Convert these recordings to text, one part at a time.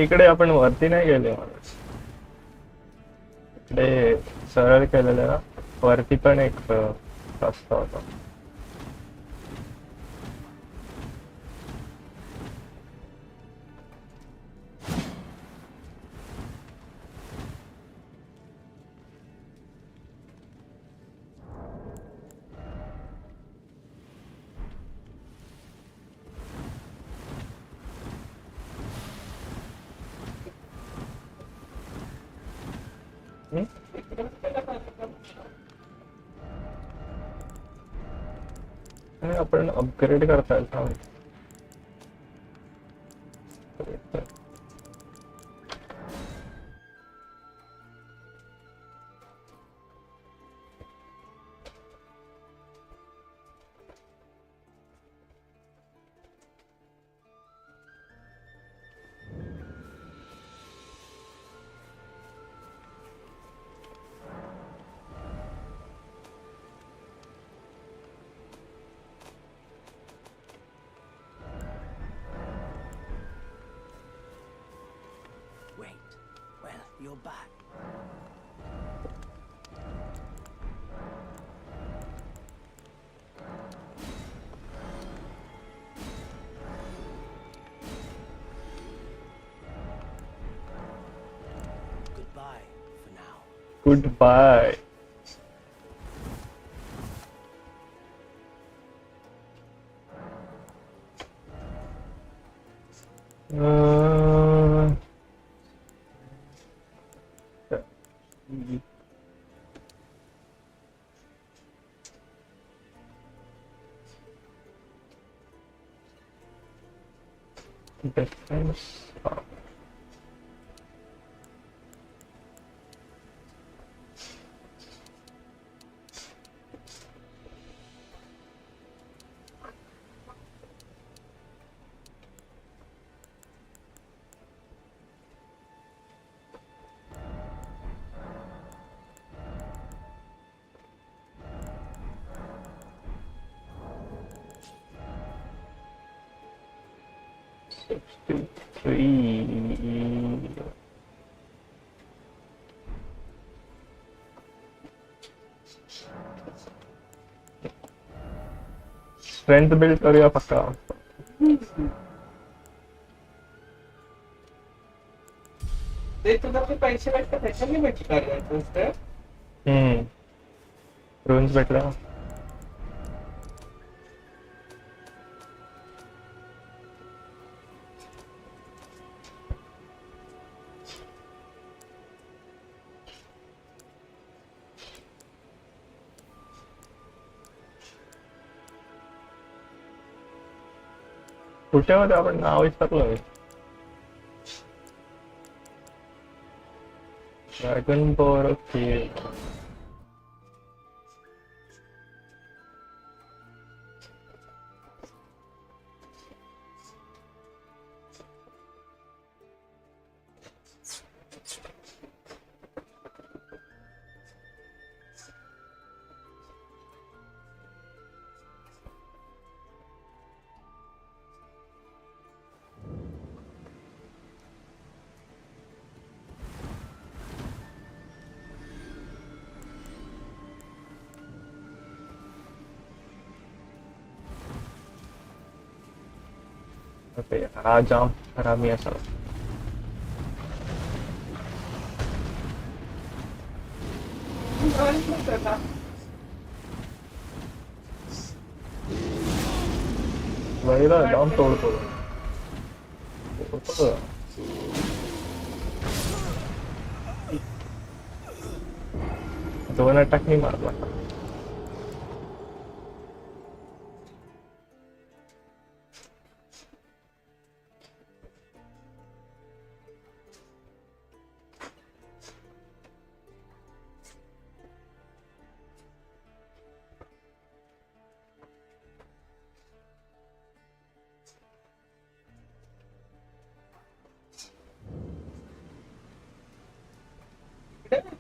इकडे आपण वरती नाही गेले. इकडे सरळ केलेलं ना, वरती पण एक रस्ता होता. आपण अपग्रेड करता येईल. You're back. Goodbye for now. Goodbye. Defense. Strength build करूया पक्का. ते तुला ते पैसे भेटतात त्याच्याने भेटली करायचं. रून्स भेटला. कुठे होते आपण नाव विचारलं. Dragon bore field. ते हा जाम हरामी असा. वळीला जाम तोडतो. दोन अटॅक नाही मारला.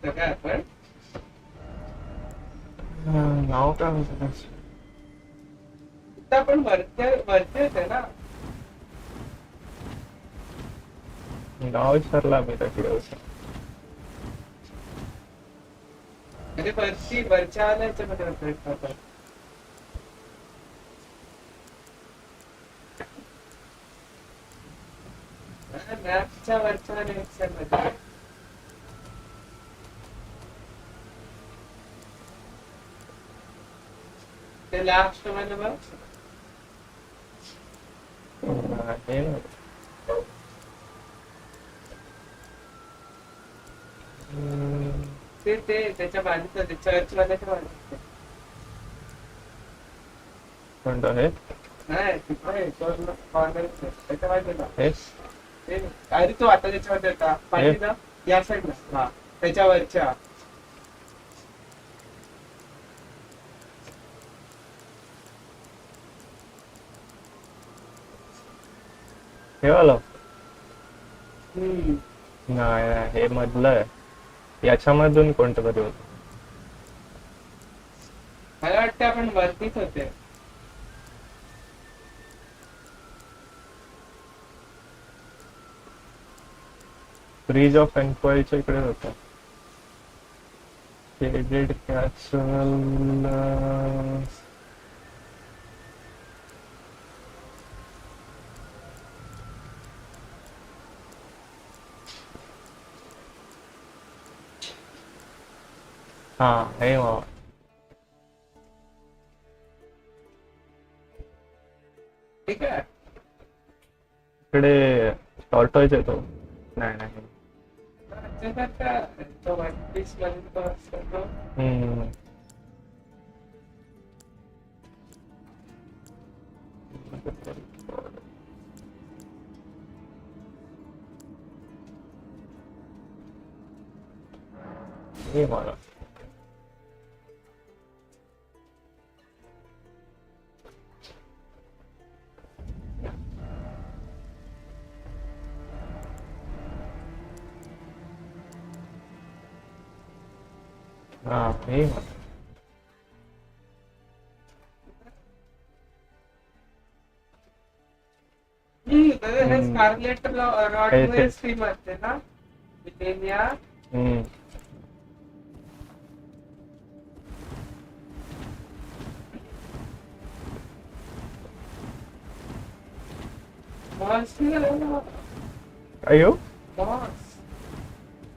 काय आपण नाव काय होतं? तिथं आपण वरती होते ना. नाव विसरला मी तिकडे. म्हणजे वरच्या आल्याच्या मध्ये होतो आपण. मॅपच्या वरच्या आल्याच्या मध्ये. ते लास्ट मध्ये बघ. हे ते त्याच्या बाजूचं ते चर्च वाल्याच्या बाजूचं. कोणतं हे? नाही तिकडे कॉर्नर त्याच्या बाजूला. हे अरे तो आता त्याच्यामध्ये होता पाहिजे या साईडला. हा त्याच्यावरच्या. हे वाला? नाही हे मधलं आहे. याच्यामधून कोणतं तरी होत. मला वाटतं आपण वरतीच होते. ब्रिज ऑफ एन्क्वायरीच्या इकडे होता. Shaded castle. हा हे मग ठीक आहे. इकडे टॉर्टॉइज येतो. नाही नाही. तो वन पीस मध्ये तो असतो तो. हे मला हा हे मला हे स्कारलेट रॉड स्ट्रीम असते ना विलेनिया. अयो बॉस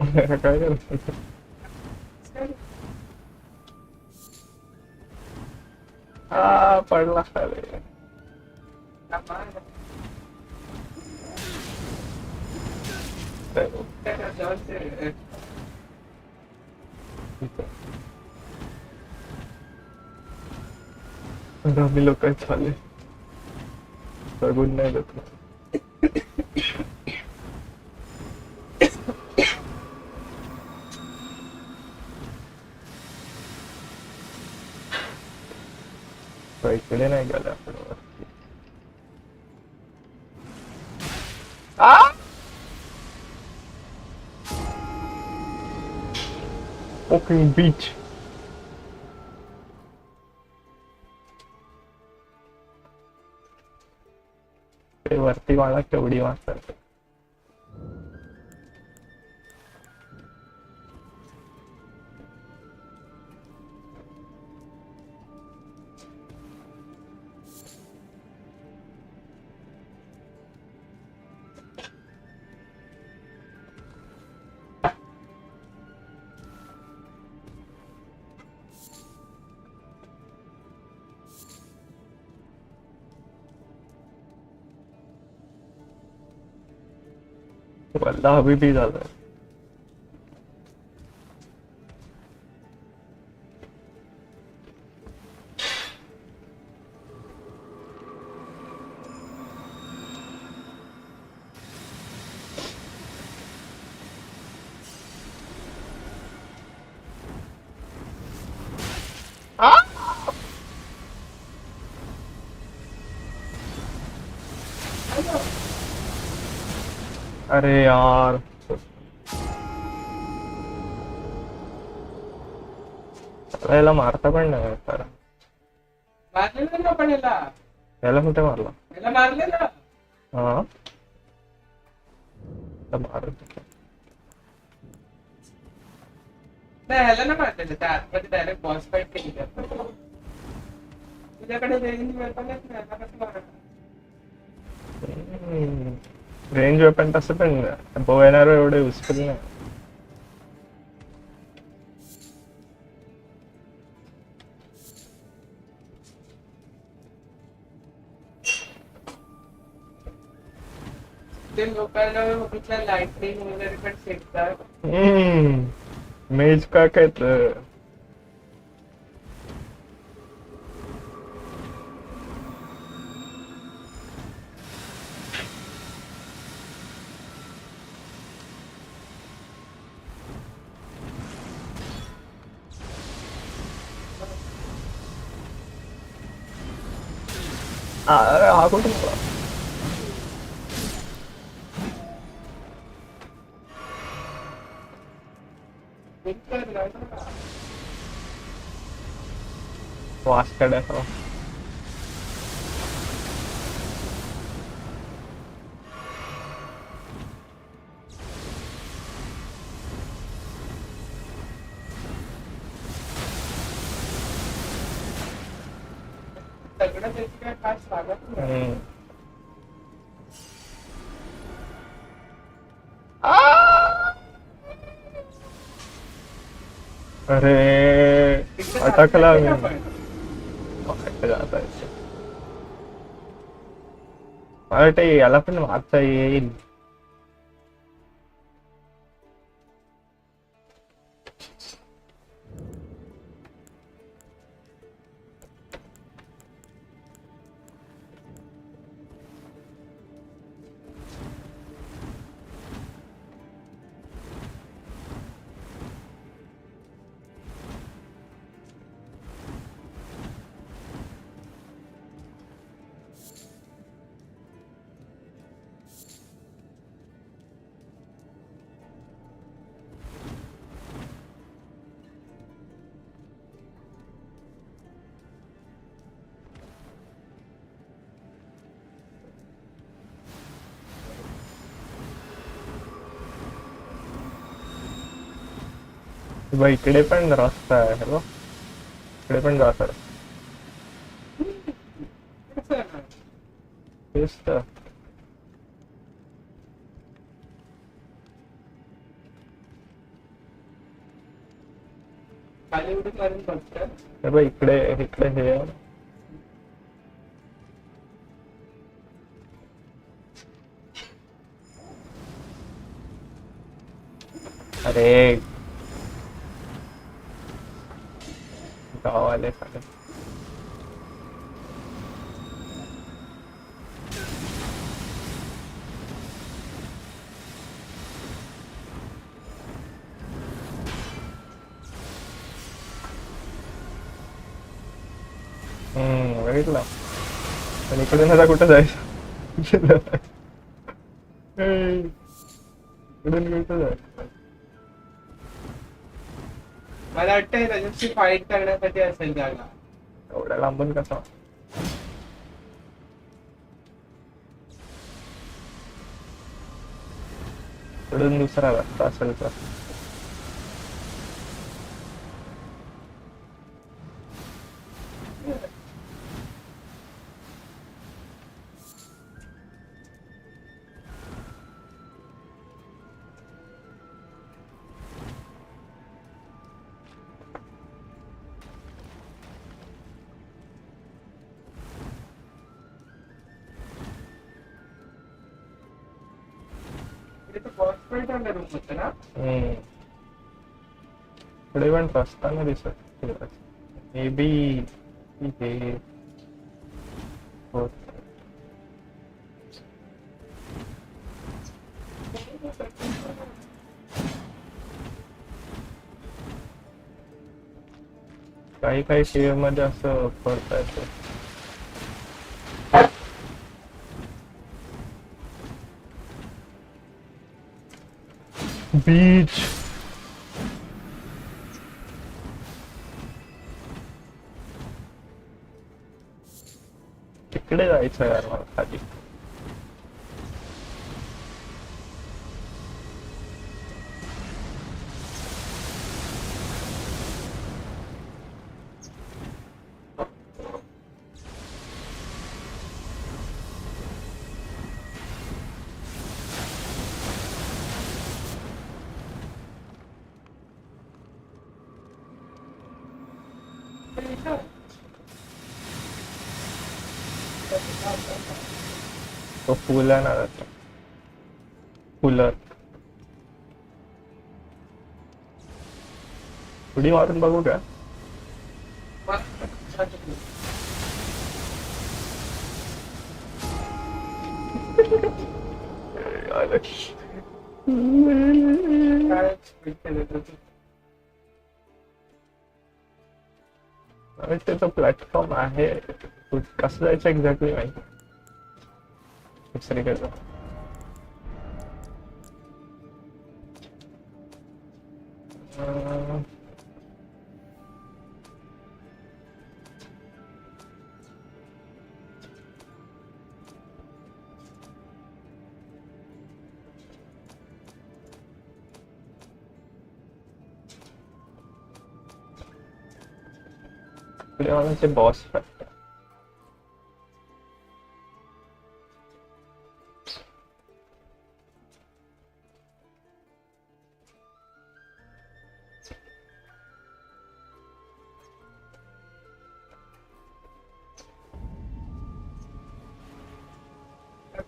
काय झालं? हा पडला खाली. आम्ही लोक चालले बघून नाही देत. इकडे नाही गेलं आपण वरती. ओके बीच. ते वरती वाळा केवढी वाजतात. वल्ला हबीबी झालं. अरे यार याला मारता पण नाही तर मारलेलं ना आपण याला याला कुठे मारला? याला मारलेलं. हा मार नाही ह्याला ना मारलेलं त्या आतमध्ये डायरेक्ट बॉस फाईट केली जातं. तुझ्याकडे रेंज वेपन नाही याला कसं मारणार? रेंज वेपन तसं पण बो येणार एवढे युजफुल नाही. ते लोकांना बघितलं लाइटनिंग वगैरे पण शेकतात. मेज का काय तर अरे हा कुठे गेला? वाचकडे असा सगळं त्याची काय खास लागत नाही. अरे तिकडे अटकला मी. आपण. जाता येते मला वाटतं याला पण वाचता येईल. बाई इकडे पण रस्ता आहे. हेलो इकडे पण जात कसं आहे ना? तेच तर. खाली उडी मारून बघतात. हे बाई इकडे इकडे हे आहे. अरे गाव आले साले. बघितलं पण इकडून आता कुठं जायचं? इकडून कुठं जायचं? मला वाटतं त्याच्याशी फाईट करण्यासाठी असेल जागा. एवढ्या लांबून कसा? इकडून दुसरा रस्ता असेल तर. इकडे तर पॉइंट रूम होतं ना. पुढे पण रस्ता नाही दिसत. मे बी हे होत. काही काही शेअर मध्ये असं पडता येतं. बीच तिकडे जायचं यार मला खाली. तो फुल आहे ना त्याचा कूलर. उडी मारून बघू का? त्याचा प्लॅटफॉर्म आहे. कसं जायचं एक्झॅक्टली माहिती. दुसरीकडे मला ते बॉस वाटतं.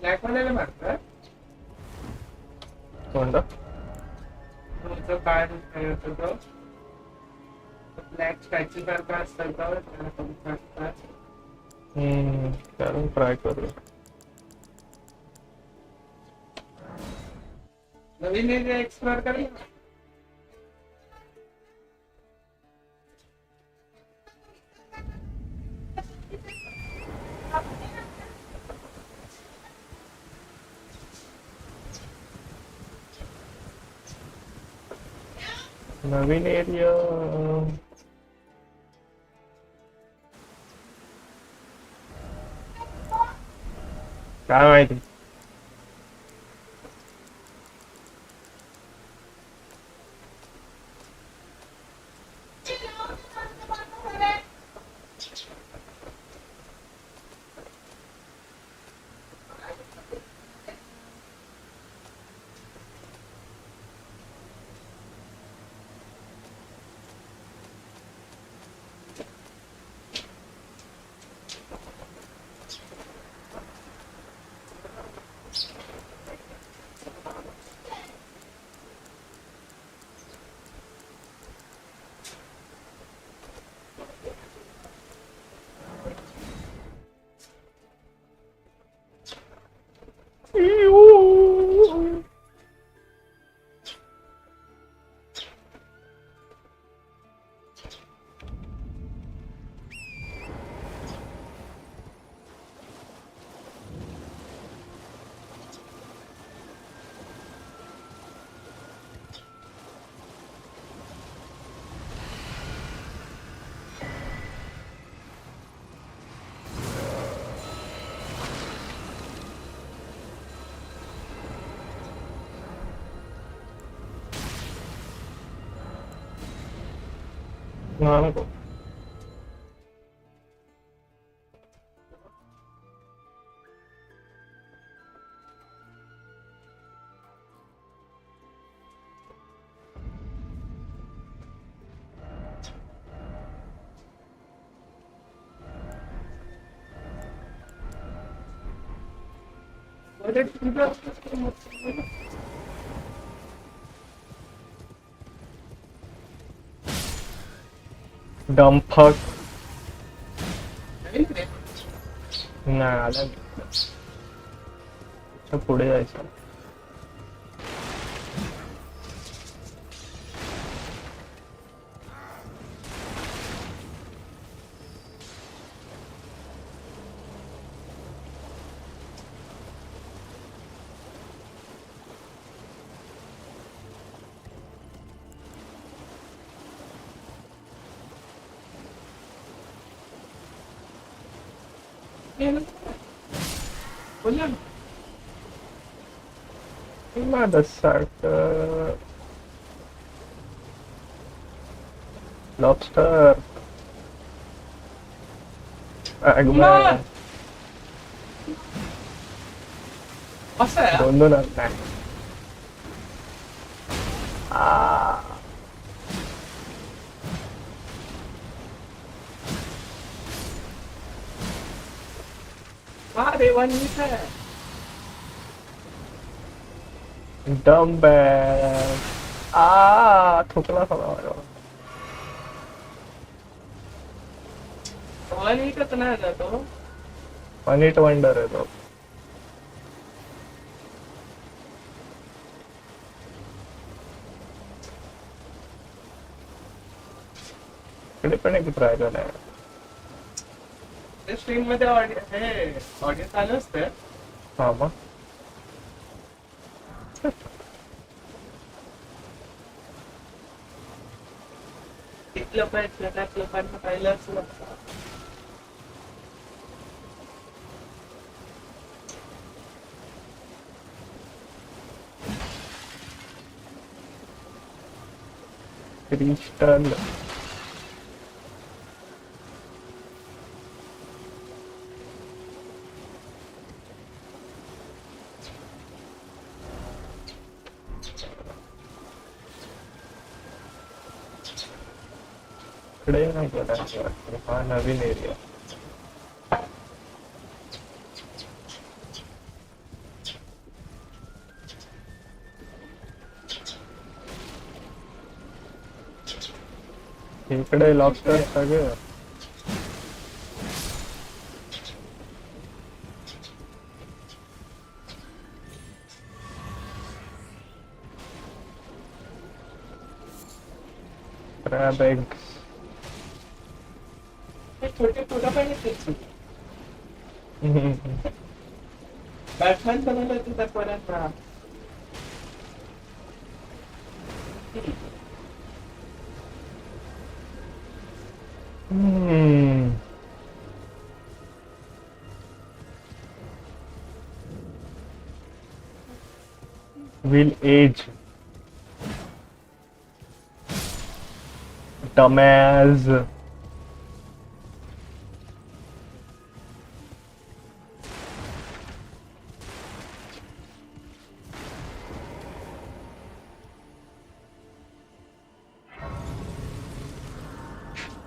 ब्लॅक वाल्याला मारतात. कोणता? तुमचं काय होतं तो ब्लॅक स्टॅच्यू सारखा असतात त्याला कमी मारतात. त्याला ट्राय करू. नवीन एरिया एक्सप्लोर करेल. नवीन एरिया काय माहिती. नको. डम्फक नवीन रे. नाही आलं. पुढे जायचं. बोल ना. Motherfucker. Lobster. Agman. असं आहे. दोन नाही. हा देवांनीच आहे. Dumbbell. थुकला सगळा माझ्या. वन हिटच नाही जातो. वन हिट वंडर आहे तो. इकडे पण एक ड्रॅगन आहे. स्ट्रीम मध्ये ऑडिओ चालू असतं. हा मग तिथलं पाहिजे त्या लोकांना पाहिलं असं. क्रिस्टल. इकडे नाही गेला. हा नवीन एरिया. इकडे लॉबस्टर सगळे. crab eggs. छोटे फुलं पण येते. बॅटमॅन बनवलं होतं त्या पोरांना. Will age. Dumbass.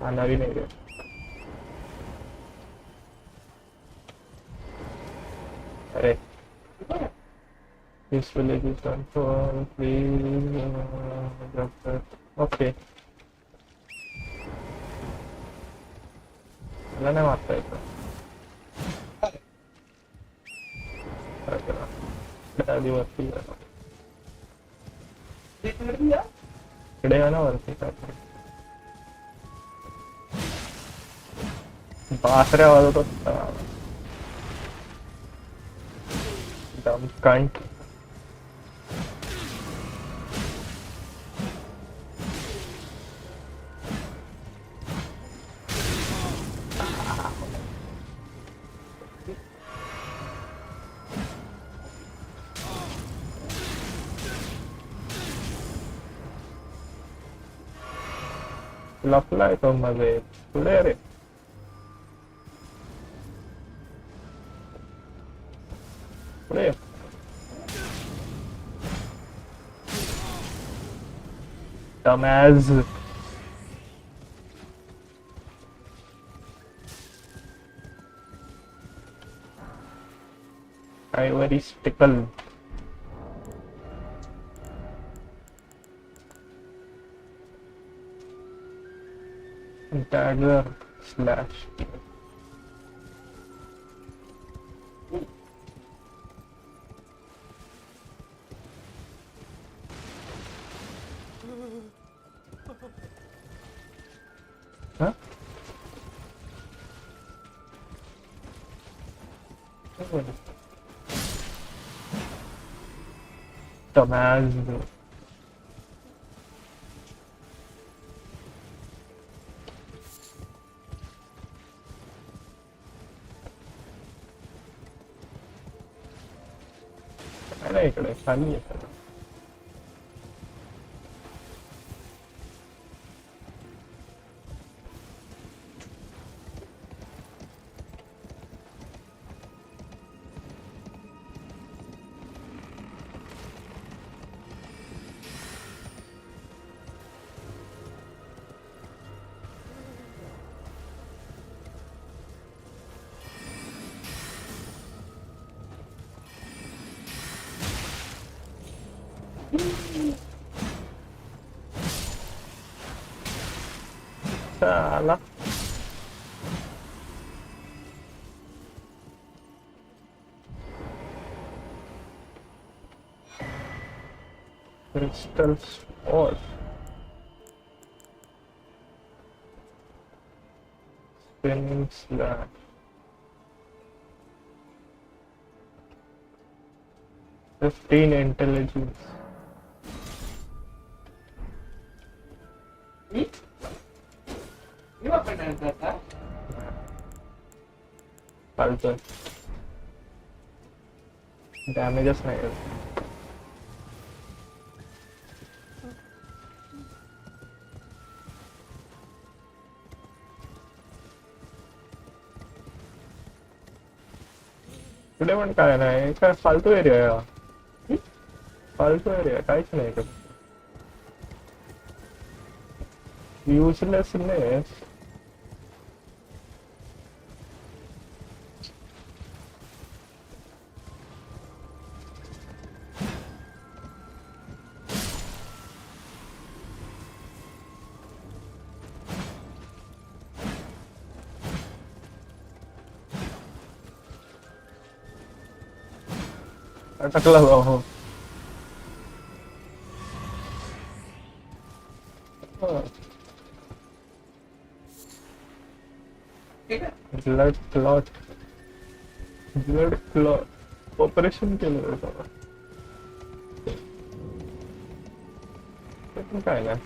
हा नवीन एरिया. अरे this village is control please. Okay. मला नाही मारता येत. आधी वरती इकडे या ना वरती काय बासऱ्या वाजवत होता. Dumb cunt. लपलाय तो मध्ये पुढे रे. पुढे dumbass. Ivory stickle. dagger slash. Huh? Dumbass. काय इकडे खाली आहे. Salah. Crystal sword. Spinning slash. Fifteen intelligence. You open that? फालतू डॅमेजच नाही करत. पुढे पण काय नाही, काय फालतू एरिया आहे. फालतू एरिया काहीच नाही करत. युजलेसनेस. अटकला जाऊ. Blood clot. Blood clot operation केलं होतं. ते पण काय नाही.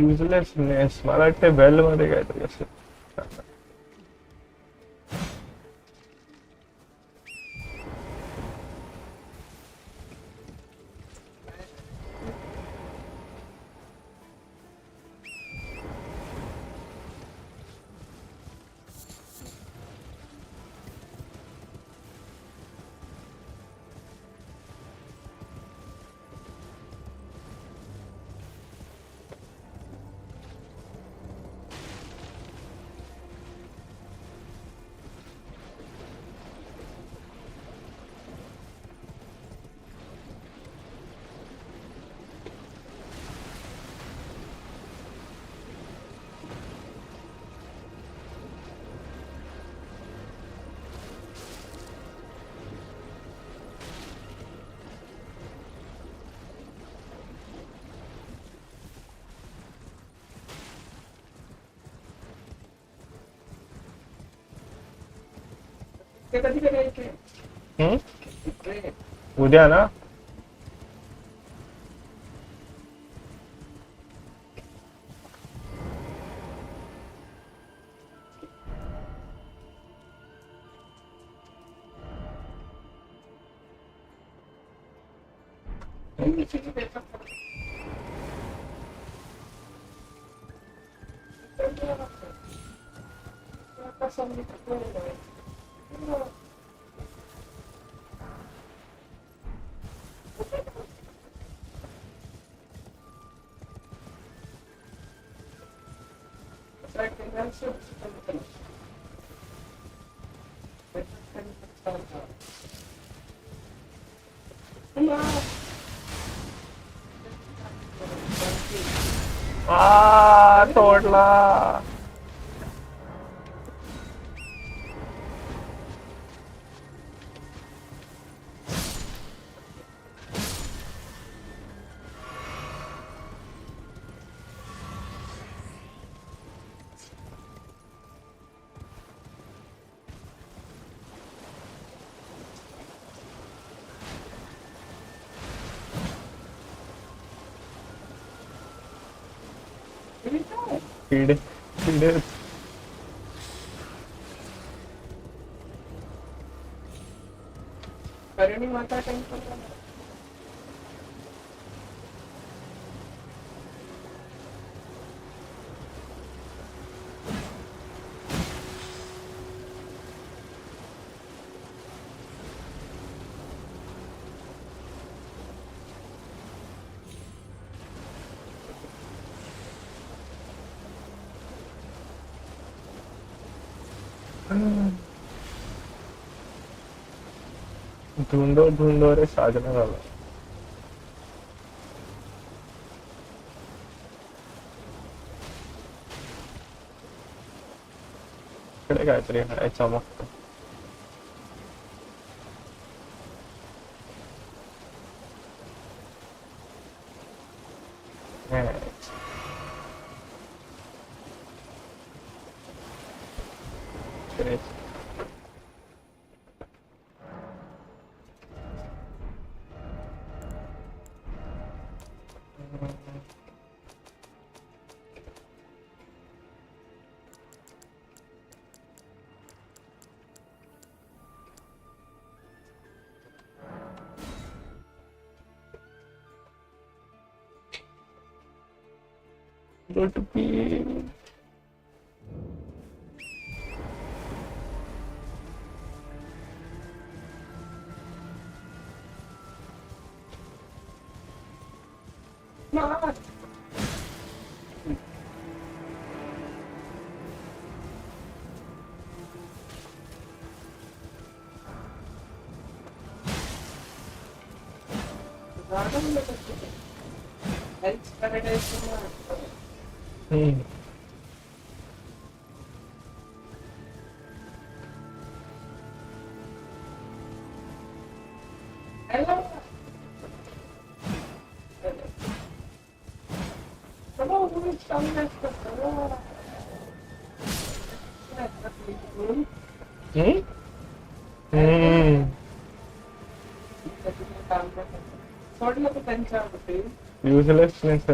युजलेसनेस मला वाटतं वेल मध्ये काहीतरी असेल. ते कधी करायचे? उद्या ना. तोडला. किडे किडे करेणी माता टेम्पल ढूंढो ढूंढो रे साजना झाला. इकडे काहीतरी आहे चमकत. Go to pee. सोडलं तर त्यांच्या होते युजलेसनेस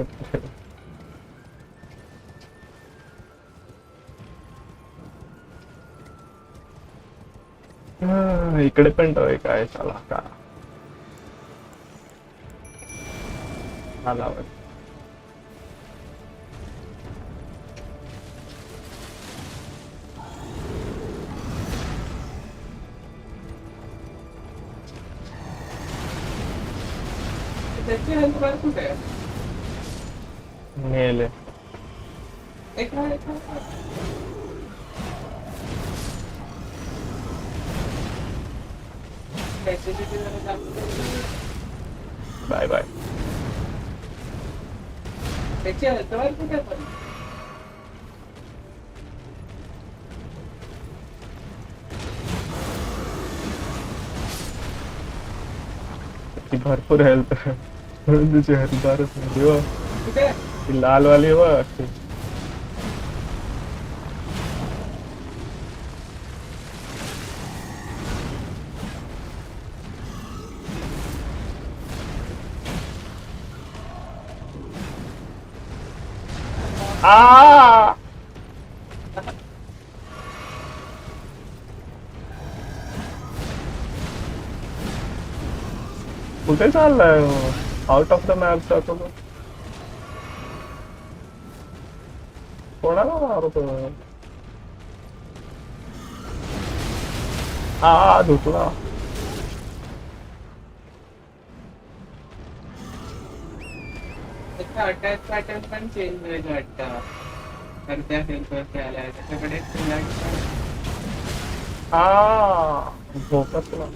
इकडे पण तो काय चला का आला. त्याची हेल्थ बार कुठे आहे? मेले. एक बाय बाय. त्याची हेल्थ बार कुठे पण भरपूर हेल्थ म्हणून तुझी हेल्थ बारच नाही हो. कुठे ती लाल वाली हो. कुठे चाललाय आउट ऑफ द मॅप जातो. कोणाला मारतो? धुतला. त्याचा अटॅक पॅटर्न पण चेंज होईल वाटतं. तर त्या हेल्थवरती आलाय त्याच्याकडे झोपतला.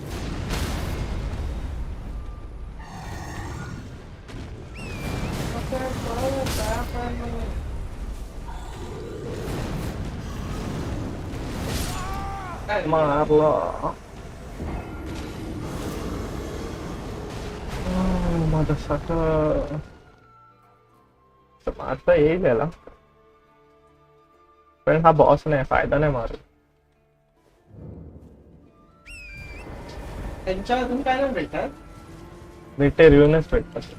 मारला. माझा साठा मारता येईल याला, पण हा बॉस नाही, फायदा नाही मारू. त्यांच्या अजून काय नाही भेटतात. भेटे रिव्हनच भेटतात.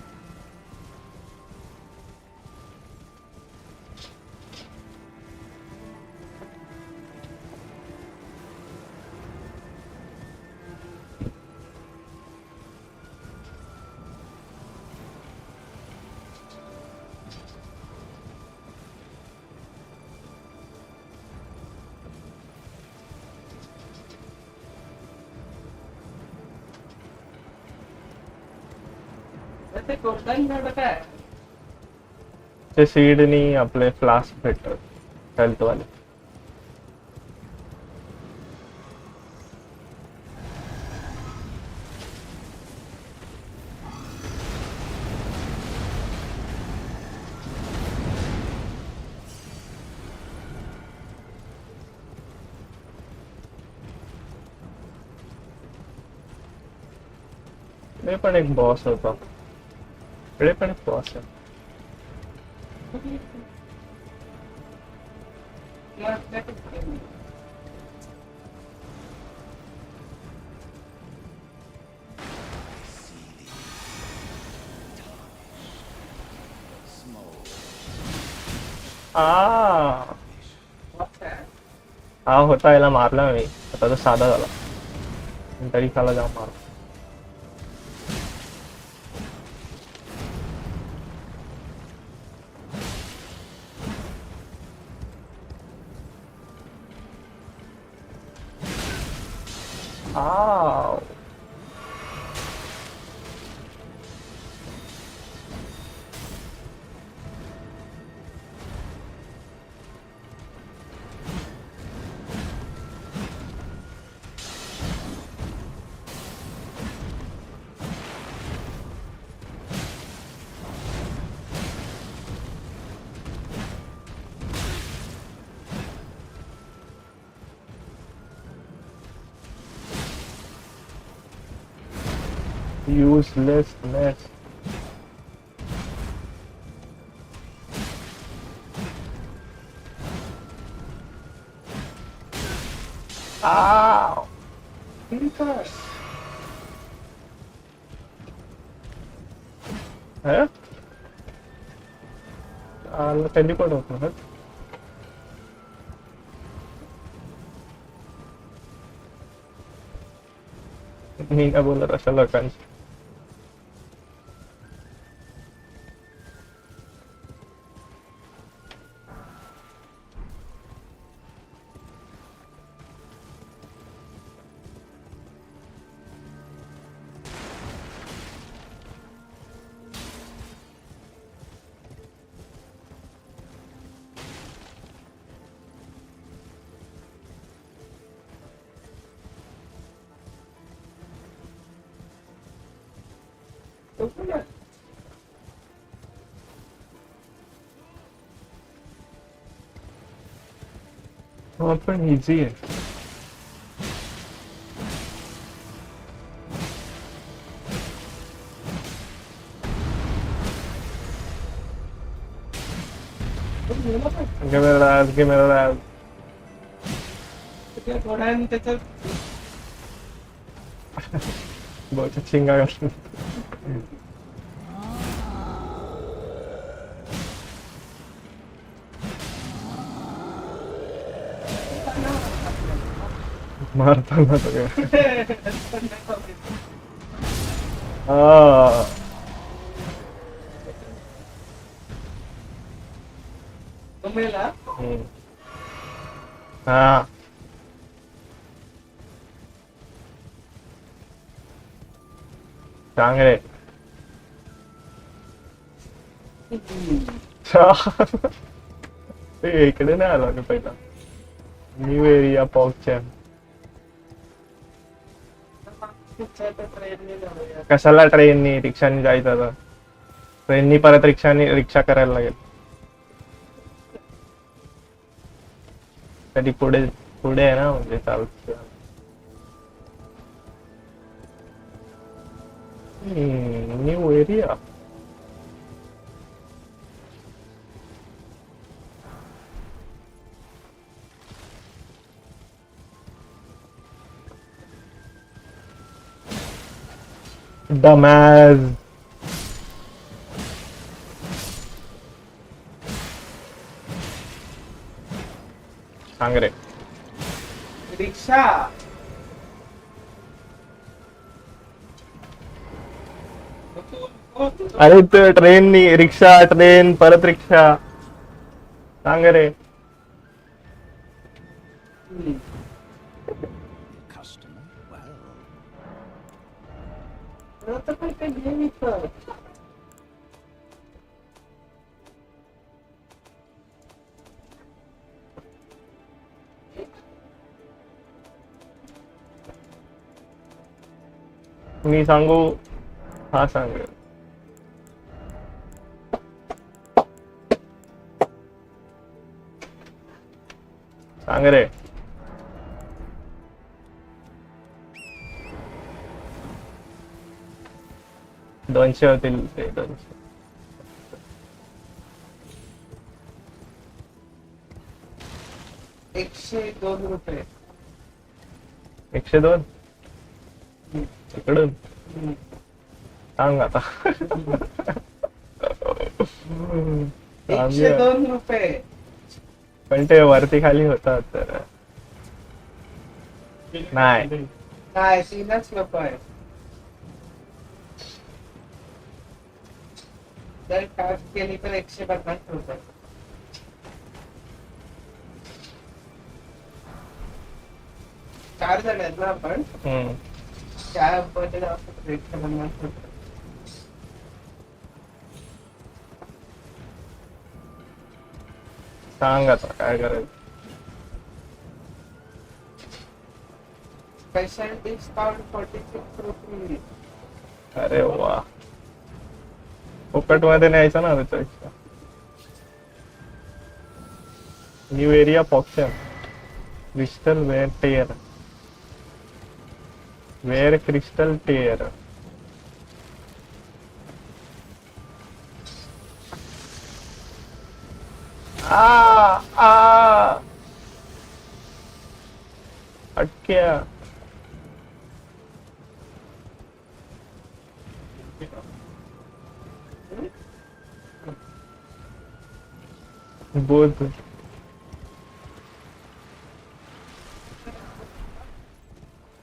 ते गोल्डन एवढं काय. ते सीडनी आपले फ्लास्क भेटतात हेल्थ वाले. इकडे पण एक बॉस होता. इकडे पण एक बॉस आहे. हा होता, याला मारला मी. आता तो साधा झाला, तरी त्याला जाम मारला. Ow. Uselessness. Ow. है? टेलीपोर्ट होत ना. मी काय बोलत अशा लोकांशी. हो पण इझी आहे. Give me that. थोड्या त्याच्यात बहुत चिंगा कर. मारता ना तो क्या. तुम्हाला हाँ चांगले. ते इकडे नाही आलो मी पहिला. न्यू एरिया पॉकच्या. कशाला ट्रेननी, रिक्षाने जायचं आता. ट्रेननी परत रिक्षा करायला लागेल. कधी पुढे पुढे आहे ना म्हणजे चालत. New area. डमॅज. सांग रे. रिक्षा. अरे ते ट्रेन रिक्षा ट्रेन परत रिक्षा. सांग रे. Customer, well. आता पण काही गेम इथं. मी सांगू. हा सांग. सांग रे. 200 होतील ते 200. 102 रुपये. 102 इकडून सांग आता. 102 रुपये. पण ते वरती खाली होतात तर नाही. काय 3च लोक आहे. जर टास्क केली तर 150 रुपये. चार जण आहेत ना आपण. 4 150 रुपये. सांग आता काय करायचं. स्पेशल डिस्काउंट 46 रुपये. अरे वा. फुकट मध्ये न्यायचं ना त्याच्यापेक्षा. न्यू एरिया पॉक्शन. क्रिस्टल वेअर टेअर. वेअर क्रिस्टल टेअर. अटक्या. बोध.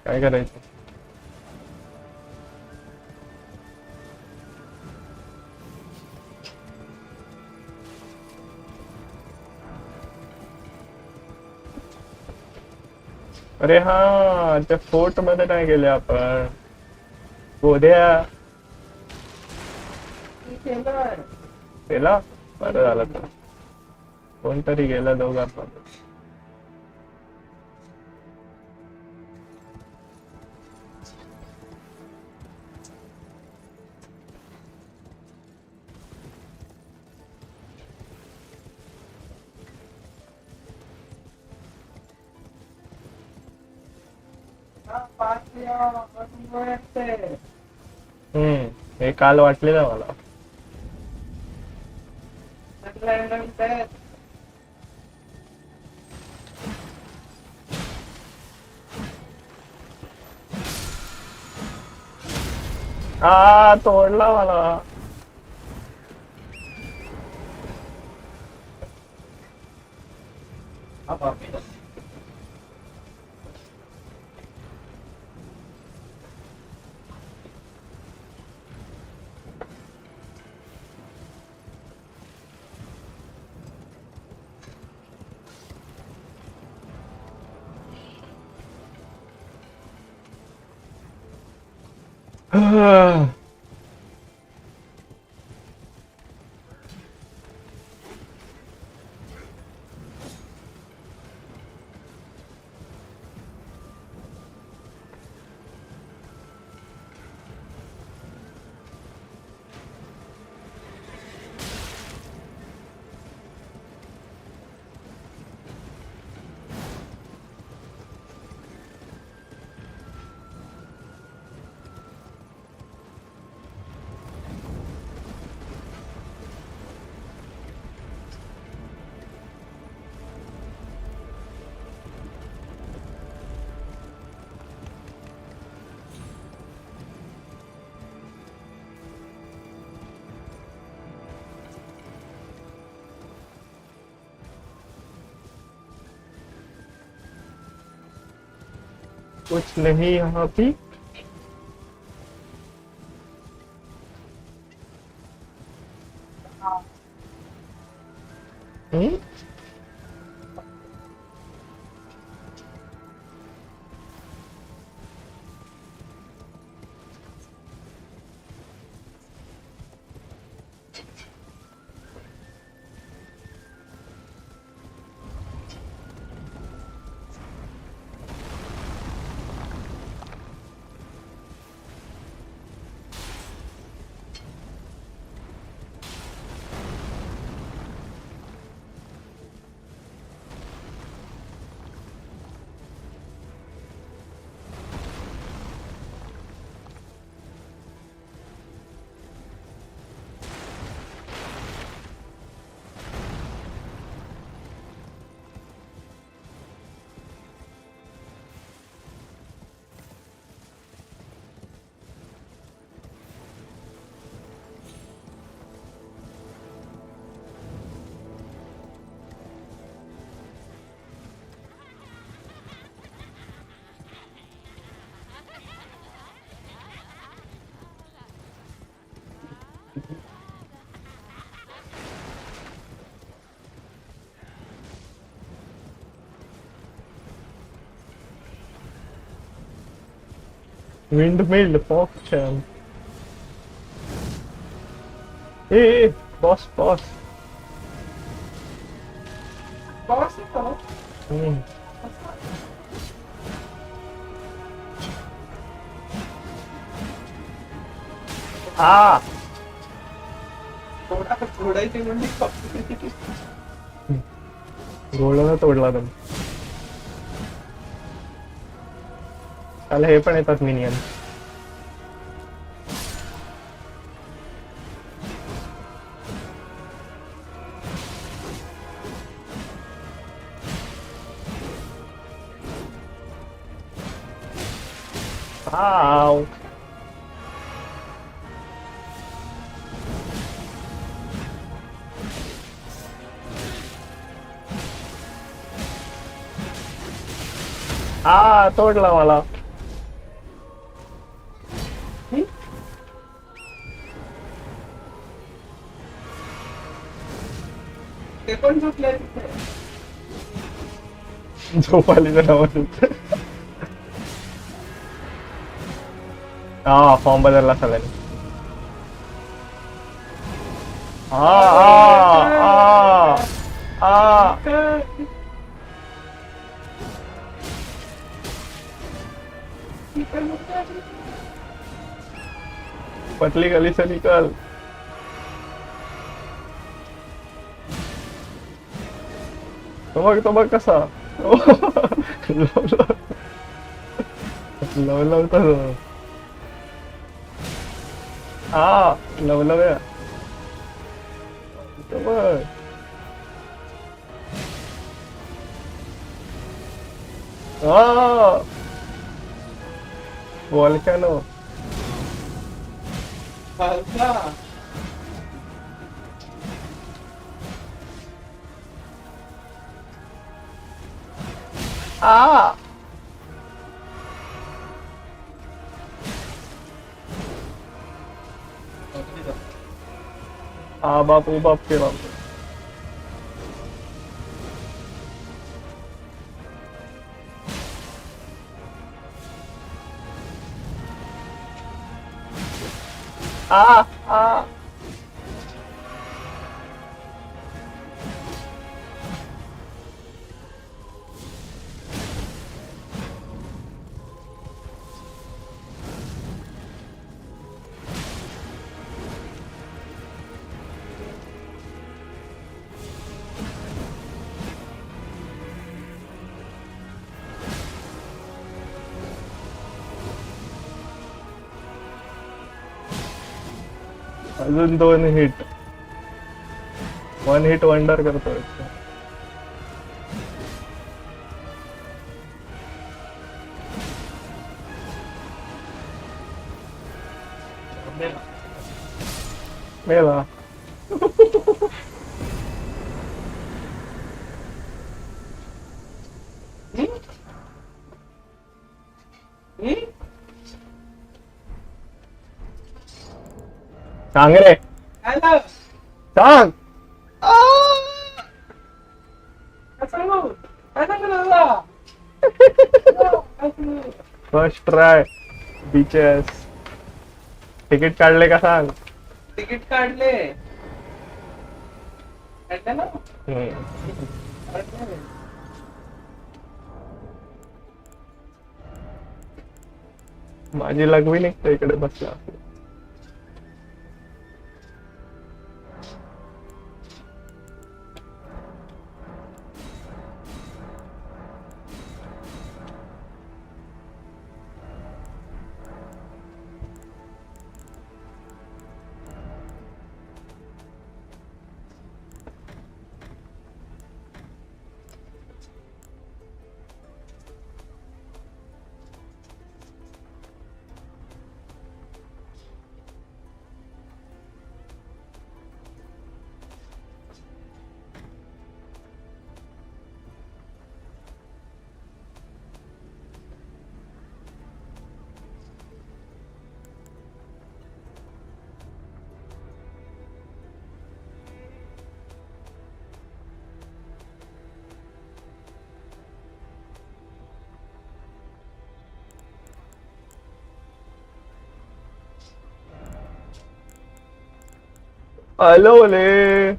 काय करायचं. अरे हा त्या फोर्ट मध्ये काय केले आपण. बोध्या गेला. बरं झालं तर कोणतरी गेला दोघांना. हे काल वाटलेलं मला. तोडला मला. कुछ नहीं यहाँ भी। हम्म? Windmill, Foxen. Hey, boss, boss. Boss तो हम्म. Ah! थोडा थोडायची म्हणजे घोड्यानं तोडला them. त्याला हे पण येतात मिनियन. Ow! तोडला मला. ते पण झोपले तिथे. झोप आली जरा मला. फॉर्म बदलला सगळ्यांनी. पतली गली से निकल. तो बघ कसा. लव लव तर लव या. तो बघ. वॉल्कॅनो. खालचा बाप ओ बाप केला. अजून 2 हिट. 1 हिट वंडर करतोय. मेला. सांग रे काय झालं? सांग. काय सांगू? काय सांगू तुला? काय सांगू? First try beaches. तिकीट काढले का सांग. तिकीट काढले. काढले ना? काढले. माझी लघवी निघते इकडे बसला. Hello, le.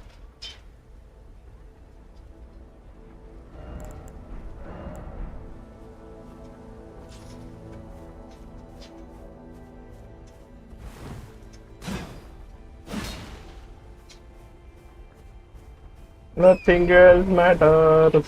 Nothing else matters.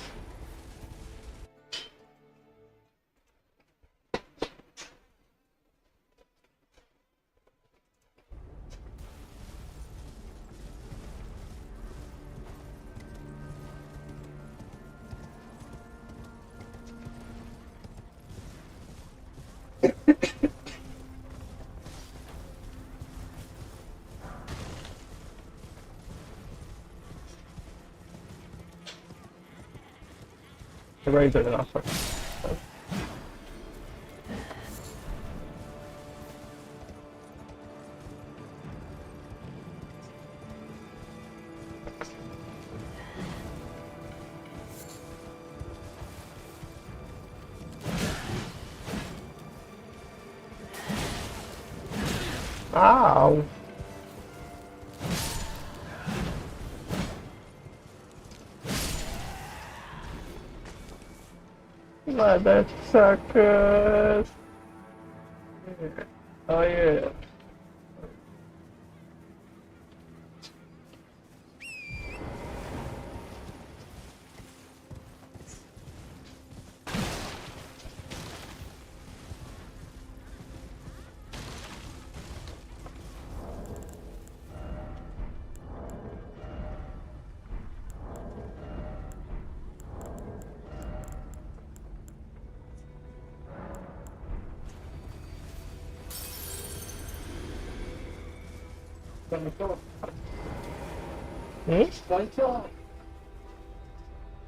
Right enough. Ow. Mother suckers. Oh yeah.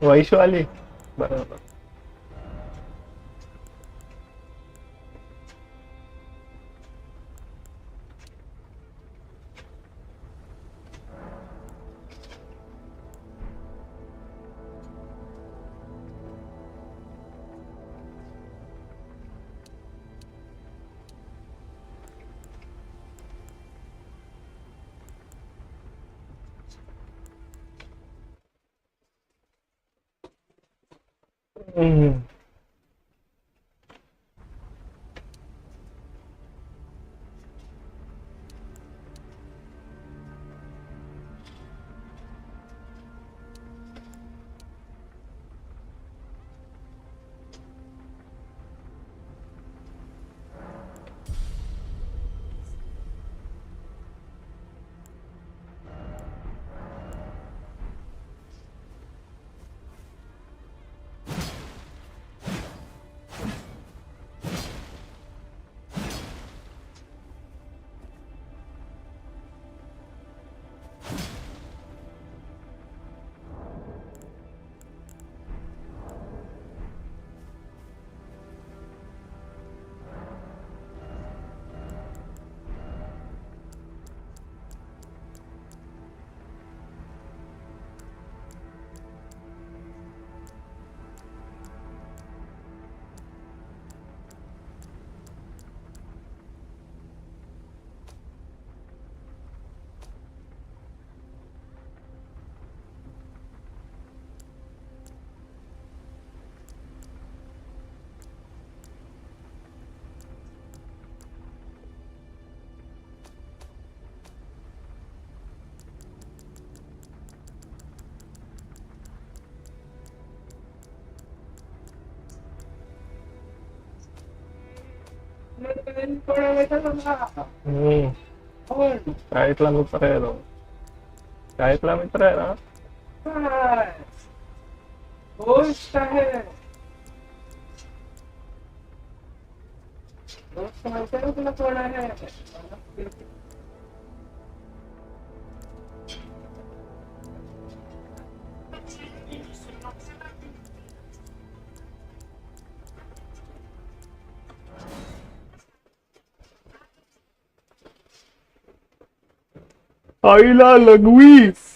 Vaishu आली बरोबर. थोडा वेळ झाला. पण शाळेतला मित्र आहे तो. शाळेतला मित्र आहे ना. काय गोष्ट आहे. गोष्ट माहिती आहे तुला कोण आहे. आईला लघवीस.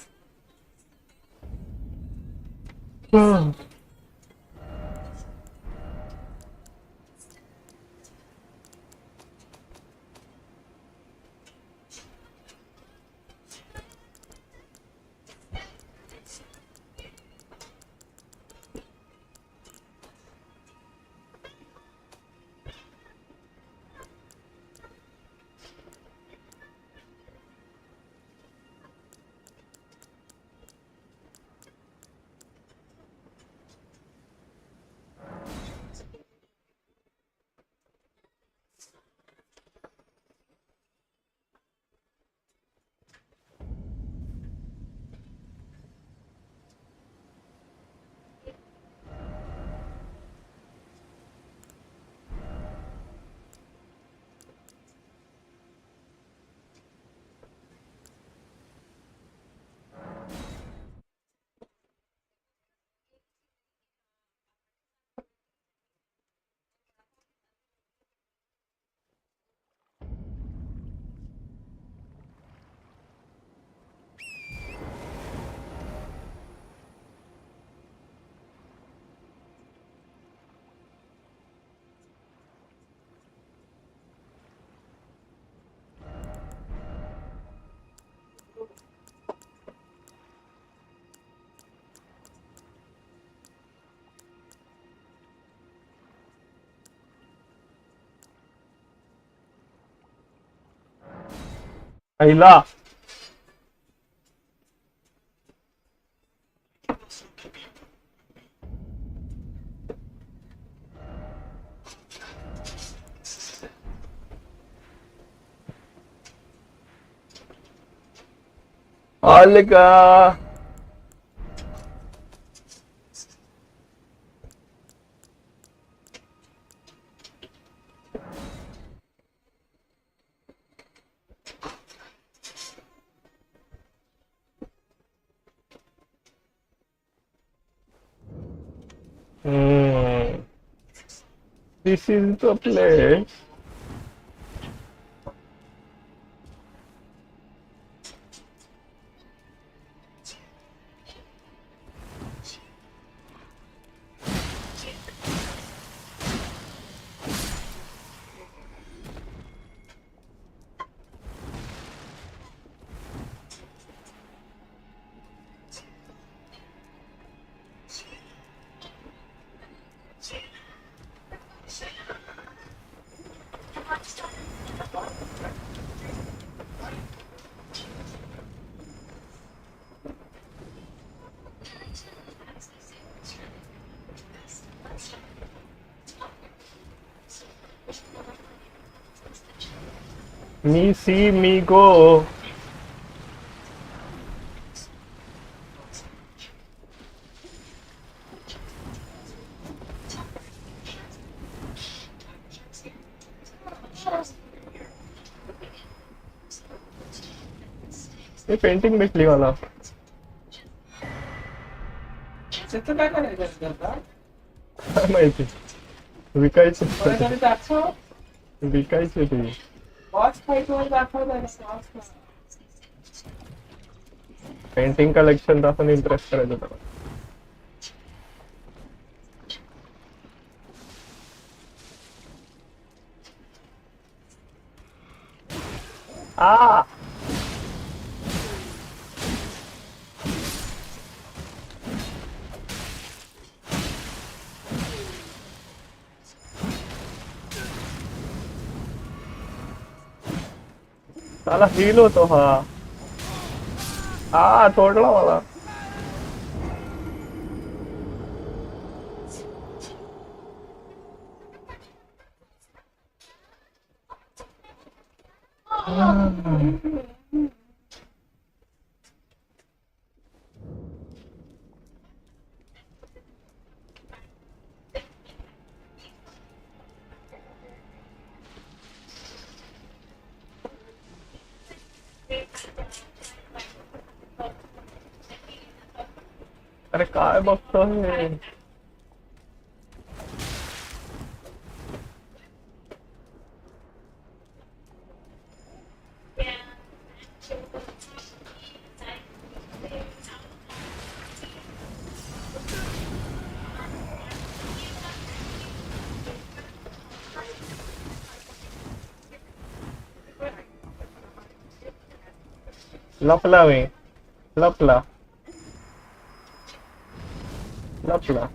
आईला आले का. This is the place. Me see me go. ये पेंटिंग भेटली मला. त्याचं काय करायचं असतं आता? काय माहिती. विकायची कोणाकडे दाखव. विकायची ती. बॉस फाईट वर दाखवलं ना. पेंटिंग कलेक्शन दाखवून इंटरेस्ट करायचं त्याला. आ त्याला हील होतो हा. तोडला मला. अरे काय बघतोय? लपला मी. लपला. लपला.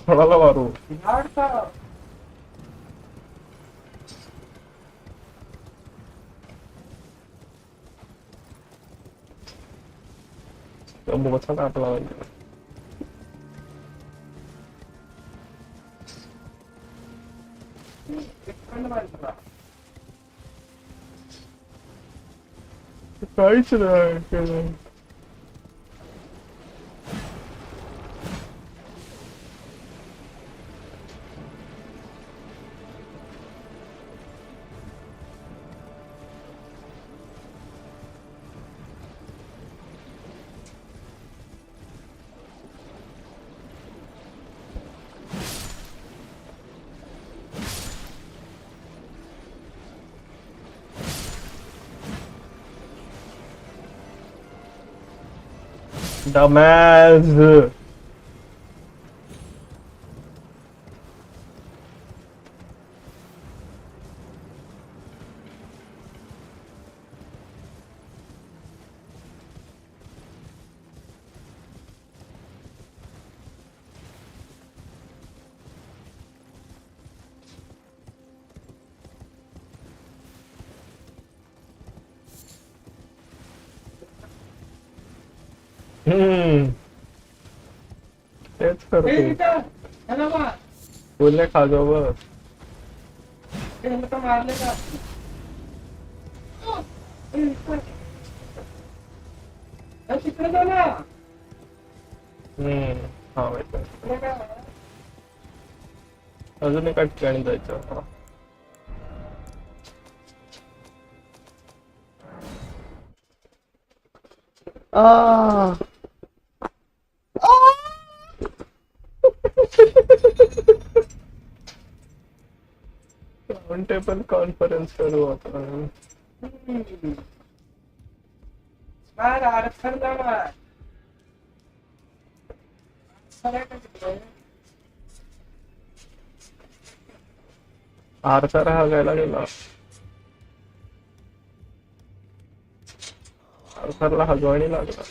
कोणाला मारू? बोचा कापला पाहिजे. काहीच नाही. Dumbass. तेच करतो. बोलले खा जाऊ बस. मारले का? तिकडे जा ना. हा माहिती. अजून एका ठिकाणी जायचं. राउंड टेबल कॉन्फरन्स करू आपण. आरक्षण जाणार. आरसा राहायला गेला. आरसाला हजवाणी लागला.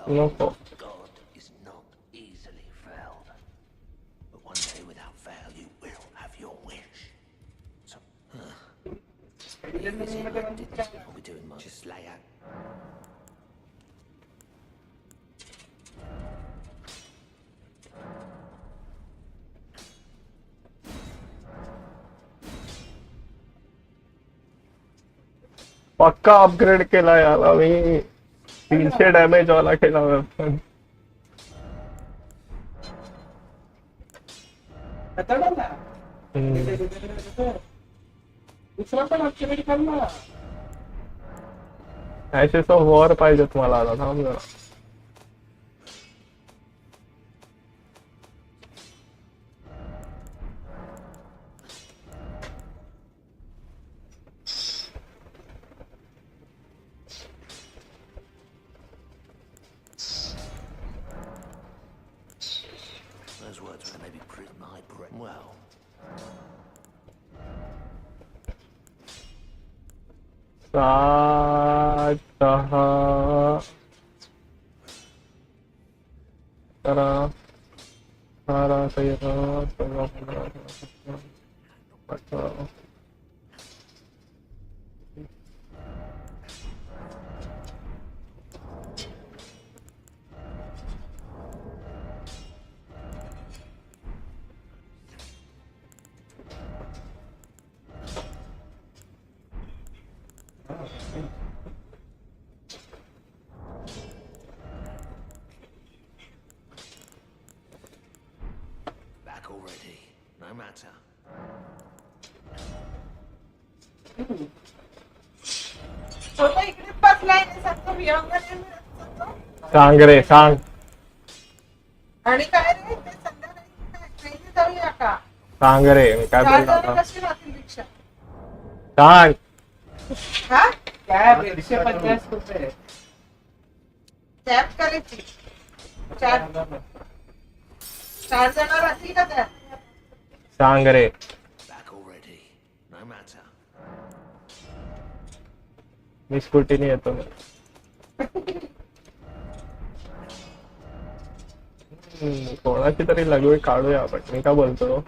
नको. ELDEN मध्ये म्हणजे काय? I'll be doing much. Just lay out. पक्का अपग्रेड केला याला मी 300 डॅमेज वाला केला वेपन. कटळला दुसरा पण अपग्रेड कर ना. ऍशेस ऑफ वॉर पाहिजे तुम्हाला आता. थांब जरा. Those words were maybe my breath. Well, सात 10 11 12 13 14 15 16 back already. No matter. छोटा इकडे बसलाय ना सारखं विहंगाने मिळत होतं. सांग रे सांग. आणि काय रे ते संध्याकाळी ट्रेनने जाऊया का? सांग रे मी काय 4 बोललो जण आता. कशी राहतील रिक्षा? सांग. हा काय 150 रुपये कॅब करायची. 4 जण राहतील का त्यात? सांग रे. Back already. No matter. मी स्कूटीने येतो. कोणाची तरी लगवी काढूया आपण. मी काय बोलतो.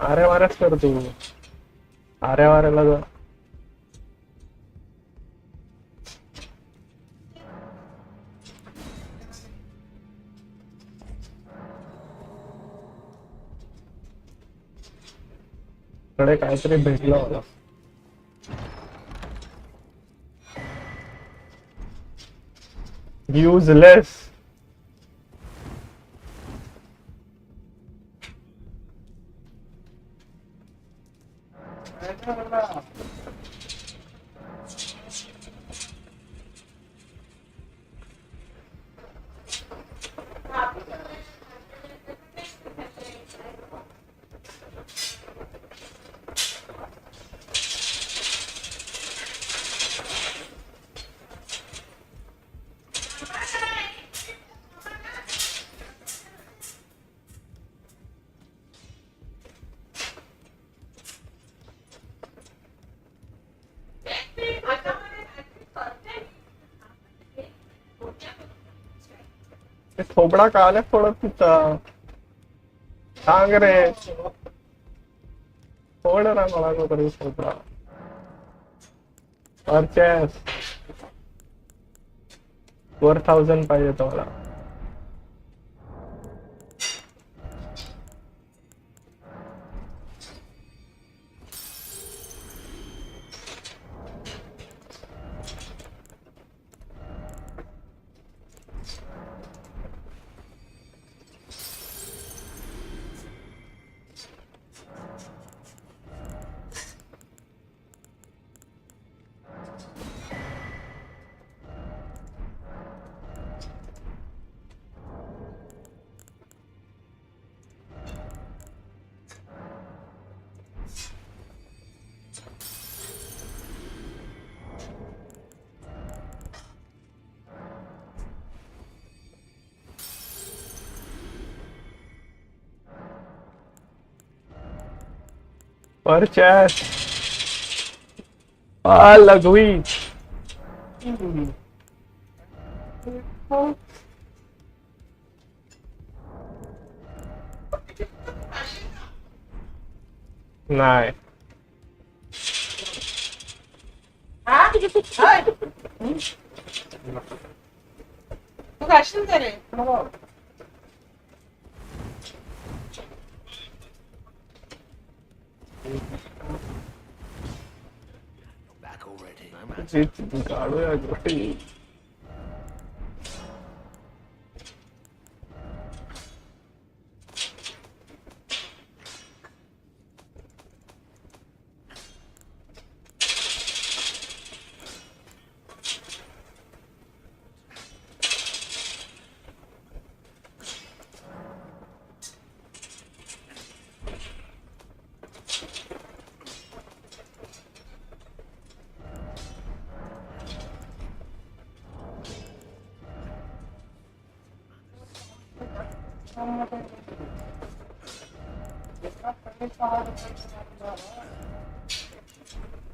अरे वाऱ्याच कर तू. अरे वाऱ्याला जा. कडे काहीतरी भेटलं मला. युजलेस. थोबडा काल्या पडत तिचा. सांग रे. फोड ना मला तरी थोबडा. परचेस 4000 पाहिजे तुम्हाला. परचेस लघवी नाही हा? होय. तू खाशील का रे? Back already. No matter. जी काढूया गोष्टी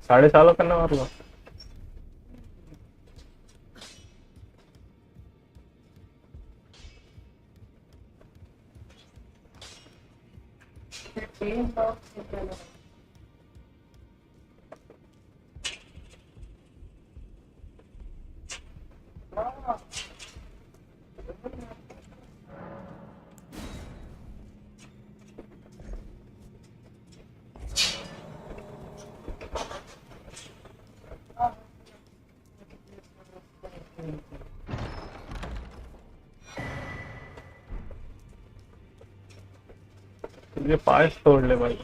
साढ़े सालों करना मारलो तुझे पास तोड़ ले भाई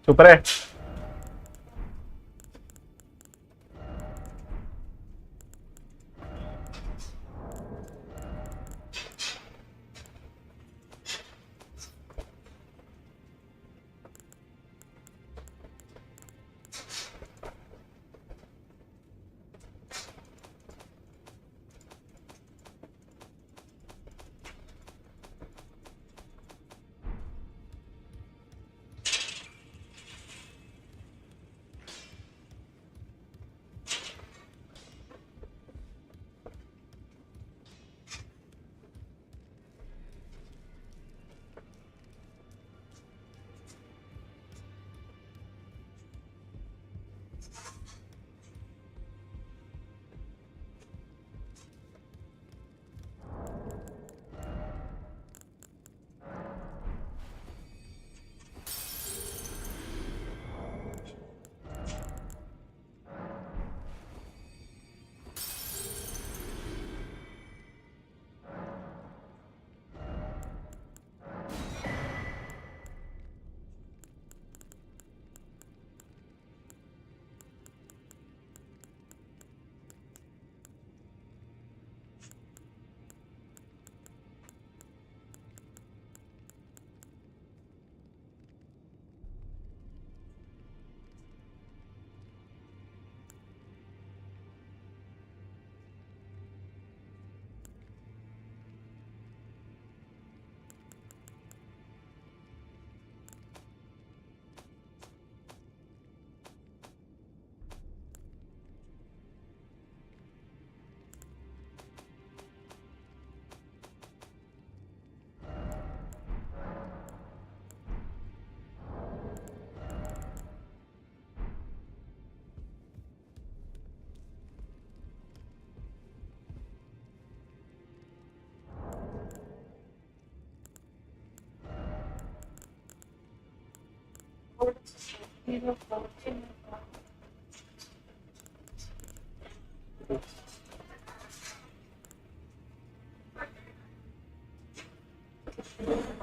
चुप रहे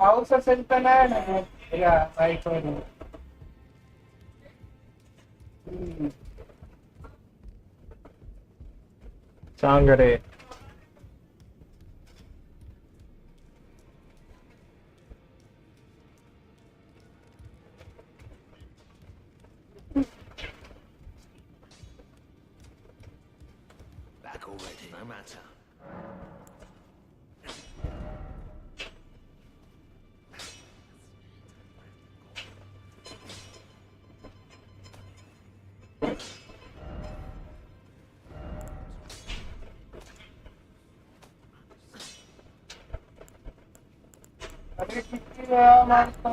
पाऊस असेल तर नाही ना या बाईकवर. सांग रे. Back already, no matter. अरे किती वेळा मारतो.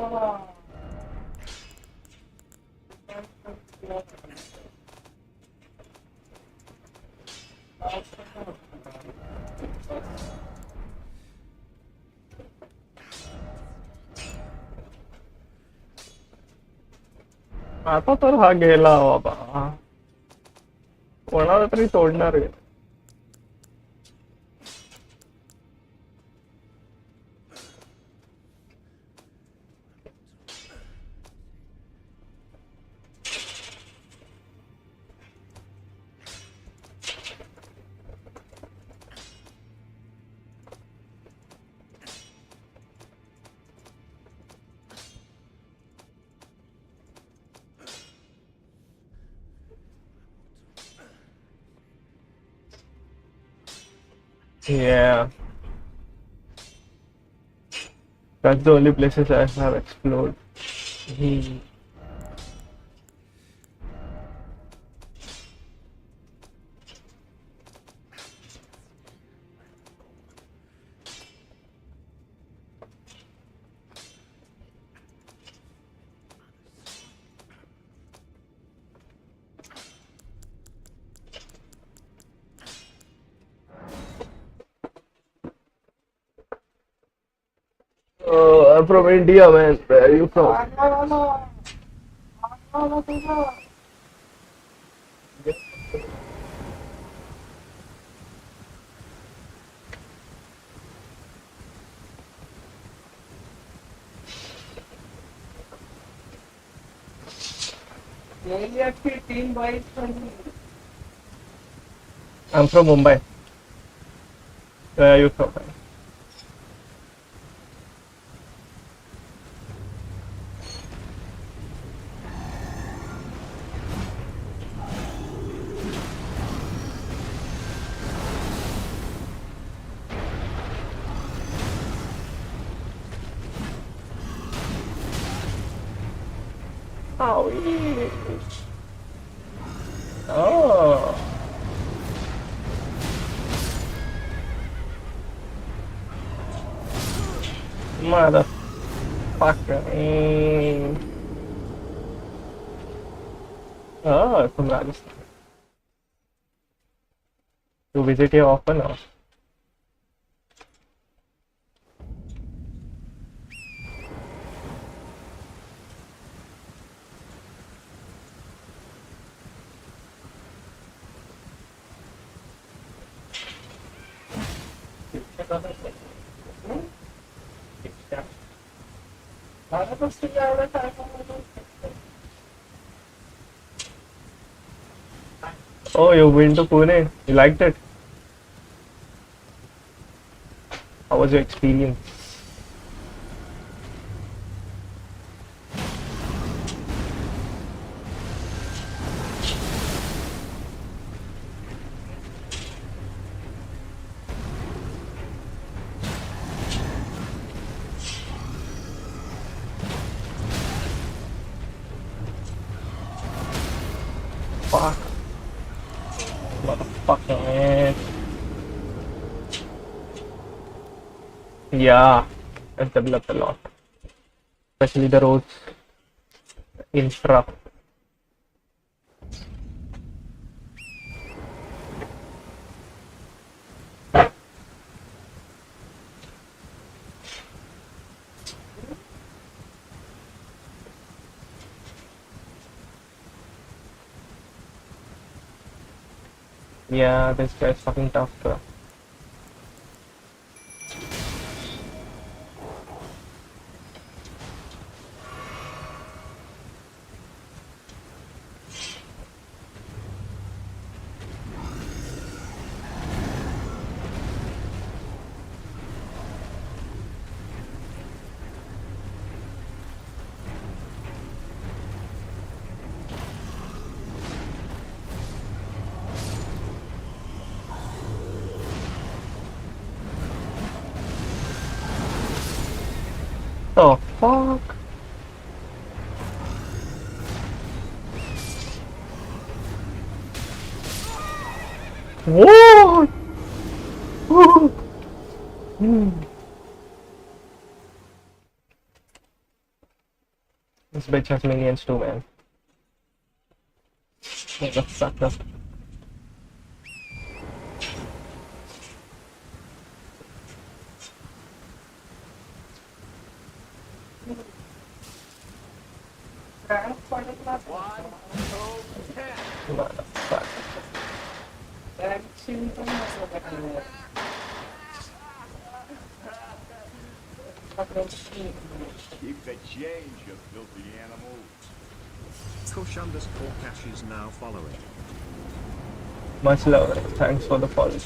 आता तर हा गेला बाबा. कोणाला तरी तोडणार आहे. Yeah, that's the only places I have explored. Hmm. Oh, I'm from India, man. Where are you from? Elliot की टीम बाईक पण. I'm from Mumbai. Where are you from? Oh, oh. Motherfucker. Oh, from Rajasthan. You visit here often, or? Oh, you've been to Pune. You liked it? How was your experience? Fuck. Motherfucker, man. Yeah, it's developed a lot. Especially the roads, infra. Yeah, this guy's fucking tough, bro. the fuck? What? This bitch has minions too, man. Motherfucker. Motherfucker. Keep the change, you filthy animal. Kush_Cash is now following. Much love. Thanks for the follow.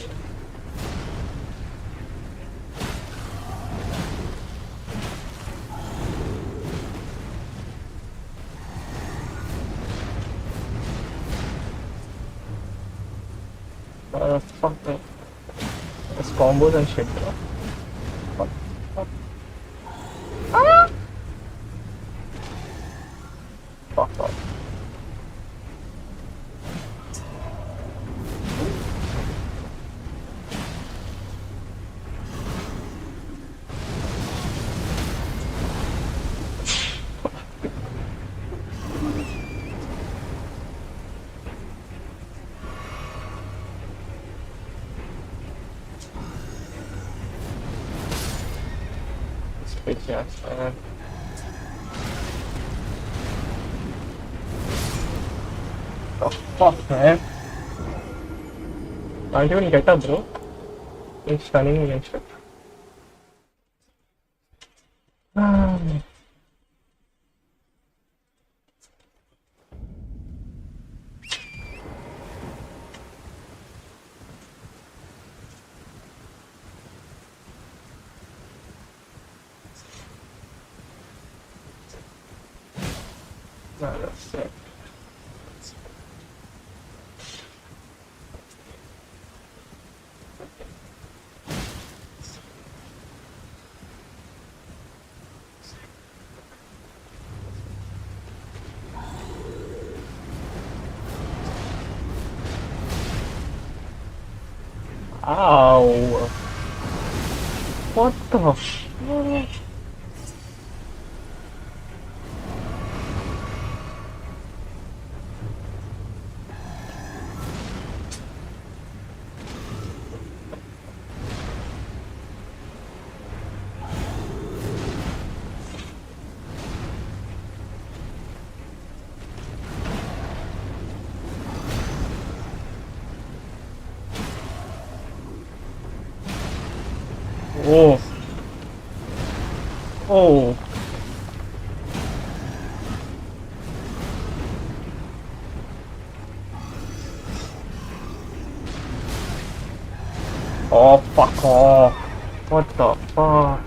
Fuck me. It's combos and shit, bro. Fuck. Fuck. Ah! Fuck off. Bitch ass, man. The fuck, man? Can't even get up, bro. He's stunning me and shit. Ah. Nah, that's sick. Ow! What the fuck? Oh. Oh. Oh, fuck off. What the fuck?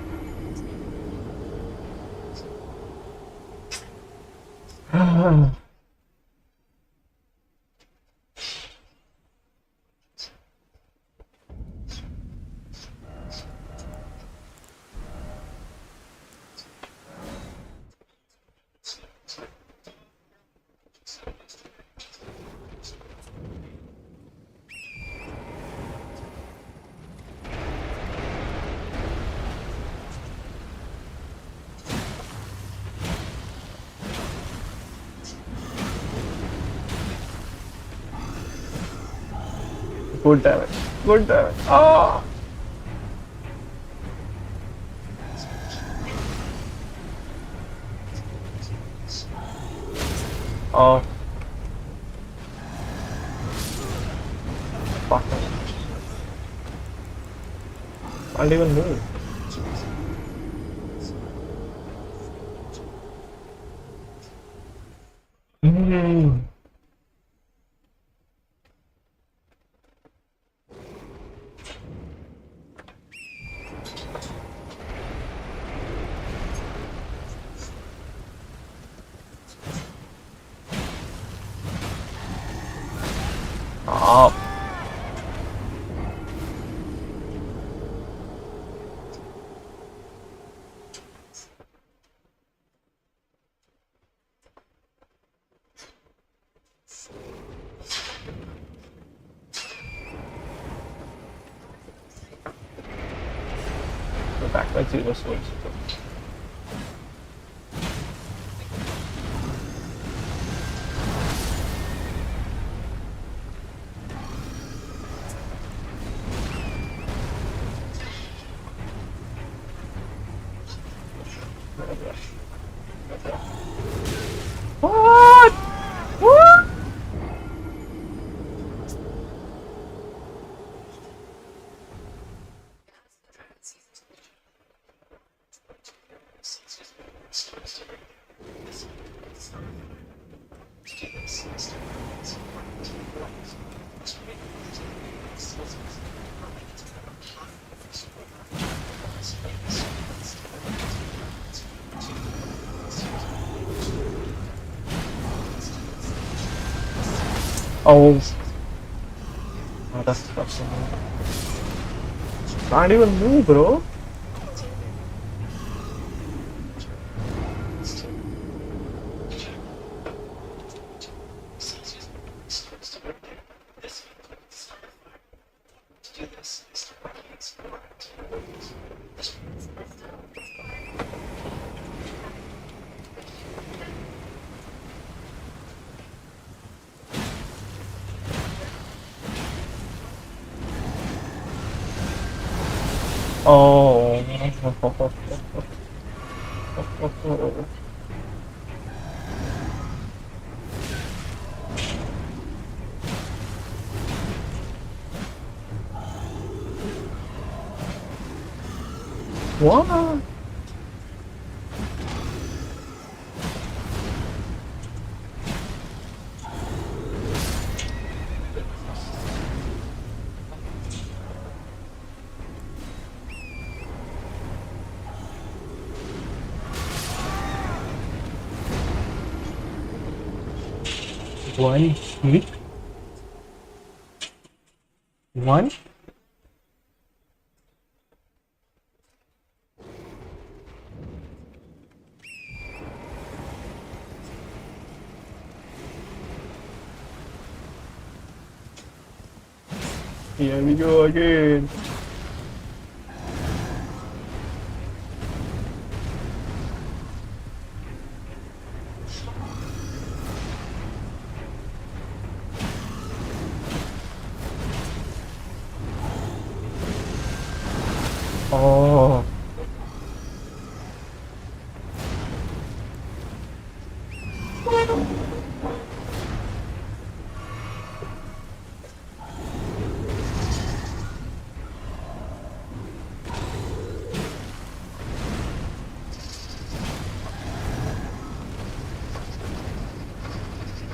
Good damage. Good damage. Oh! Oh. Fuck. Can't even move. Mm. Oh. back by 0 souls. What? What? Oh, that's fucking. Can't even move, bro. Oh. What? One hit? One? Here we go again. Oh.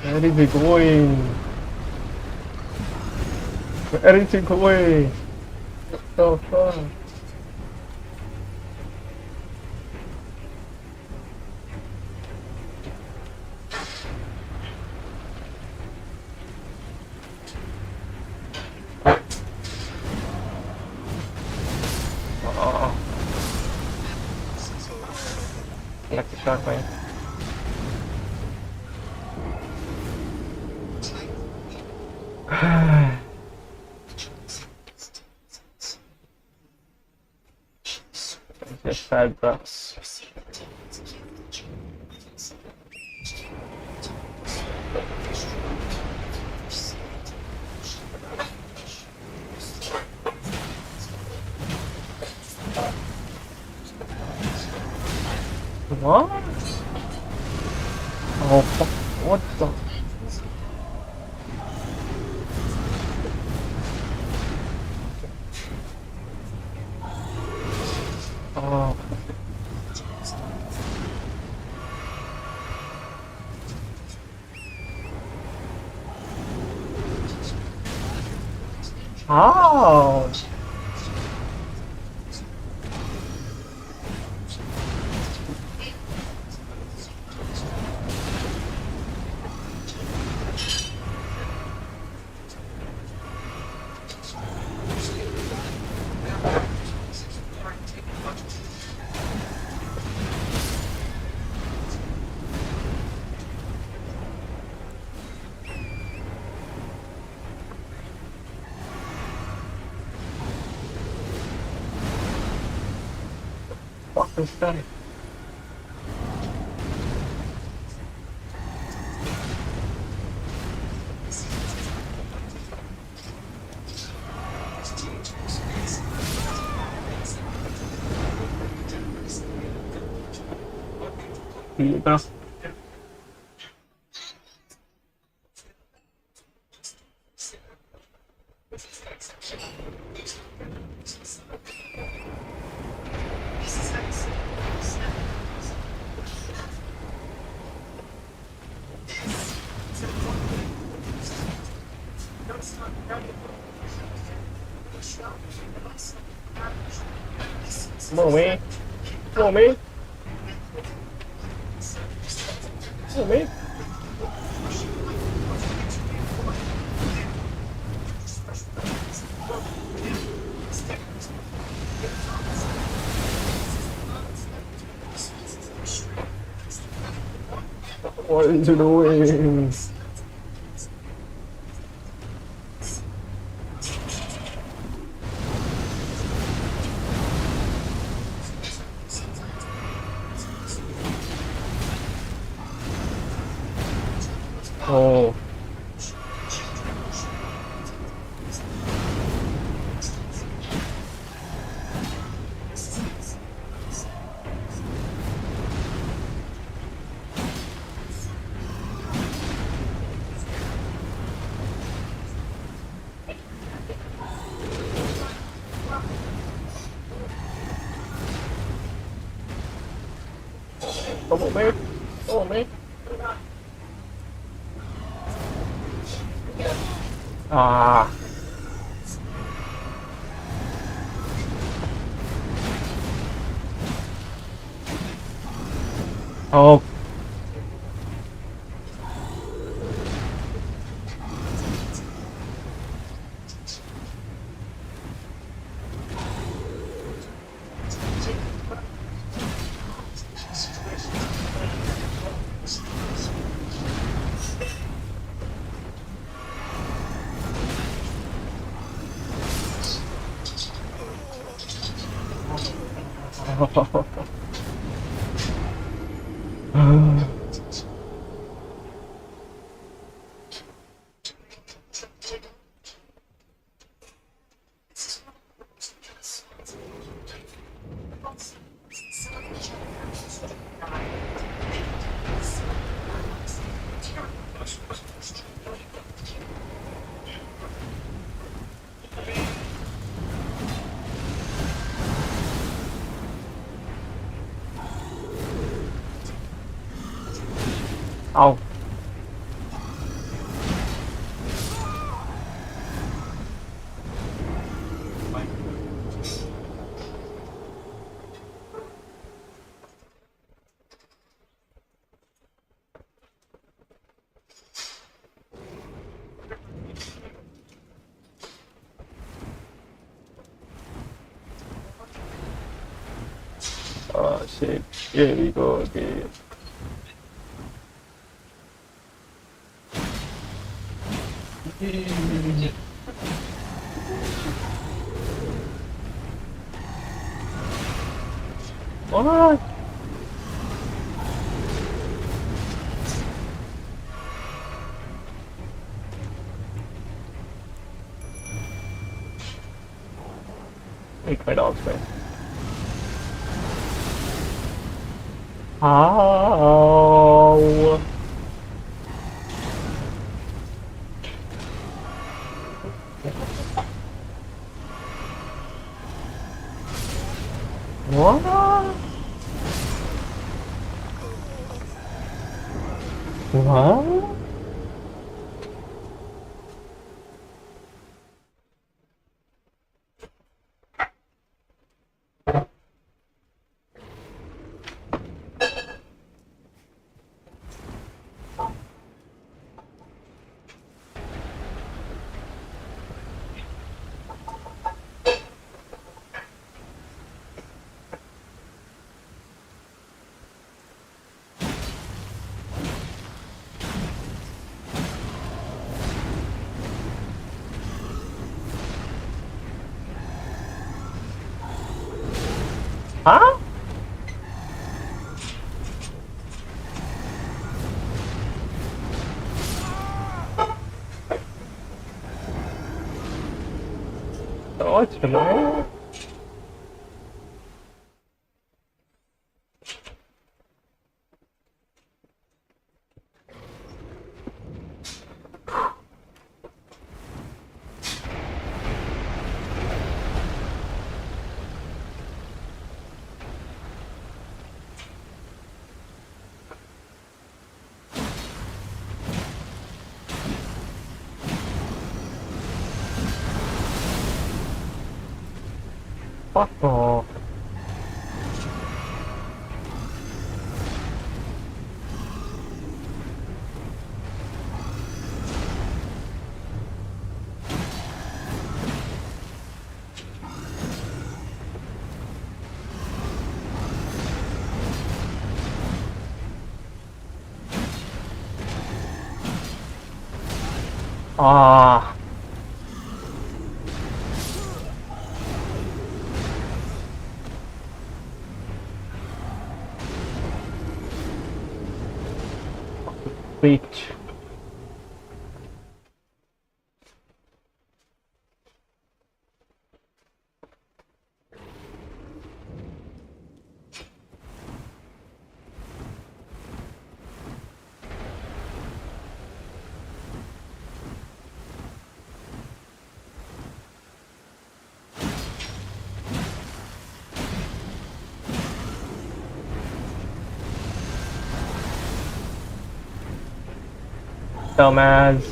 Where is it going? Where is it going? What the fuck? Oh. Lucky shot, man. Just sad, bro. What? Oh, fuck. What the? Oh. How? Crystal. Dito. Come on, man. Come on, man. Come on, man. What are you doing? Oh. Come on, man. Come on, man. Ah. Oh. Au. Oh shit. Here we go again. What? Make my dogs man. How? What? What? Huh? Точно. Fuck off. Ah. Bitch. Dumbass.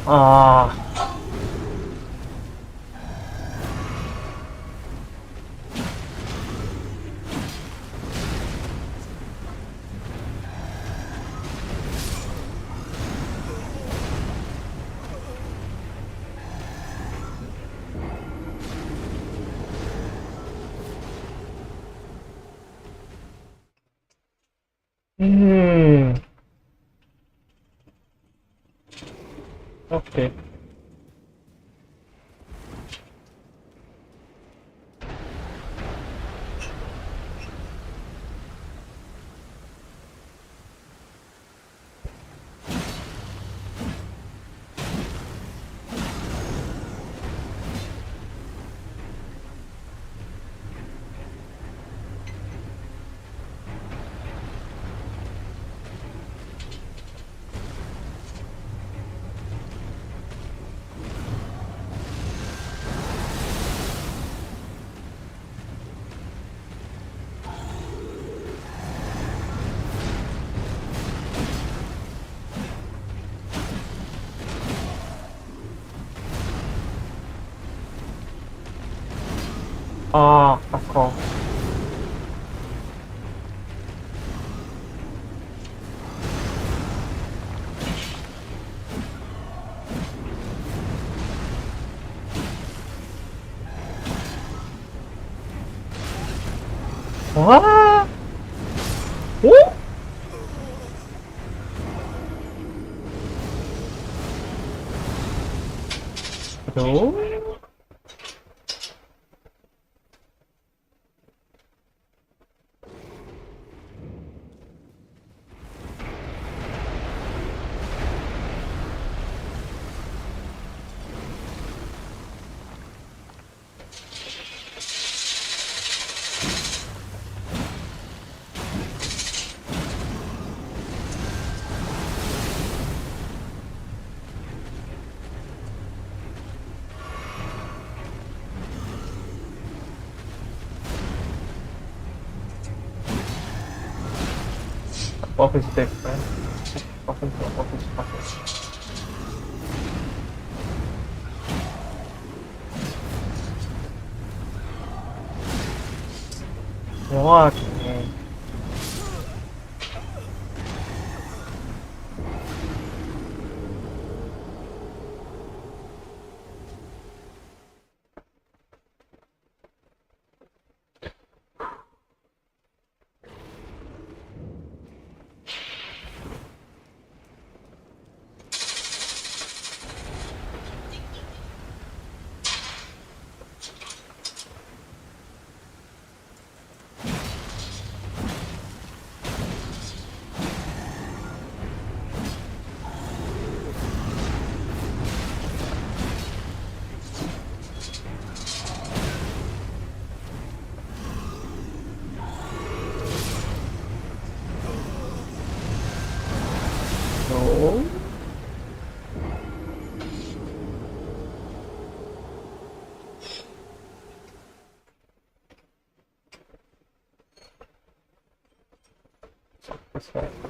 Ah. Hmm. Okay. Ah, fuck off. What? What? No? Office tech, man. Office. What, man? असं आहे.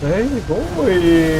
Where are you going?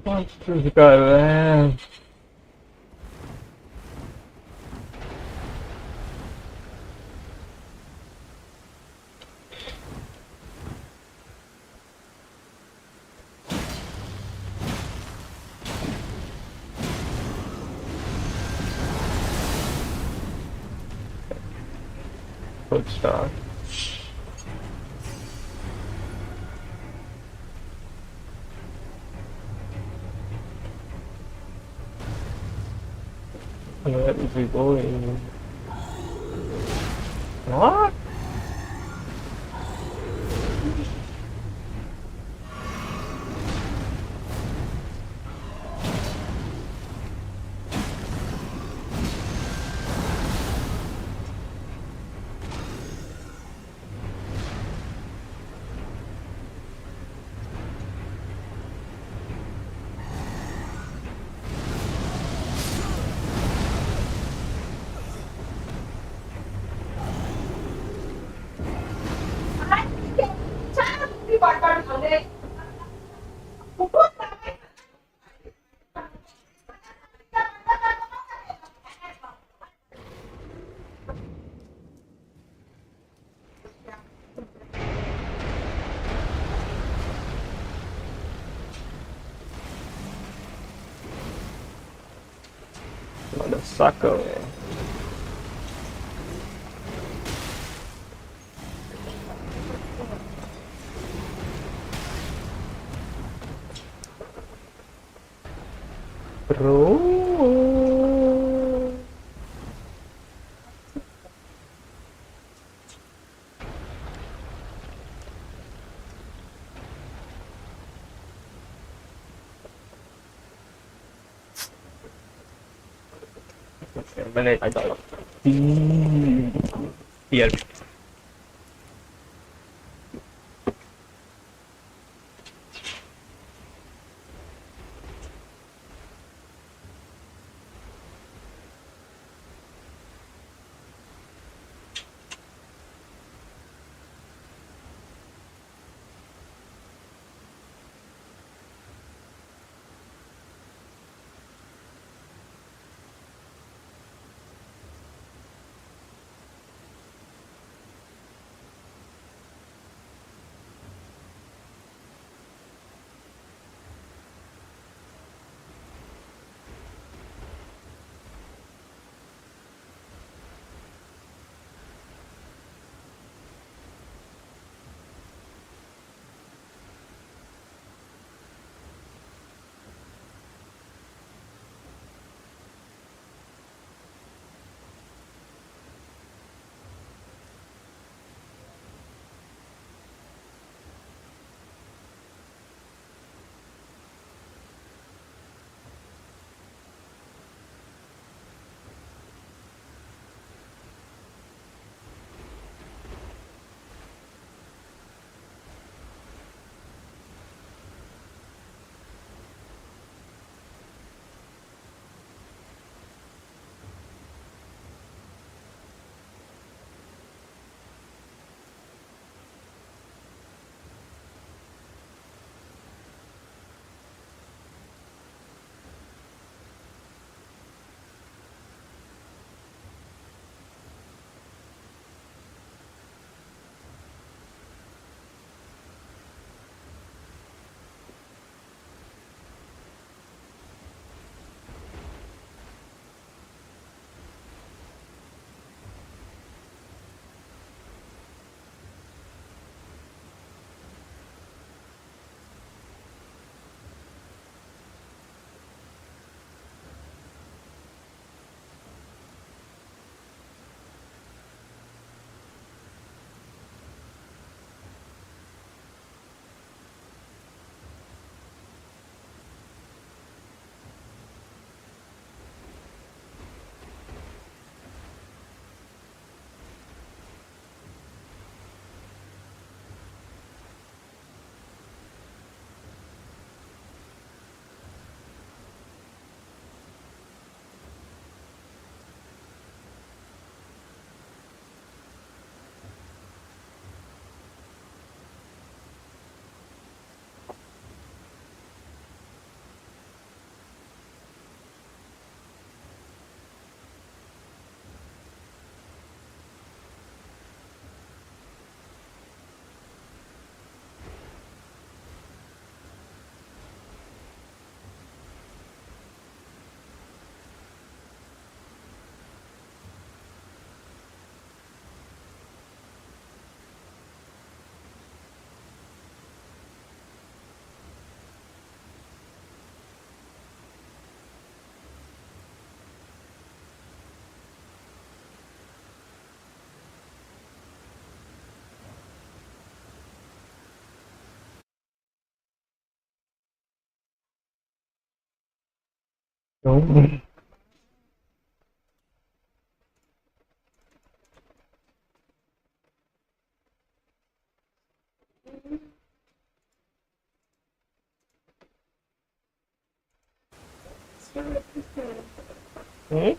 What's this guy, man? Good start. Where is he going? What? What a sucker, man. Bro. Minute, I got here. हम्म. हम्म?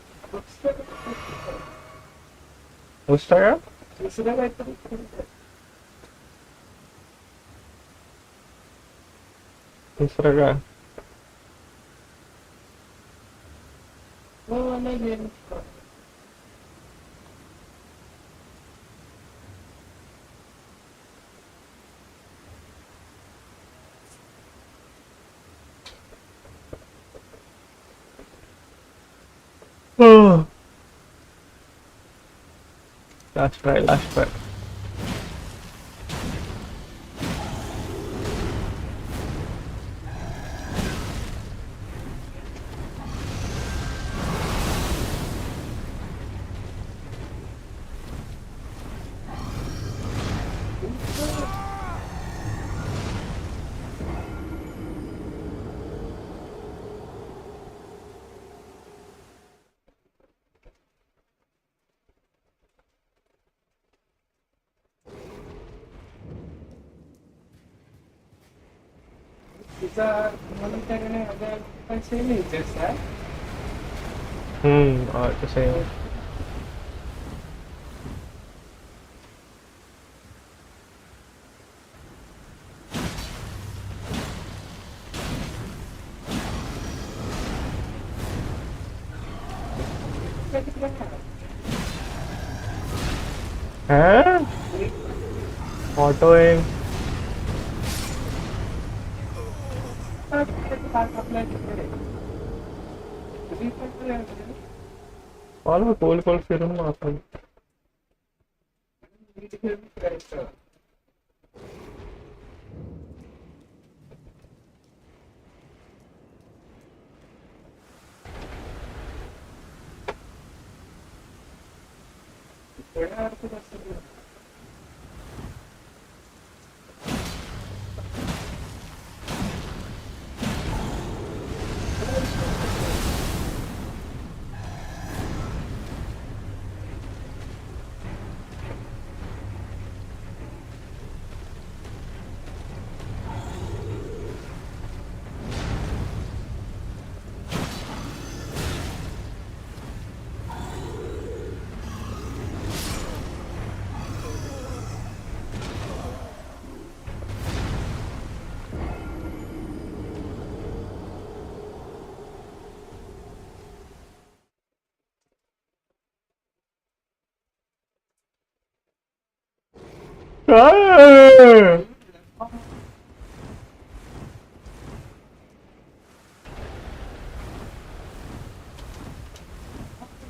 दुसरा का दुसरं काहीतरी दुसरं का हो नाही game last try last try तिचा म्हणून त्याने पैसे नाही सर और तो सही है हैं ऑटो एम और मैं कोल कोल फिरूँ आता हूँ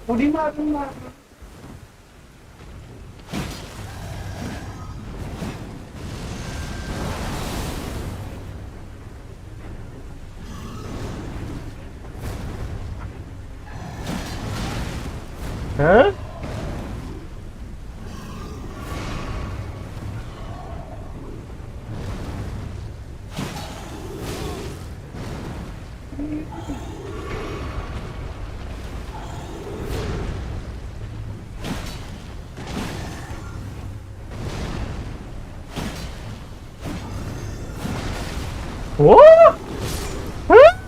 उडी मारून मारून हैं वो हैं?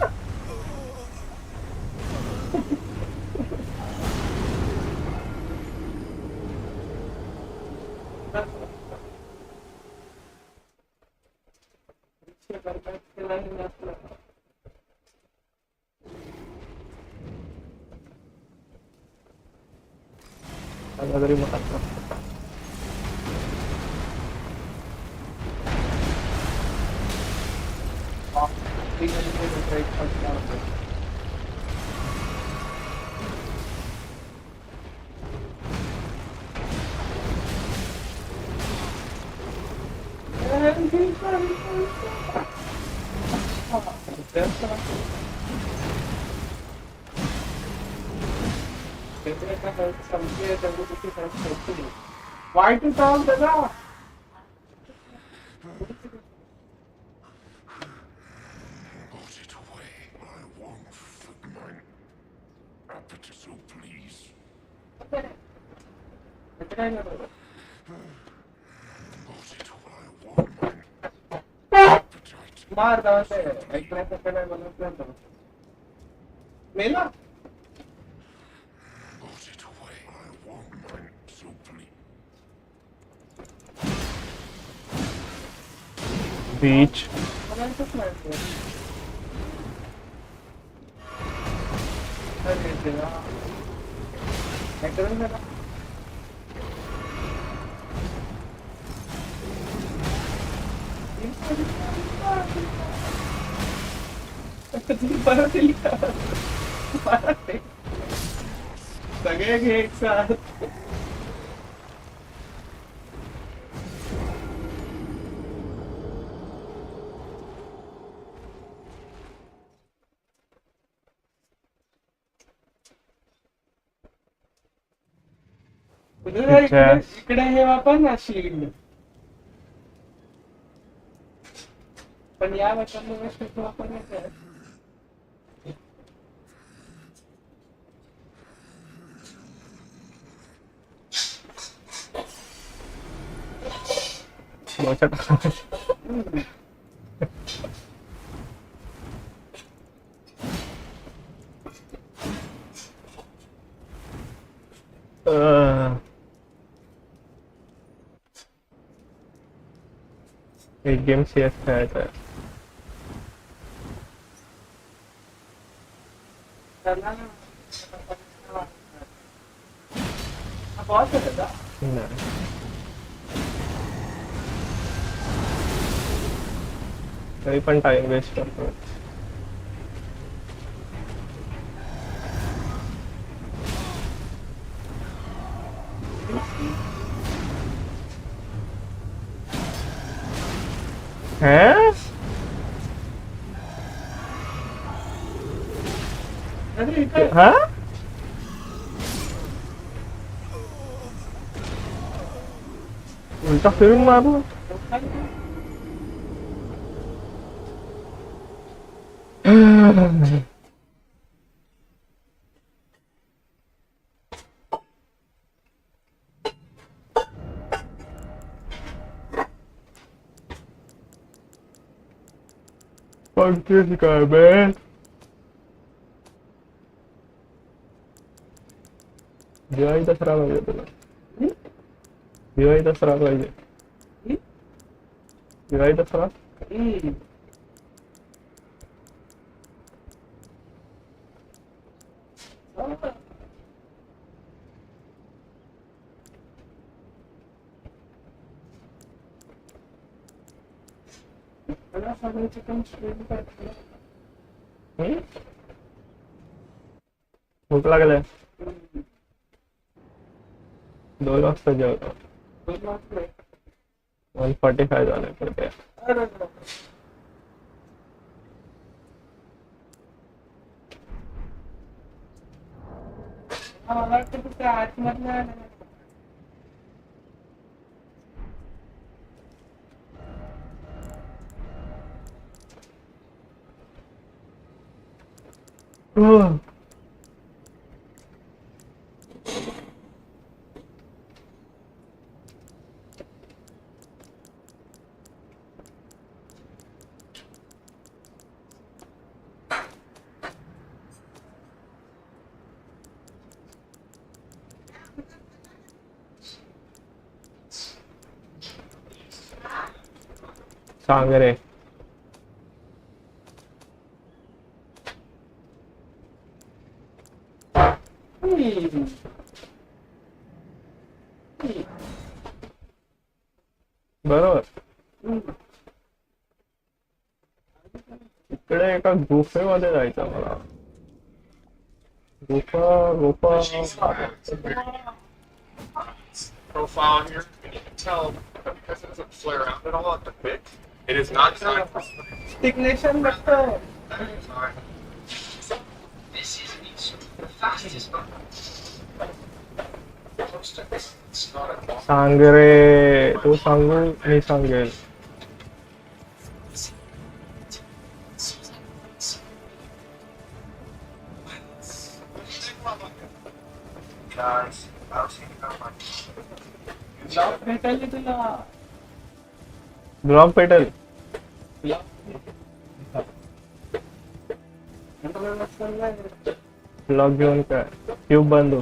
तरी मग आता Why to talk, Dada? Put it away. I won't forget mine. काय नाही बरोबर. मार जाऊ ते ऐकण्याचं काय बनवत नाही. मेला बीच बनायचंच नाही. अरे देवा. काय करून झाला? परत येईल का? परत ये. सगळे घे एक साथ. इकडे हे वापर ना शिल्ड. पण या वेपन वापरण्याचं आहे. एक गेम CS खेळायचा आहे. बॉस आहे का? नाही. तरी पण टाइम वेस्ट करतो. हैं? अरे इकडे हाँ? उल्टा फिरून मारलं. Fuck this guy, man. Diwali दसरा पाहिजे तुला. दिवाळी दसरा पाहिजे. दिवाळी दसरा. भूक लागले. 2 वाजता जेवतो. 1:45 झाले पडते. मला वाटतं तुझ्या आतमधलं सांग रे. बरोबर. इकडे एका गुफेमध्ये जायचं मला. गुफा profile here, and you can tell because it doesn't flare out at all at the pit. It is not designed for स्टिग्नेशन बघतो. This is the fastest button. It's not a long. सांग रे. तू सांगू मी सांगेल. Guys, I was thinking about my गेला. Block petal. Block घेऊन काय tube बांधू.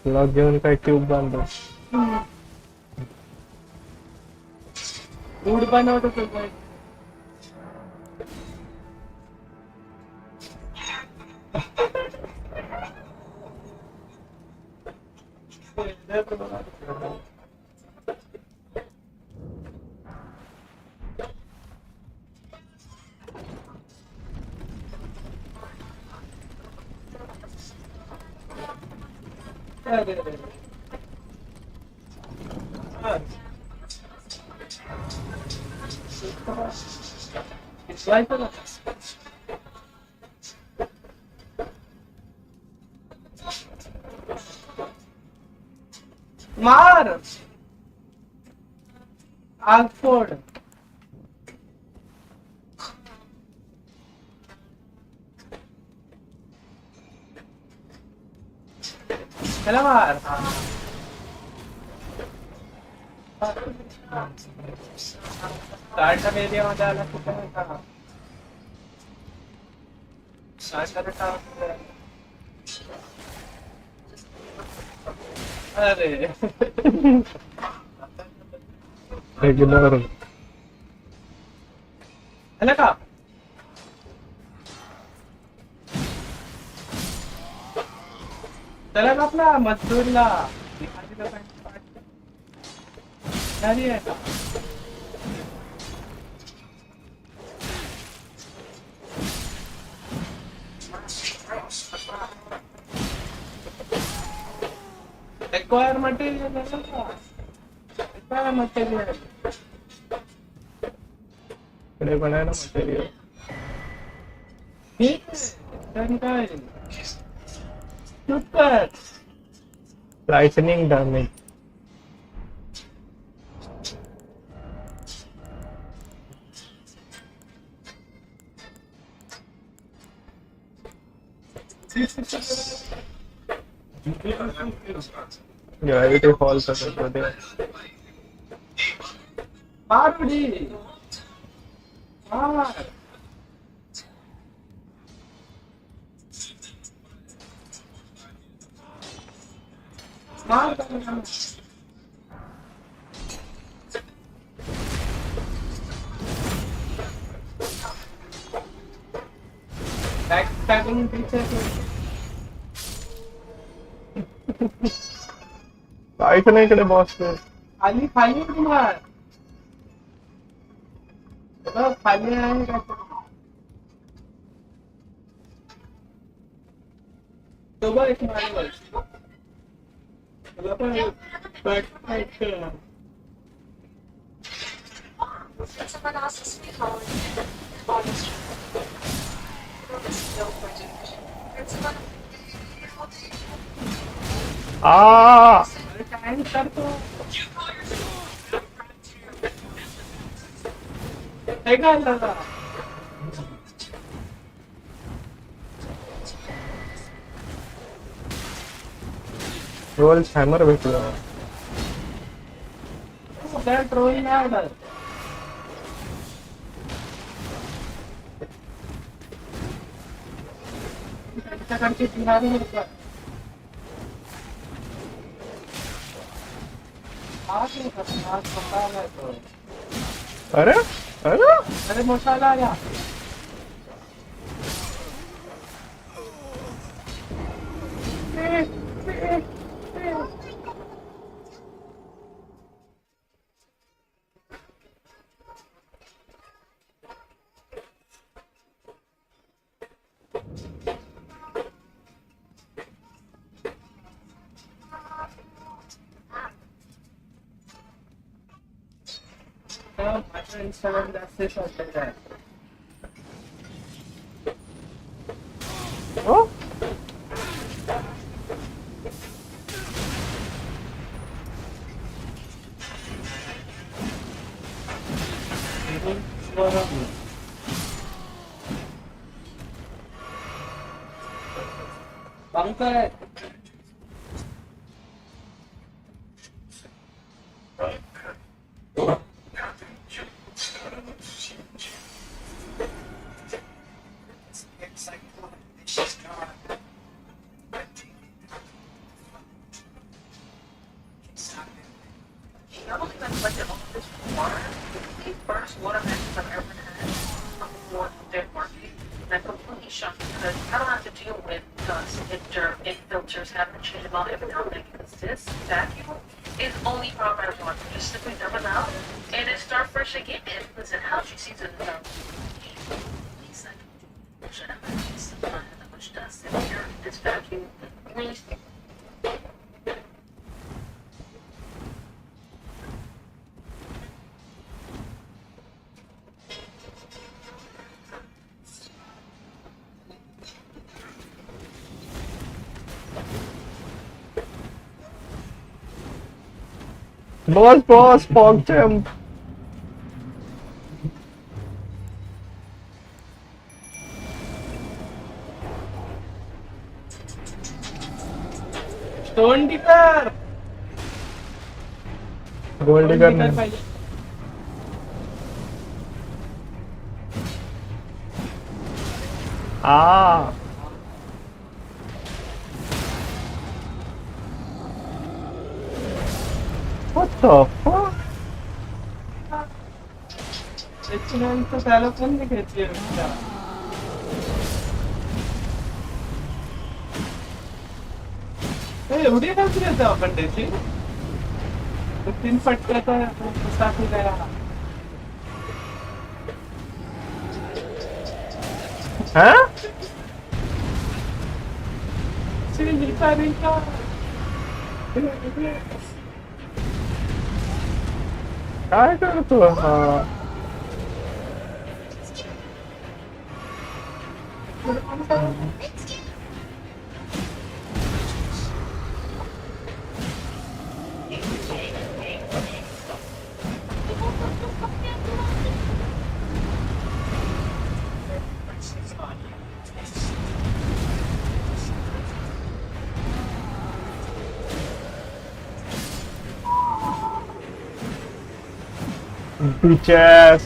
ब्लॉक घेऊन काय ट्यूब बांधू. फूड बनवतो तो काय. मार आग फोड. चला मार. स्टार्ट एरिया मध्ये आला कुठे का स्टार्ट का. अरे इग्नोर. आला का. चला का आपला मजदूरला झाली आहे का. एक्वायर मटेरियल एक्वायर मटेरियल इकडे पण आहे ना मटेरियल. ठीक आहे काय super. Lightning damage. Gravity fall करत होते. मारुडी मार. मार बैक स्टैबिंग पीछे काहीच नाही इकडे बॉस. खाली खाली मार. खाली आहे का तो बघ एक मार. Someone asks me how I did honest. No particular. Someone time करतो हे काय दादा. रोल हॅमर भेटलो. त्या ट्रोल नाही आवडत. त्यांच्याकडची किनारी होता. अरे अरे अरे मसाला आया. Instagram जास्त शॉर्टेज आहे. ओ bunker most water matches I've ever had before they're working. And I'm completely shocked because I don't have to deal with dust and dirt and filters having to change them out every now and then because this vacuum is only powered by water. Just simply dump them out and then start fresh again. Listen, how she sees it is shut up. That much dust in here. This vacuum really. Boss, PogChamp. Stone digger gold digger नाही. पाहिजे. Ah. What the fuck? त्याच्यानंतर त्याला पण नाही घ्यायची आहे. एवढी खात्री येतो आपण त्याची 3 फटक्याचा साठी काय Huh? काय करतो हा? Bitches.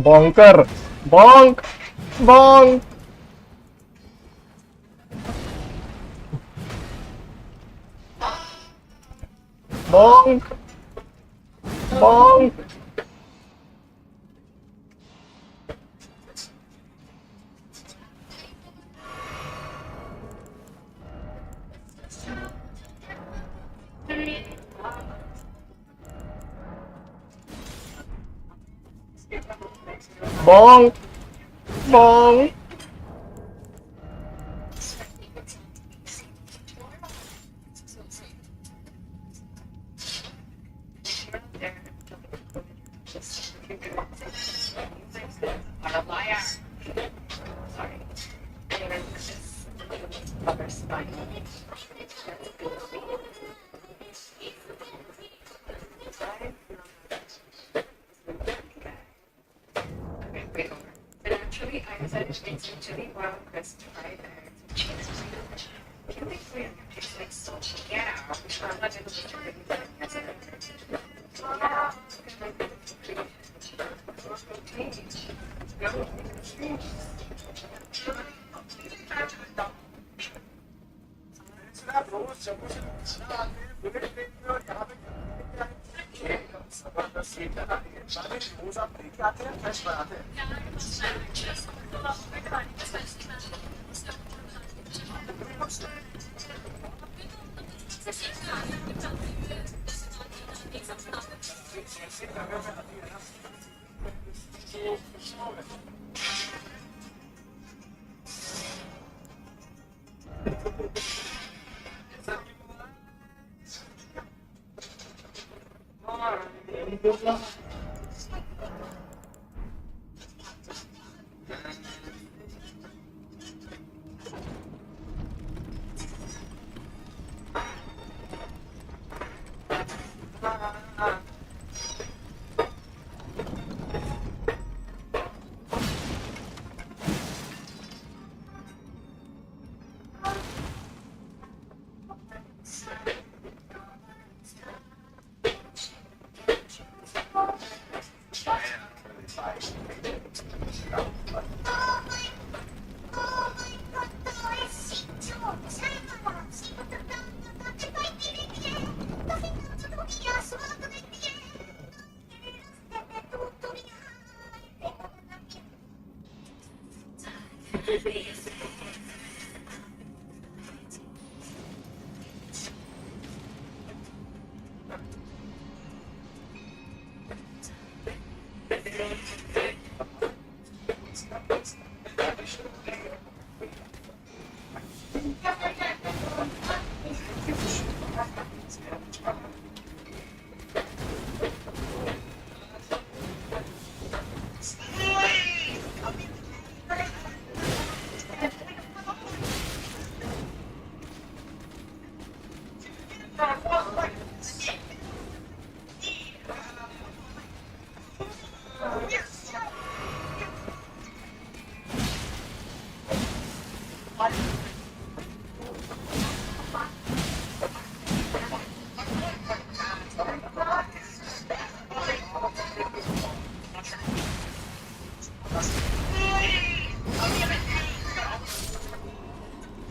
Bonker. Bonk. Bonk. Bonk. Bonk. Bonk. Bonk.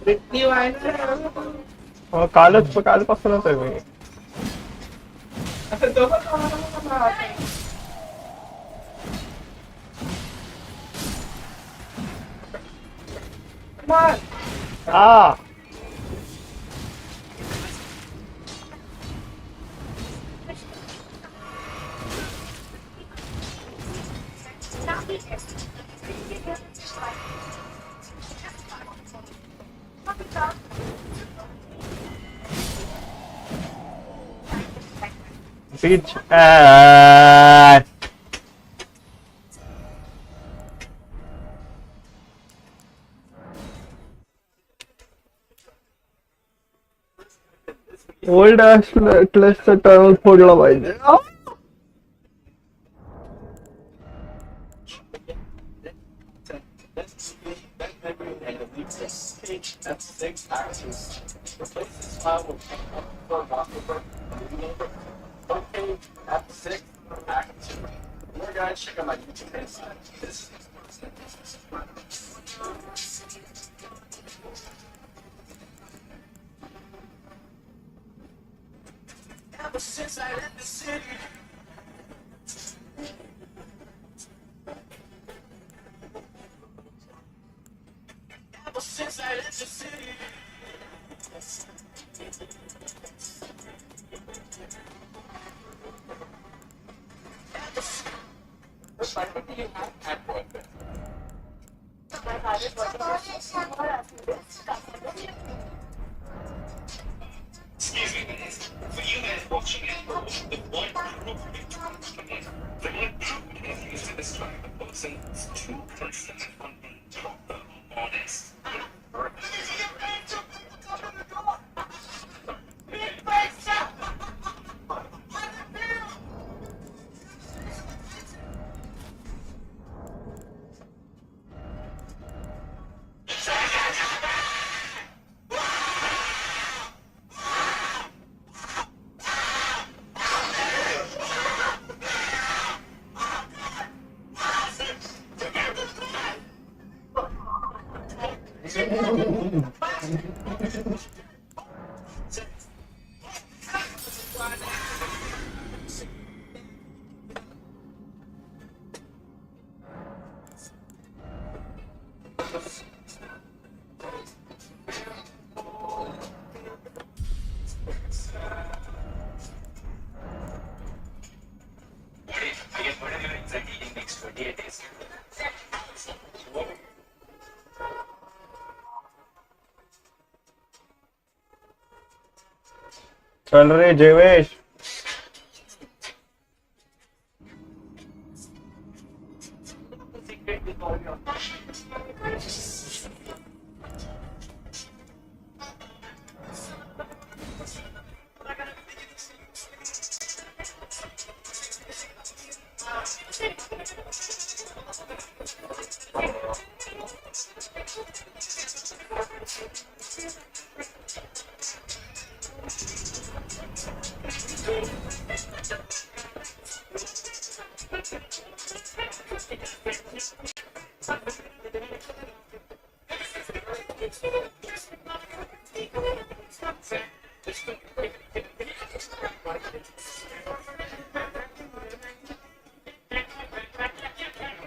रिक्ती व्हायला कालपासूनच आहे मी. आता दोघं कोणाला मार. आ bitch ass. ओल्ड ॲटलसचा टर्न फोडला पाहिजे. चल रे जेवेश.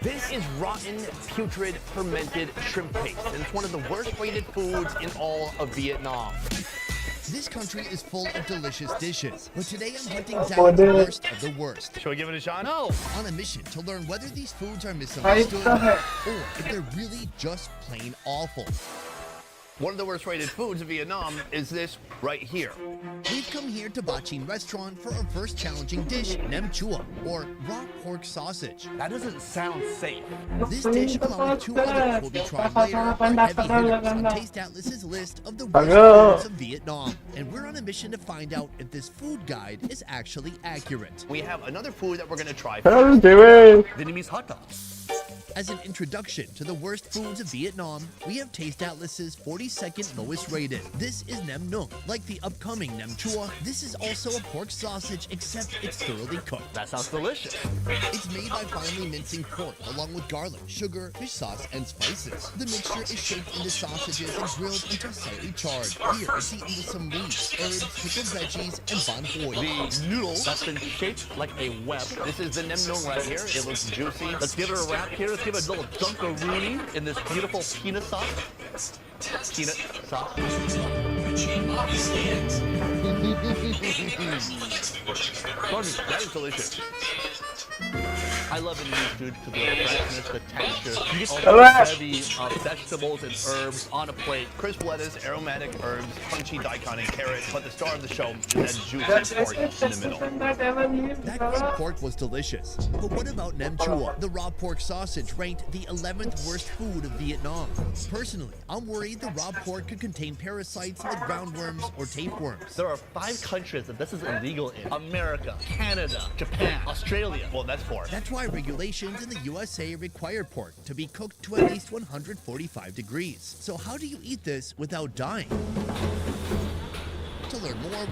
This is rotten, putrid, fermented shrimp paste, and it's one of the worst rated foods in all of Vietnam. This country is full of delicious dishes, but today I'm hunting down the worst of the worst. Shall we give it a shot? No. On a mission to learn whether these foods are misunderstood or if they're really just plain awful. One of the worst rated foods in Vietnam is this right here. We've come here to Ba Chin restaurant for our first challenging dish, nem chua, or raw pork sausage. That doesn't sound safe. This dish, along with 2 others we'll be trying later, are heavy hitters on Taste Atlas's list of the worst foods of Vietnam. And we're on a mission to find out if this food guide is actually accurate. We have another food that we're gonna try. How's it doing? Vietnamese hot dog. As an introduction to the worst foods of Vietnam, we have Taste Atlas's 42nd lowest rated. This is nem nung. Like the upcoming nem chua, this is also a pork sausage, except it's thoroughly cooked. That sounds delicious. It's made by finely mincing pork along with garlic, sugar, fish sauce, and spices. The mixture is shaped into sausages and grilled until slightly charred. Here, it's eaten with some leaves, herbs, pickled veggies, and bon hoi. The noodle that's been shaped like a web. This is the nem nung right here. It looks juicy. Let's give it a wrap here. Let's give it a little dunkaroonie in this beautiful peanut sauce. Peanut sauce. That is delicious. I love Vietnamese food because of the freshness, the texture. You get all the heavy vegetables and herbs on a plate. Crisp lettuce, aromatic herbs, crunchy daikon and carrot. But the star of the show is that juicy pork in the middle. That grilled pork was delicious. But what about nem chua, the raw pork sausage ranked the 11th worst food of Vietnam? Personally, I'm worried the raw pork could contain parasites like roundworms or tapeworms. There are 5 countries that this is illegal in. America, Canada, Japan, Australia. Well, that's 4. That's why regulations in the USA require pork to be cooked to at least 145 degrees. So how do you eat this without dying? To learn more,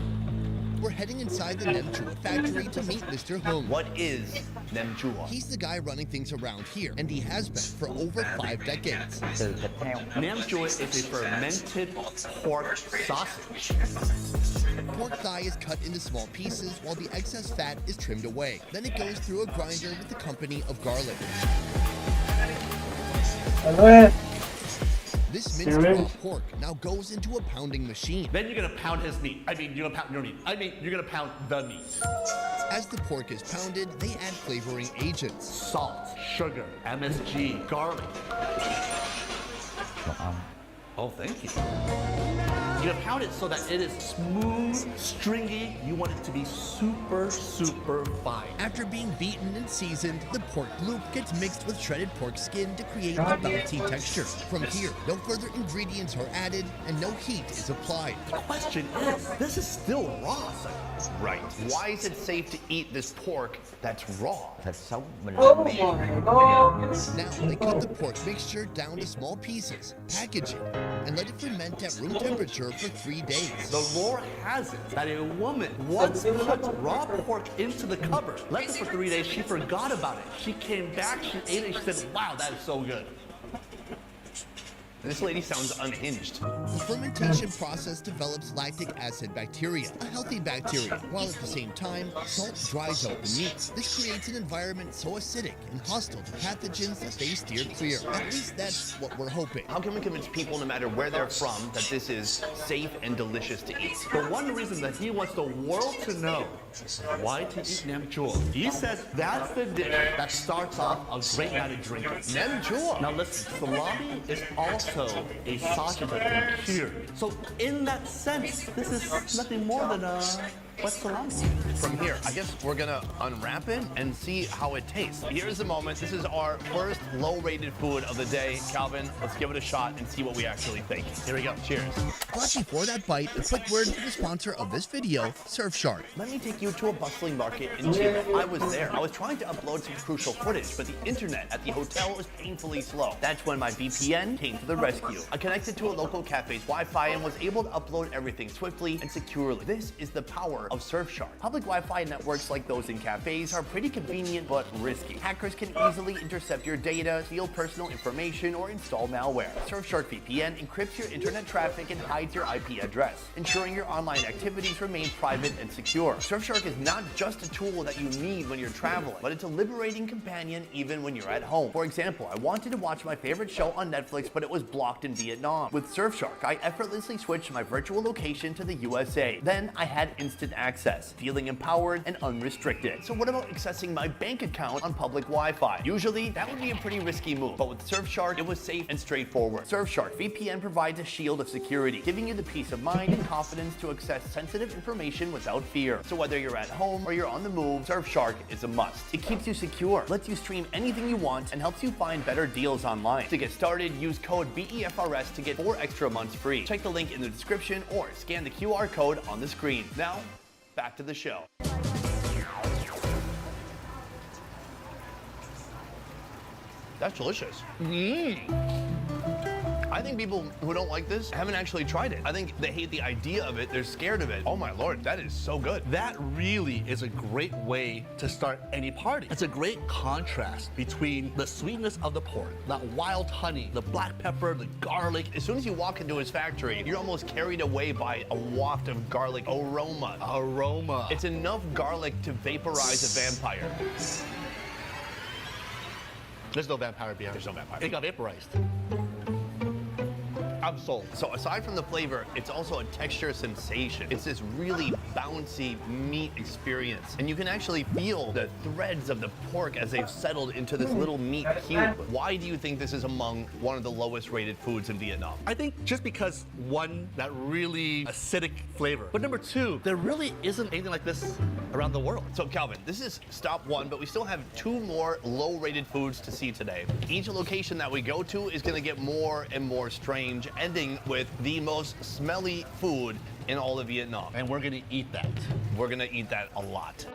we're heading inside the Nem Chua factory to meet Mr. Hung. What is Nem Chua? He's the guy running things around here, and he has been for over 5 decades. Nem Chua is a fermented pork sausage. Pork thigh is cut into small pieces while the excess fat is trimmed away. Then it goes through a grinder with the company of garlic. This minced raw pork now goes into a pounding machine. Then you're gonna pound his meat. I mean, you're gonna pound your meat. I mean, you're gonna pound the meat. As the pork is pounded, they add flavoring agents. Salt, sugar, MSG, garlic. Oh, thank you. You're gonna pound it so that it is smooth, stringy. You want it to be super, super fine. After being beaten and seasoned, the pork loop gets mixed with shredded pork skin to create a bouncy texture. From here, no further ingredients are added and no heat is applied. The question is, this is still raw. Right. Why is it safe to eat this pork that's raw? Oh my god. Now, they cut the pork mixture down to small pieces, package it, and let it ferment at room temperature for 3 days. The lore has it that a woman once put raw pork into the cupboard, left it for 3 days, she forgot about it. She came back, she ate it, she said, wow, that is so good. This lady sounds unhinged. The fermentation process develops lactic acid bacteria, a healthy bacteria, while at the same time, salt dries out the meat. This creates an environment so acidic and hostile to pathogens that they steer clear. At least that's what we're hoping. How can we convince people, no matter where they're from, that this is safe and delicious to eat? The one reason that he wants the world to know why to eat Nem Chua. He says that's the dish that starts off a great night of drinking. Nem Chua. Now listen, salami is also a sausage that's been cured. So in that sense, this is nothing more than a wet salami. From here, I guess we're gonna unwrap it and see how it tastes. Here's the moment. This is our first low-rated food of the day. Calvin, let's give it a shot and see what we actually think. Here we go. Cheers. But before that bite, a quick word from the sponsor of this video, Surfshark. Let me take you to a bustling market in Chile. I was there. I was trying to upload some crucial footage, but the internet at the hotel was painfully slow. That's when my VPN came to the rescue. I connected to a local cafe's Wi-Fi and was able to upload everything swiftly and securely. This is the power power of Surfshark. Public Wi-Fi networks like those in cafes are pretty convenient but risky. Hackers can easily intercept your data, steal personal information, or install malware. Surfshark VPN encrypts your internet traffic and hides your IP address, ensuring your online activities remain private and secure. Surfshark is not just a tool that you need when you're traveling, but it's a liberating companion even when you're at home. For example, I wanted to watch my favorite show on Netflix, but it was blocked in Vietnam. With Surfshark, I effortlessly switched my virtual location to the USA. Then I had instant access, feeling empowered and unrestricted. So what about accessing my bank account on public Wi-Fi? Usually, that would be a pretty risky move, but with Surfshark, it was safe and straightforward. Surfshark VPN provides a shield of security, giving you the peace of mind and confidence to access sensitive information without fear. So whether you're at home or you're on the move, Surfshark is a must. It keeps you secure, lets you stream anything you want, and helps you find better deals online. To get started, use code BEFRS to get 4 extra months free. Check the link in the description or scan the QR code on the screen. Now, back to the show. That's delicious. I think people who don't like this haven't actually tried it. I think they hate the idea of it. They're scared of it. Oh my Lord, that is so good. That really is a great way to start any party. It's a great contrast between the sweetness of the pork, that wild honey, the black pepper, the garlic. As soon as you walk into his factory, you're almost carried away by a waft of garlic aroma. It's enough garlic to vaporize a vampire. There's no vampire behind. There's no vampire. It got vaporized. I'm sold. So aside from the flavor, it's also a texture sensation. It's this really bouncy meat experience. And you can actually feel the threads of the pork as they've settled into this little meat cube. Why do you think this is among one of the lowest rated foods in Vietnam? I think just because, one, that really acidic flavor. But number two, there really isn't anything like this around the world. So Calvin, this is stop 1, but we still have 2 more low rated foods to see today. Each location that we go to is gonna get more and more strange, ending with the most smelly food in all of Vietnam. And we're gonna eat that. We're gonna eat that a lot.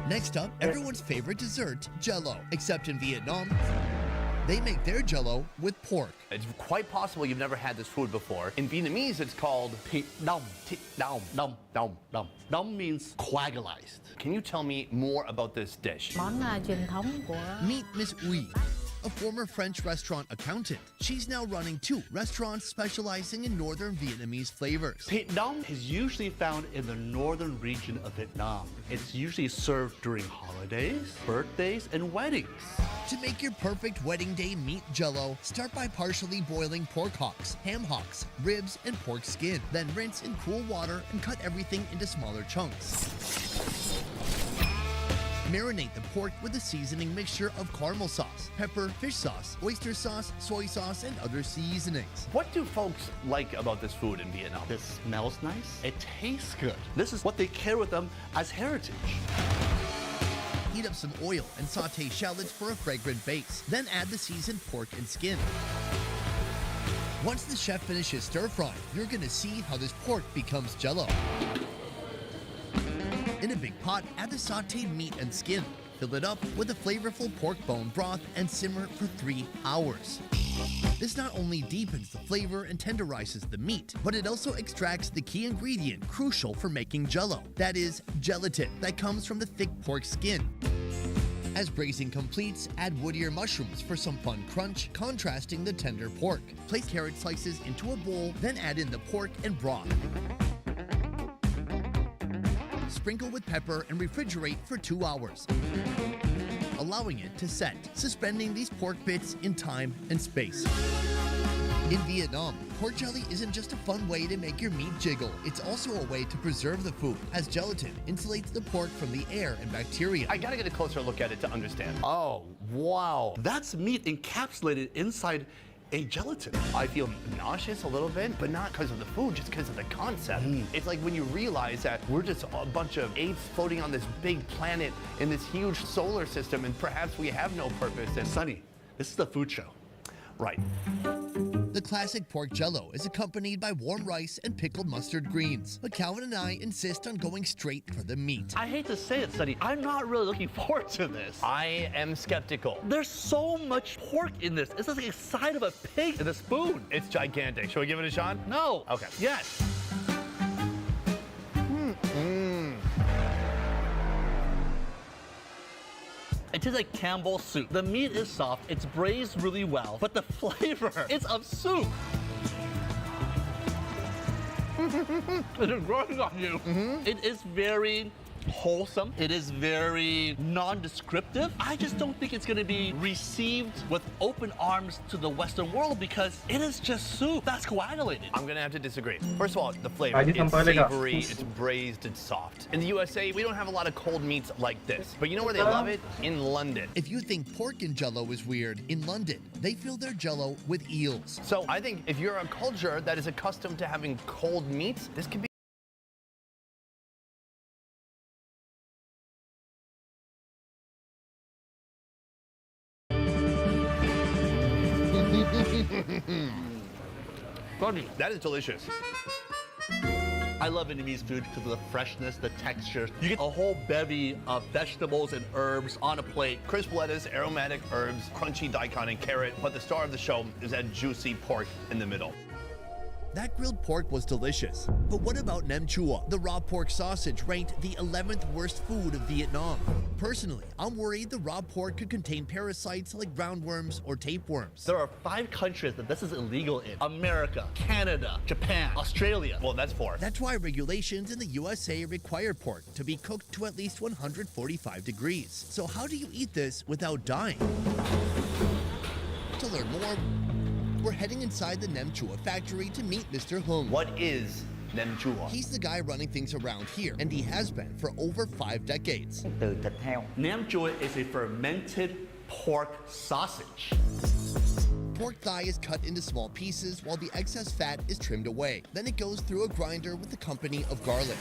Next up, everyone's favorite dessert, Jello. Except in Vietnam, they make their Jello with pork. It's quite possible you've never had this food before. In Vietnamese, it's called Thịt đông. Thịt đông. Đông. Đông. Đông. Đông means coagulized. Can you tell me more about this dish? Món truyền thống của Meet Miss Uy, a former French restaurant accountant. She's now running 2 restaurants specializing in northern Vietnamese flavors. Thịt đông is usually found in the northern region of Vietnam. It's usually served during holidays, birthdays, and weddings. To make your perfect wedding day meat Jello, start by partially boiling pork hocks, ham hocks, ribs, and pork skin. Then rinse in cool water and cut everything into smaller chunks. Marinate the pork with a seasoning mixture of caramel sauce, pepper, fish sauce, oyster sauce, soy sauce, and other seasonings. What do folks like about this food in Vietnam? It smells nice. It tastes good. This is what they carry with them as heritage. Heat up some oil and saute shallots for a fragrant base. Then add the seasoned pork and skin. Once the chef finishes stir-frying, you're gonna see how this pork becomes Jello. In a big pot, add the sauteed meat and skin. Fill it up with a flavorful pork bone broth and simmer for 3 hours. This not only deepens the flavor and tenderizes the meat, but it also extracts the key ingredient crucial for making Jello. That is, gelatin, that comes from the thick pork skin. As braising completes, add woodier mushrooms for some fun crunch, contrasting the tender pork. Place carrot slices into a bowl, then add in the pork and broth. Sprinkle with pepper and refrigerate for 2 hours, allowing it to set, suspending these pork bits in time and space. In Vietnam, pork jelly isn't just a fun way to make your meat jiggle, it's also a way to preserve the food, as gelatin insulates the pork from the air and bacteria. I gotta get a closer look at it to understand. Oh, wow. That's meat encapsulated inside a gelatin. I feel nauseous a little bit, but not because of the food, just because of the concept. It's like when you realize that we're just a bunch of apes floating on this big planet in this huge solar system, and perhaps we have no purpose. And Sonny, this is the food show. Right. The classic pork jello is accompanied by warm rice and pickled mustard greens, but Calvin and I insist on going straight for the meat. I hate to say it, Sonny, I'm not really looking forward to this. I am skeptical. There's so much pork in this. It's like the side of a pig in a spoon. It's gigantic. Should we give it a shot? No. Okay. Yes. It tastes like Campbell's soup. The meat is soft, it's braised really well, but the flavor is of soup. It is growing on you. It is very wholesome. It is very non-descriptive. I just don't think it's gonna be received with open arms to the Western world because it is just soup that's coagulated. I'm gonna have to disagree. First of all, the flavor. Aji It's sampalega. savory, it's braised, it's soft. In the USA, we don't have a lot of cold meats like this. But you know where they love it? In London. If you think pork in Jell-O is weird, in London, they fill their Jell-O with eels. So I think if you're a culture that is accustomed to having cold meats, this could be that is delicious. I love Vietnamese food because of the freshness, the texture. You get a whole bevy of vegetables and herbs on a plate. Crisp lettuce, aromatic herbs, crunchy daikon and carrot, but the star of the show is that juicy pork in the middle. That grilled pork was delicious. But what about nem chua, the raw pork sausage ranked the 11th worst food of Vietnam? Personally, I'm worried the raw pork could contain parasites like roundworms or tapeworms. There are 5 countries that this is illegal in. America, Canada, Japan, Australia. Well, that's 4. That's why regulations in the USA require pork to be cooked to at least 145 degrees. So how do you eat this without dying? To learn more, we're heading inside the Nem Chua factory to meet Mr. Hung. What is nem chua? He's the guy running things around here, and he has been for over 5 decades. Nam chua is a fermented pork sausage. Pork thigh is cut into small pieces while the excess fat is trimmed away. Then it goes through a grinder with the company of garlic.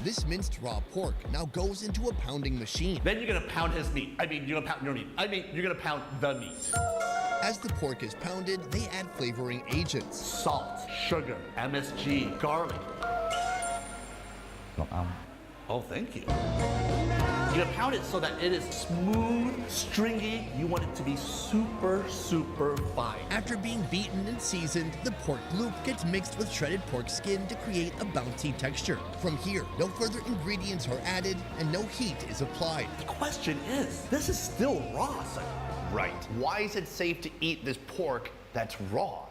This minced raw pork now goes into a pounding machine. Then you're gonna pound his meat. I mean, you're gonna pound your meat. I mean, you're gonna pound the meat. As the pork is pounded, they add flavoring agents. Salt, sugar, MSG, garlic. Oh, thank you. You're gonna pound it so that it is smooth, stringy. You want it to be super, super fine. After being beaten and seasoned, the pork loop gets mixed with shredded pork skin to create a bouncy texture. From here, no further ingredients are added and no heat is applied. The question is, this is still raw, son. Right. Why is it safe to eat this pork that's raw?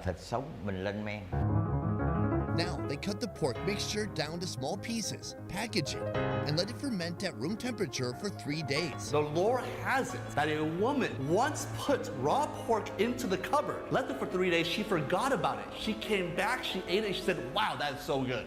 Now, they cut the pork mixture down to small pieces, package it, and let it ferment at room temperature for 3 days. The lore has it that a woman once put raw pork into the cupboard, left it for 3 days, she forgot about it. She came back, she ate it, and she said, wow, that's so good.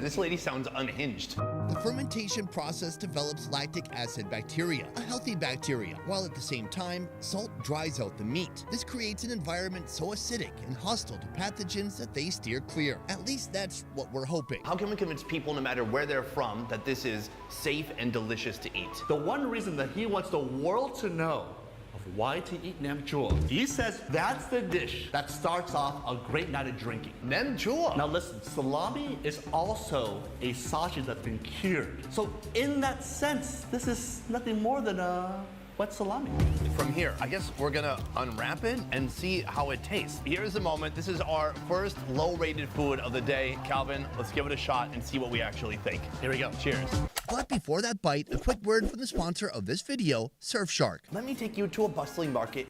This lady sounds unhinged. The fermentation process develops lactic acid bacteria, a healthy bacteria, while at the same time, salt dries out the meat. This creates an environment so acidic and hostile to pathogens that they steer clear. At least that's what we're hoping. How can we convince people, no matter where they're from, that this is safe and delicious to eat? The one reason that he wants the world to know of why to eat nem chua, he says that's the dish that starts off a great night of drinking. Nem chua. Now listen, salami is also a sausage that's been cured. So in that sense, this is nothing more than a wet salami. From here, I guess we're gonna unwrap it and see how it tastes. Here's the moment. This is our first low-rated food of the day. Calvin, let's give it a shot and see what we actually think. Here we go. Cheers. But before that bite, a quick word from the sponsor of this video, Surfshark. Let me take you to a bustling market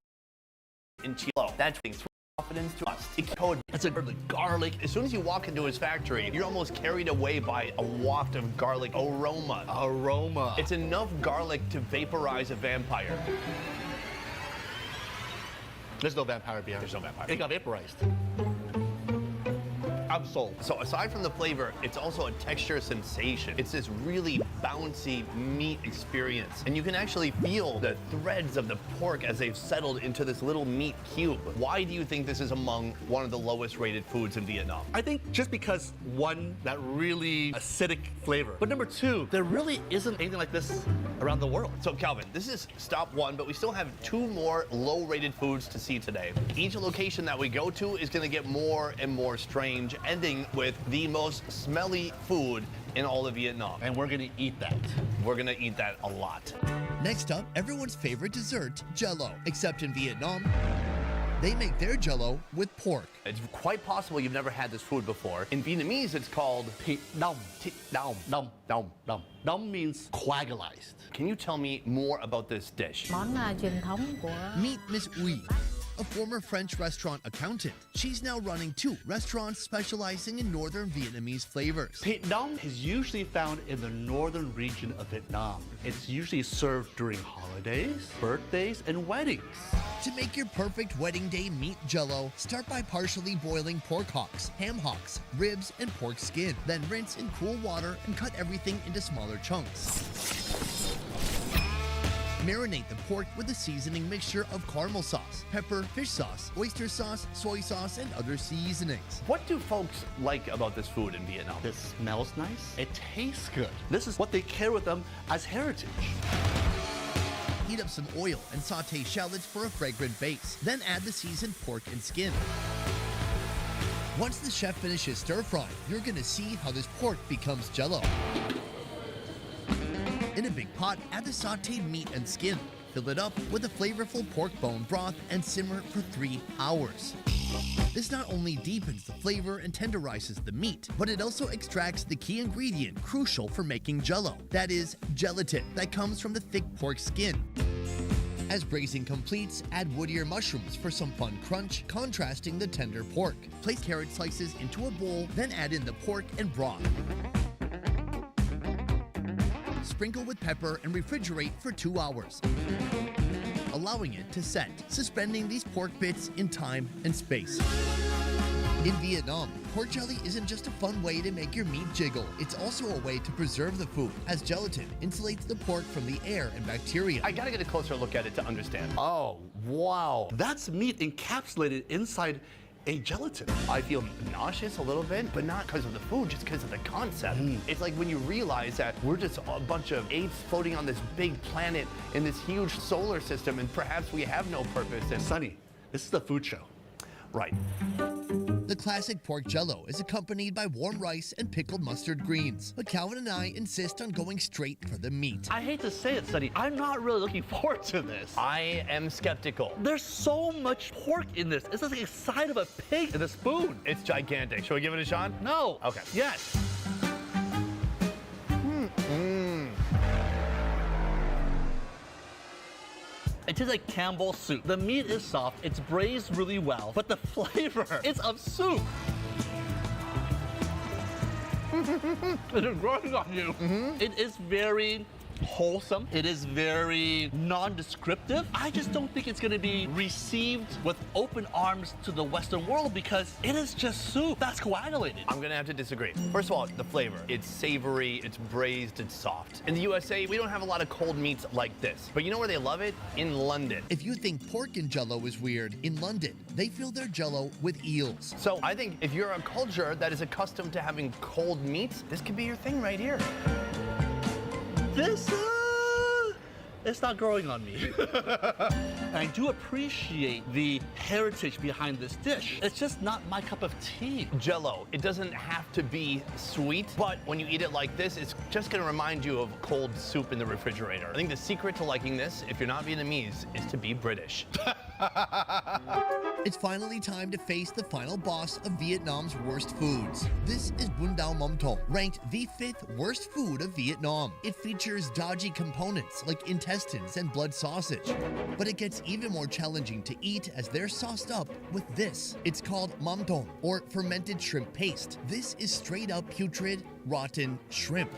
in Chilo. That brings confidence to us. It's the garlic. As soon as you walk into his factory, you're almost carried away by a waft of garlic aroma. It's enough garlic to vaporize a vampire. There's no vampire behind. There's no vampire. It got vaporized. I'm sold. So aside from the flavor, it's also a texture sensation. It's this really bouncy meat experience. And you can actually feel the threads of the pork as they've settled into this little meat cube. Why do you think this is among one of the lowest rated foods in Vietnam? I think just because, one, that really acidic flavor. But number two, there really isn't anything like this around the world. So Calvin, this is stop 1, but we still have 2 more low-rated foods to see today. Each location that we go to is gonna get more and more strange, ending with the most smelly food in all of Vietnam. And we're gonna eat that. We're gonna eat that a lot. Next up, everyone's favorite dessert, Jell-O. Except in Vietnam, They make their jello with pork. It's quite possible you've never had this food before. In Vietnamese, it's called Thịt đông, thịt đông, đông, đông, đông. Đông means coagulized. Can you tell me more about this dish? Món truyền thống của Meet Miss Uy, a former French restaurant accountant. She's now running 2 restaurants specializing in northern Vietnamese flavors. Thịt đông is usually found in the northern region of Vietnam. It's usually served during holidays, birthdays, and weddings. To make your perfect wedding day meat jello, start by partially boiling pork hocks, ham hocks, ribs, and pork skin. Then rinse in cool water and cut everything into smaller chunks. Marinate the pork with a seasoning mixture of caramel sauce, pepper, fish sauce, oyster sauce, soy sauce, and other seasonings. What do folks like about this food in Vietnam? It smells nice. It tastes good. This is what they carry with them as heritage. Heat up some oil and saute shallots for a fragrant base. Then add the seasoned pork and skin. Once the chef finishes stir-frying, you're gonna see how this pork becomes jello. In a big pot, add the sauteed meat and skin. Fill it up with a flavorful pork bone broth and simmer for 3 hours. This not only deepens the flavor and tenderizes the meat, but it also extracts the key ingredient crucial for making jello. That is, gelatin, that comes from the thick pork skin. As braising completes, add woodier mushrooms for some fun crunch, contrasting the tender pork. Place carrot slices into a bowl, then add in the pork and broth. Sprinkle with pepper and refrigerate for 2 hours, allowing it to set, suspending these pork bits in time and space. In Vietnam, pork jelly isn't just a fun way to make your meat jiggle, it's also a way to preserve the food, as gelatin insulates the pork from the air and bacteria. I gotta get a closer look at it to understand. Oh, wow. That's meat encapsulated inside a gelatin. I feel nauseous a little bit, but not because of the food, just because of the concept. It's like when you realize that we're just a bunch of apes floating on this big planet in this huge solar system, and perhaps we have no purpose. And Sonny, this is the food show. right. The classic pork jello is accompanied by warm rice and pickled mustard greens, but Calvin and I insist on going straight for the meat. I hate to say it, Sonny, I'm not really looking forward to this. I am skeptical. There's so much pork in this. It's like the side of a pig in a spoon. It's gigantic. Should we give it a shot? No. Okay. Yes. It tastes like Campbell's soup. The meat is soft, it's braised really well, but the flavor is of soup. It is growing on you. It is very wholesome. It is very non-descriptive. I just don't think it's gonna be received with open arms to the Western world because it is just soup that's coagulated. I'm gonna have to disagree. First of all, the flavor. It's savory, it's braised, it's soft. In the USA, we don't have a lot of cold meats like this. But you know where they love it? In London. If you think pork in jello is weird, in London, they fill their jello with eels. So I think if you're a culture that is accustomed to having cold meats, this could be your thing right here. This, it's not growing on me. I do appreciate the heritage behind this dish. It's just not my cup of tea. Jell-O, it doesn't have to be sweet, but when you eat it like this, it's just gonna remind you of cold soup in the refrigerator. I think the secret to liking this, if you're not Vietnamese, is to be British. It's finally time to face the final boss of Vietnam's worst foods. This is Bun Dao Mom Tom, ranked the 5th worst food of Vietnam. It features dodgy components like intestines and blood sausage. But it gets even more challenging to eat as they're sauced up with this. It's called Mom Tom, or fermented shrimp paste. This is straight up putrid, rotten shrimp.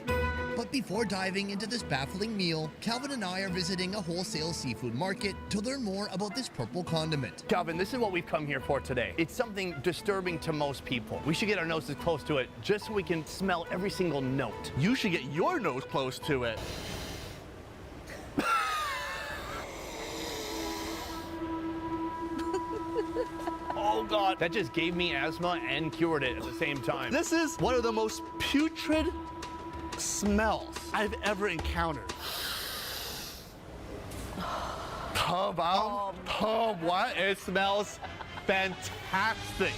But before diving into this baffling meal, Calvin and I are visiting a wholesale seafood market to learn more about this purple condiment. Calvin, this is what we've come here for today. It's something disturbing to most people. We should get our noses close to it just so we can smell every single note. You should get your nose close to it. Oh God, that just gave me asthma and cured it at the same time. This is one of the most putrid smells I've ever encountered. Oh, wow. Oh, what? It smells fantastic.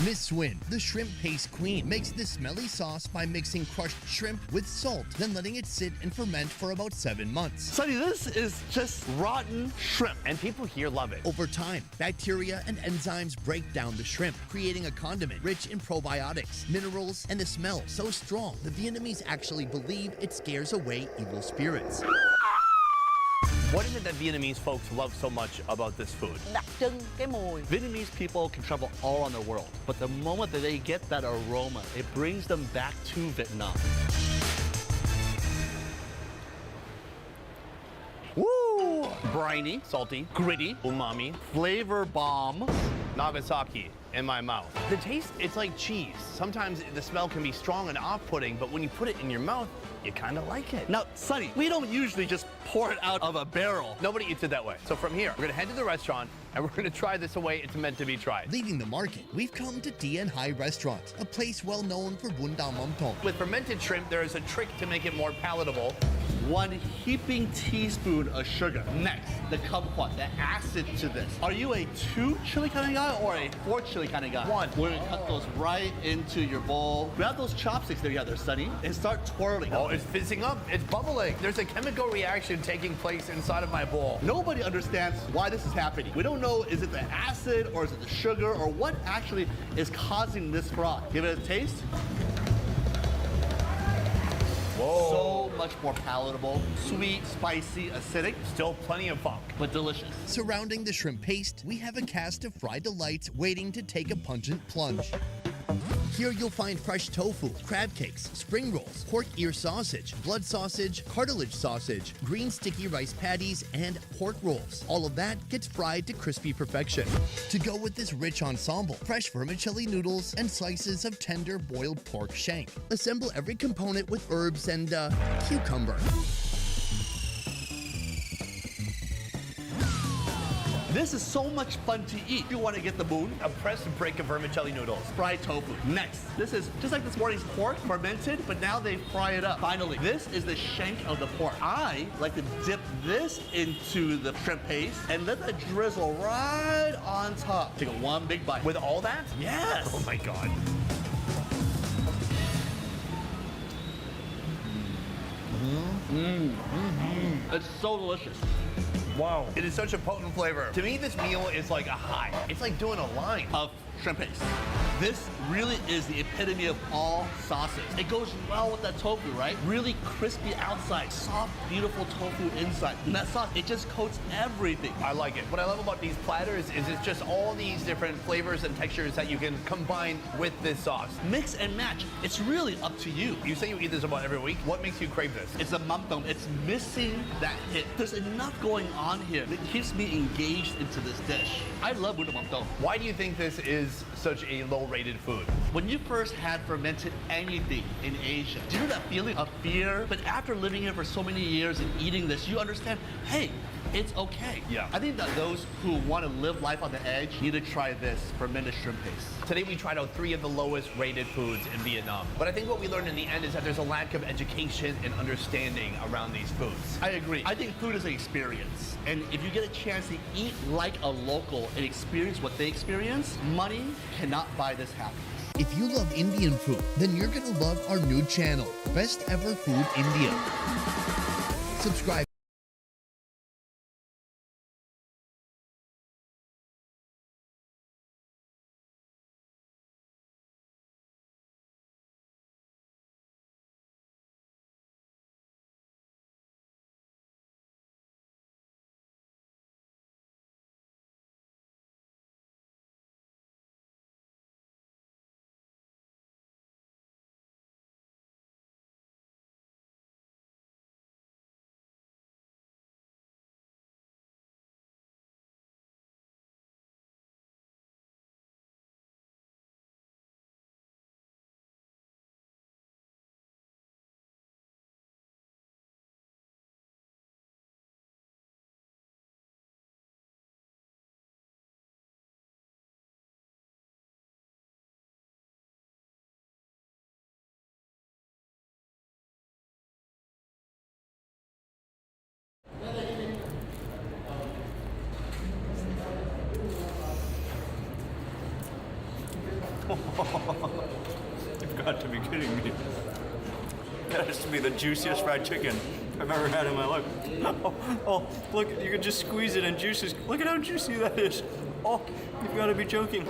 Miss Swin, the shrimp paste queen, makes this smelly sauce by mixing crushed shrimp with salt, then letting it sit and ferment for about 7 months. Sonny, this is just rotten shrimp. And people here love it. Over time, bacteria and enzymes break down the shrimp, creating a condiment rich in probiotics, minerals, and a smell so strong the Vietnamese actually believe it scares away evil spirits. What is it that Vietnamese folks love so much about this food? Đặc trưng cái mùi. Vietnamese people can travel all around the world, but the moment that they get that aroma, it brings them back to Vietnam. Woo! Briny, Salty, gritty, umami, flavor bomb. Nagasaki in my mouth. The taste, it's like cheese. Sometimes the smell can be strong and off-putting, but when you put it in your mouth, you kind of like it. Now, Sonny, we don't usually just pour it out of a barrel. Nobody eats it that way. So from here, we're gonna head to the restaurant and we're gonna try this the way it's meant to be tried. Leaving the market, we've come to Dien Hai Restaurant, a place well known for bún đào mắm tôm. With fermented shrimp, there is a trick to make it more palatable. 1 heaping teaspoon of sugar. Next, the kumquat, the acid to this. Are you a 2 chili kind of guy or a 4 chili kind of guy? 1. We're gonna cut those right into your bowl. Grab those chopsticks together, Sonny, and start twirling. Oh, it's fizzing up, it's bubbling. There's a chemical reaction taking place inside of my bowl. Nobody understands why this is happening. We don't know, is it the acid or is it the sugar or what actually is causing this froth? Give it a taste. Whoa. So much more palatable, sweet, spicy, acidic, Still plenty of funk. but delicious. Surrounding the shrimp paste, we have a cast of fried delights waiting to take a pungent plunge. Here you'll find fresh tofu, crab cakes, spring rolls, pork ear sausage, blood sausage, cartilage sausage, green sticky rice patties, and pork rolls. All of that gets fried to crispy perfection. To go with this rich ensemble, fresh vermicelli noodles and slices of tender boiled pork shank. Assemble every component with herbs and cucumber. This is so much fun to eat. You want to get the moon? A pressed break of vermicelli noodles. Fried tofu. Next, this is just like this morning's pork, fermented, but now they fry it up. Finally, this is the shank of the pork. I like to dip this into the shrimp paste and let that drizzle right on top. Take a 1 big bite. With all that? Yes! Oh my God. It's so delicious. Wow. It is such a potent flavor. To me, this meal is like a high. It's like doing a line. Of shrimp paste. This really is the epitome of all sauces. It goes well with that tofu, right? Really crispy outside, soft, beautiful tofu inside. And that sauce, it just coats everything. I like it. What I love about these platters is it's just all these different flavors and textures that you can combine with this sauce. Mix and match. It's really up to you. You say you eat this about every week. What makes you crave this? It's a mumtum. It's missing that hit. There's enough going on here that keeps me engaged into this dish. I love buddha mumtum. Why do you think this is such a low-rated food? When you first had fermented anything in Asia, do you know that feeling of fear? But after living here for so many years and eating this, you understand, hey, it's okay. Yeah. I think that those who want to live life on the edge need to try this fermented shrimp paste. Today we tried out 3 of the lowest rated foods in Vietnam. But I think what we learned in the end is that there's a lack of education and understanding around these foods. I agree. I think food is an experience. And if you get a chance to eat like a local and experience what they experience, money cannot buy this happiness. If you love Indian food, then you're gonna love our new channel, Best Ever Food India. Subscribe. to be the juiciest fried chicken I've ever had in my life. Oh, look, you can just squeeze it and juices. Look at how juicy that is. Oh, you've got to be joking.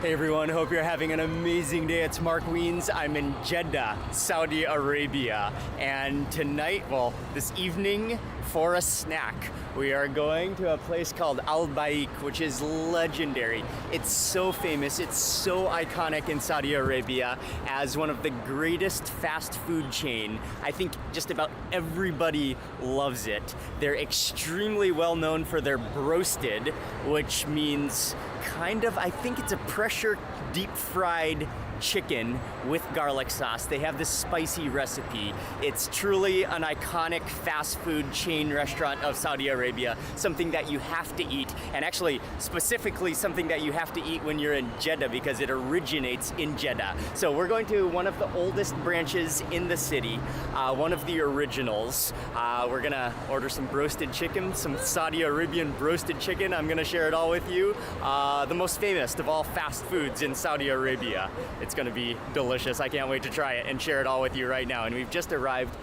Hey everyone, hope you're having an amazing day. It's Mark Wiens. I'm in Jeddah, Saudi Arabia. And tonight, well, this evening, for a snack, we are going to a place called Al Baik, which is legendary. It's so famous, it's so iconic in Saudi Arabia as one of the greatest fast food chain. I think just about everybody loves it. They're extremely well known for their broasted, which means kind of, I think it's a pressure deep fried chicken with garlic sauce. They have this spicy recipe. It's truly an iconic fast food chain restaurant of Saudi Arabia, something that you have to eat, and actually specifically something that you have to eat when you're in Jeddah because it originates in Jeddah. So we're going to one of the oldest branches in the city, one of the originals. We're gonna order some broasted chicken, some Saudi Arabian broasted chicken. I'm gonna share it all with you. The most famous of all fast foods in Saudi Arabia. It's gonna be delicious. I can't wait to try it and share it all with you right now. And we've just arrived.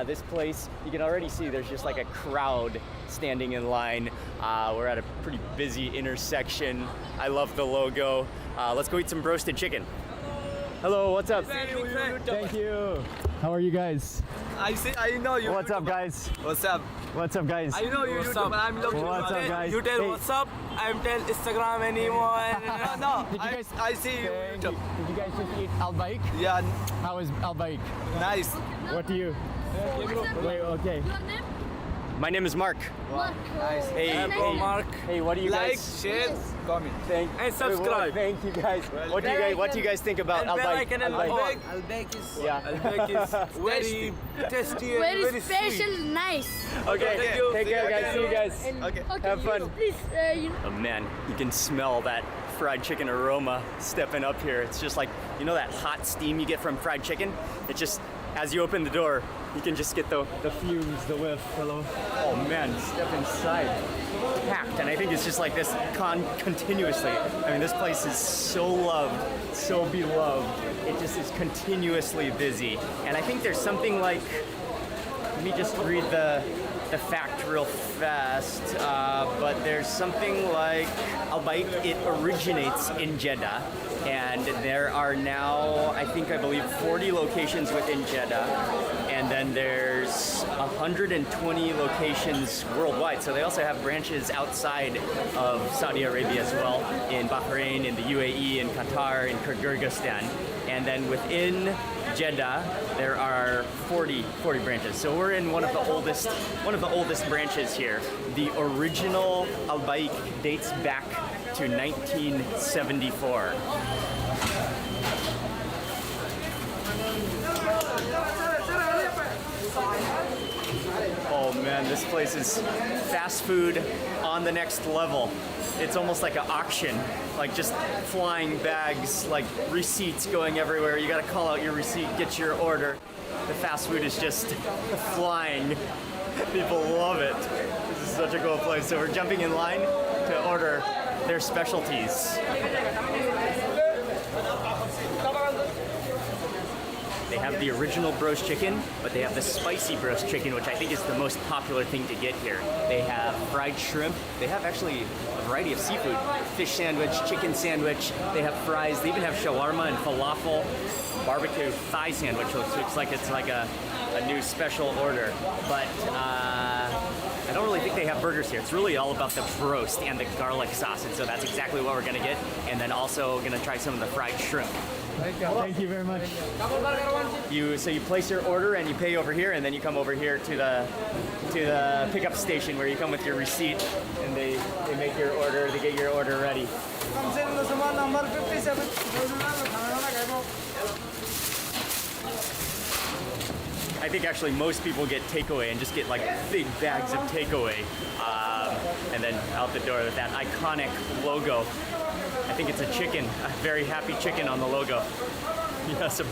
This place, you can already see there's just like a crowd standing in line. We're at a pretty busy intersection. I love the logo. Let's go eat some broasted chicken. Hello, what's up? Thank you. How are you guys? I know you. What's up, guys? What's up? What's up, guys? I know you. What's YouTube. up? I'm looking. What's up, guys? You tell Hey. what's up. I'm tell Instagram anyone. No. Did you guys? I see you. Did you guys just eat Al Baik? Yeah. How is Al Baik? Nice. What do you? Wait, okay. My name is Mark. Nice. Hey, bro, hey, Mark. Hey, what do you Like, guys? share, comment, and subscribe. Thank you guys. What do you guys think about Al Baik? Al Baik is very tasty and Very very special, sweet. nice. Okay, Thank you. take care, guys. See you guys. Okay. Have fun. Please, Oh man, you can smell that fried chicken aroma stepping up here. It's just like, you know that hot steam you get from fried chicken? It just, as you open the door, you can just get the fumes, the whiff. Hello. Oh man, step inside. Packed, and I think it's just like this continuously. I mean, this place is so loved, so beloved. It just is continuously busy. And I think there's something like, let me just read the fact real fast, but there's something like Al Baik, it originates in Jeddah, and there are now, I believe 40 locations within Jeddah, and then there's 120 locations worldwide. So they also have branches outside of Saudi Arabia as well, in Bahrain, in the UAE, in Qatar, in Kyrgyzstan, and then within Jeddah, there are 40 branches. So we're in one of the oldest branches here. The original Al Baik dates back to 1974. Oh man, this place is fast food on the next level. It's almost like an auction, like just flying bags, like receipts going everywhere. You gotta call out your receipt, get your order. The fast food is just flying. People love it. This is such a cool place. So we're jumping in line to order their specialties. They have the original broast chicken, but they have the spicy broast chicken, which I think is the most popular thing to get here. They have fried shrimp. They have actually a variety of seafood. Fish sandwich, chicken sandwich. They have fries. They even have shawarma and falafel. Barbecue thigh sandwich, which looks like it's like a new special order. But I don't really think they have burgers here. It's really all about the broast and the garlic sauce. And so that's exactly what we're gonna get. And then also gonna try some of the fried shrimp. Thank you very much. So you place your order and you pay over here, and then you come over here to the pickup station where you come with your receipt, and they make your order, they get your order ready. Number 57. I think actually most people get takeaway and just get like big bags of takeaway, and then out the door with that iconic logo. I think it's a chicken, a very happy chicken on the logo. Yes, a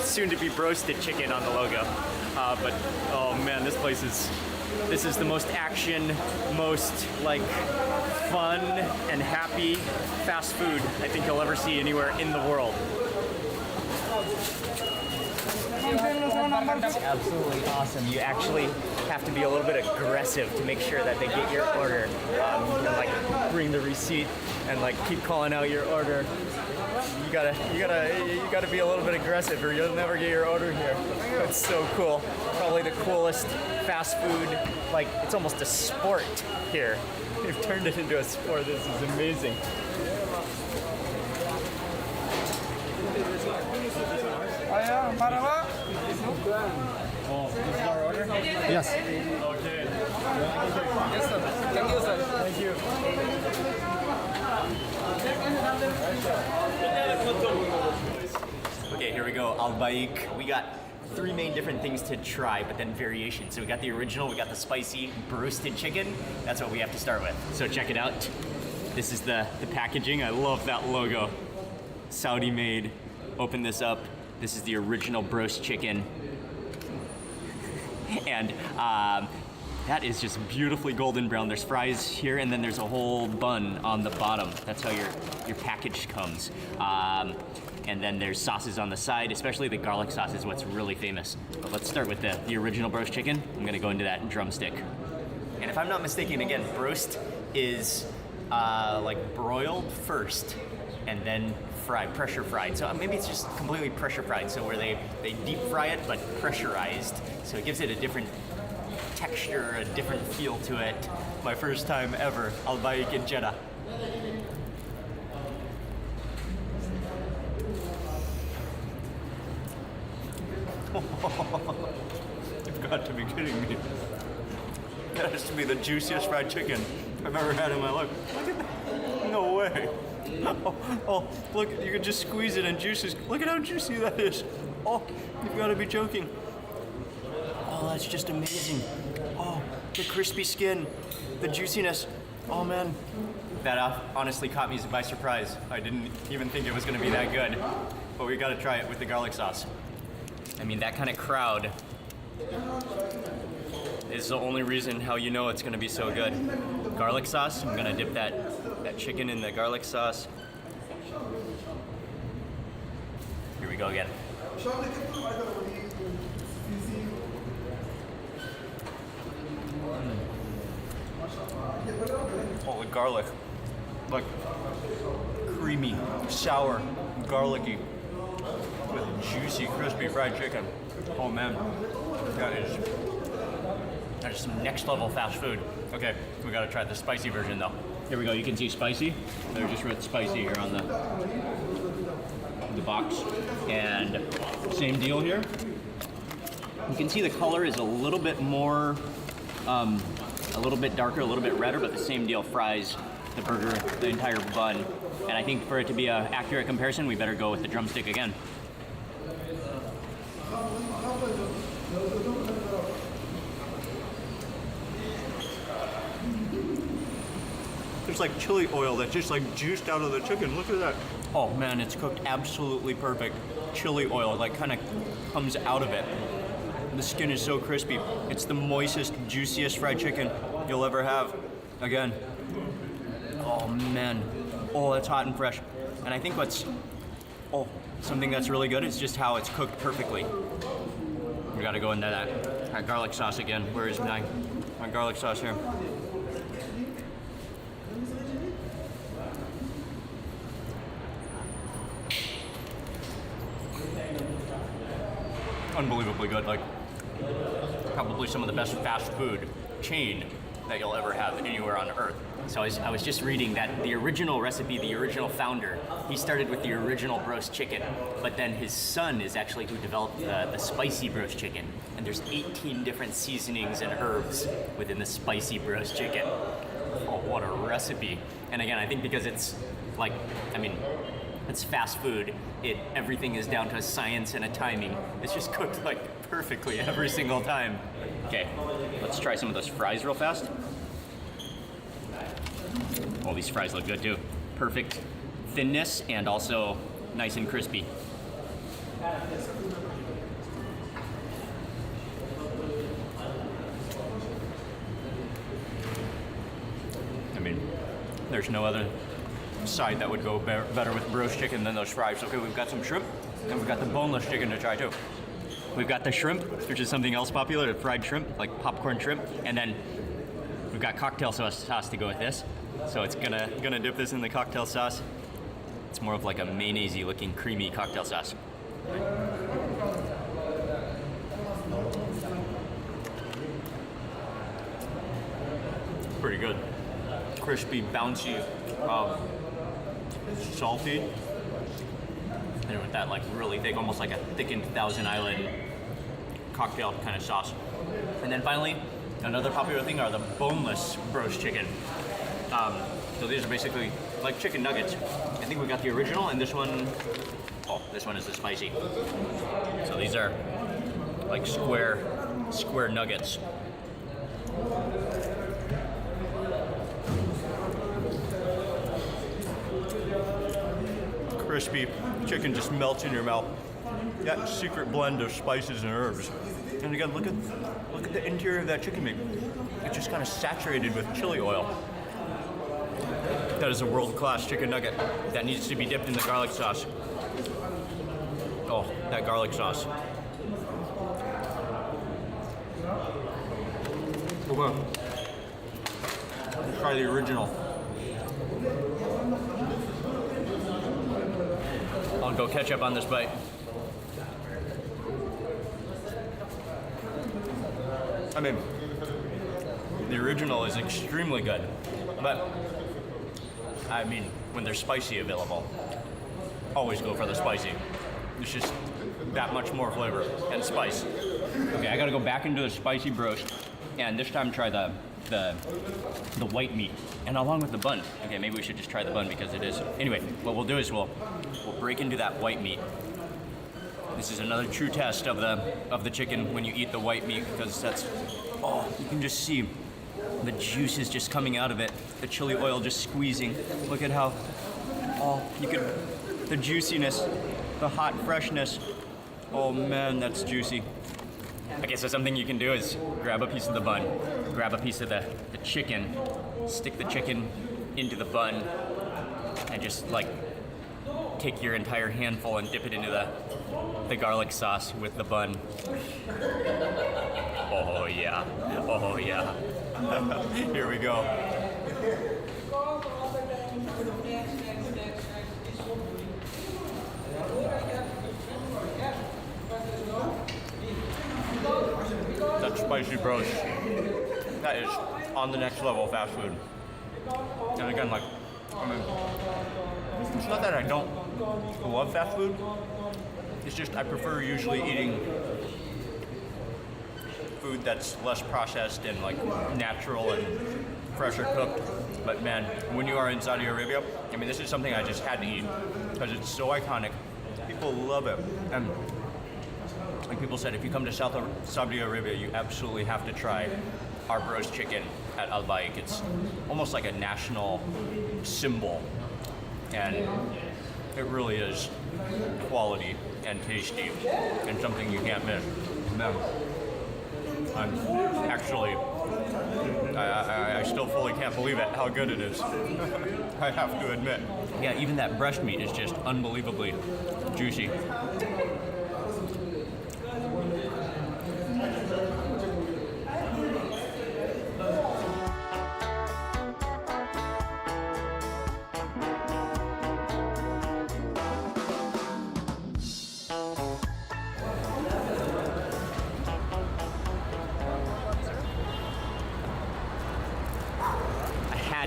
soon-to-be broasted chicken on the logo. But oh man, this is the most action, most like fun and happy fast food I think you'll ever see anywhere in the world. Absolutely awesome. You actually have to be a little bit aggressive to make sure that they get your order. You can like bring the receipt and like keep calling out your order. You gotta be a little bit aggressive or you'll never get your order here. It's so cool. Probably the coolest fast food, like it's almost a sport here. They've turned it into a sport. This is amazing. Oh, this is our order? Yes. Okay. Yes, sir. Thank you, sir. Thank you. Okay, here we go. Al-Baik. We got 3 main different things to try, but then variations. So we got the original, we got the spicy roasted chicken. That's what we have to start with. So check it out. This is the packaging. I love that logo. Saudi made. Open this up. This is the original roast chicken. And that is just beautifully golden brown. There's fries here, and then there's a whole bun on the bottom. That's how your package comes. And then there's sauces on the side, especially the garlic sauce is what's really famous. But let's start with the original roast chicken. I'm gonna go into that drumstick. And if I'm not mistaken, again, roast is like broiled first and then fried, pressure fried. So maybe it's just completely pressure fried. So where they deep fry it, but pressurized. So it gives it a different texture, a different feel to it. My first time ever, Al-Baik in Jeddah. You've got to be kidding me. That has to be the juiciest fried chicken I've ever had in my life. Look at that. No way. Oh, look, you can just squeeze it and juices. Look at how juicy that is. Oh, you've got to be joking. Oh, that's just amazing. Oh, the crispy skin, the juiciness. Oh man. That honestly caught me by surprise. I didn't even think it was going to be that good. But we got to try it with the garlic sauce. I mean, that kind of crowd is the only reason how you know it's gonna be so good. Garlic sauce, I'm gonna dip that chicken in the garlic sauce. Here we go again. Oh, the garlic. Like creamy, sour, garlicky. With juicy, crispy fried chicken. Oh man, that is some next level fast food. Okay, we gotta try the spicy version though. Here we go, you can see spicy. They just wrote spicy here on the box. And same deal here. You can see the color is a little bit more, a little bit darker, a little bit redder, but the same deal, fries, the burger, the entire bun. And I think for it to be an accurate comparison, we better go with the drumstick again. There's like chili oil that's just like juiced out of the chicken. Look at that. Oh man, it's cooked absolutely perfect. Chili oil like kind of comes out of it. The skin is so crispy. It's the moistest, juiciest fried chicken you'll ever have. Again. Oh man. Oh, it's hot and fresh. And I think something that's really good is just how it's cooked perfectly. We gotta go into that garlic sauce again. Where is my garlic sauce here? Unbelievably good. Like probably some of the best fast food chain that you'll ever have anywhere on earth. So I was just reading that the original recipe, the original founder, he started with the original roast chicken, but then his son is actually who developed the spicy roast chicken. And there's 18 different seasonings and herbs within the spicy roast chicken. Oh, what a recipe. And again, I think because it's like, I mean, it's fast food, everything is down to a science and a timing. It's just cooked like perfectly every single time. Okay, let's try some of those fries real fast. Oh, these fries look good too. Perfect thinness and also nice and crispy. I mean, there's no other side that would go better with roast chicken than those fries. Okay, we've got some shrimp. And we've got the boneless chicken to try too. We've got the shrimp, which is something else popular, the fried shrimp, like popcorn shrimp. And then we've got cocktail sauce to go with this. So it's gonna dip this in the cocktail sauce. It's more of like a mayonnaise-y looking creamy cocktail sauce. Pretty good. Crispy, bouncy, salty. And with that like really thick, almost like a thickened Thousand Island cocktail kind of sauce. And then finally, another popular thing are the boneless roast chicken. So these are basically like chicken nuggets. I think we got the original and this one is the spicy. So these are like square nuggets. Crispy chicken just melts in your mouth. That secret blend of spices and herbs. And again, look at the interior of that chicken meat. It's just kind of saturated with chili oil. That is a world-class chicken nugget that needs to be dipped in the garlic sauce. Oh, that garlic sauce. Okay. Let's try the original. I'll go ketchup on this bite. I mean, the original is extremely good, but I mean, when there's spicy available, always go for the spicy. It's just that much more flavor and spice. Okay, I gotta go back into the spicy broast, and this time try the white meat, and along with the bun. Okay, maybe we should just try the bun because it is. Anyway, what we'll do is we'll break into that white meat. This is another true test of the chicken when you eat the white meat, because you can just see the juices just coming out of it, the chili oil just squeezing. Look at how, the juiciness, the hot freshness. Oh man, that's juicy. Okay, so something you can do is grab a piece of the bun, grab a piece of the chicken, stick the chicken into the bun, and just like take your entire handful and dip it into the garlic sauce with the bun. Oh yeah, oh yeah. Here we go. That spicy broast, that is on the next level fast food. And again, like, I mean, it's not that I don't love fast food, it's just I prefer usually eating food that's less processed and like natural and fresher cooked. But man, when you are in Saudi Arabia, I mean, this is something I just had to eat because it's so iconic. People love it. And like people said, if you come to Saudi Arabia, you absolutely have to try our roast chicken at Al Baik. It's almost like a national symbol, and it really is quality and tasty and something you can't miss. Man, I'm actually, I still fully can't believe it, how good it is. I have to admit. Yeah, even that breast meat is just unbelievably juicy.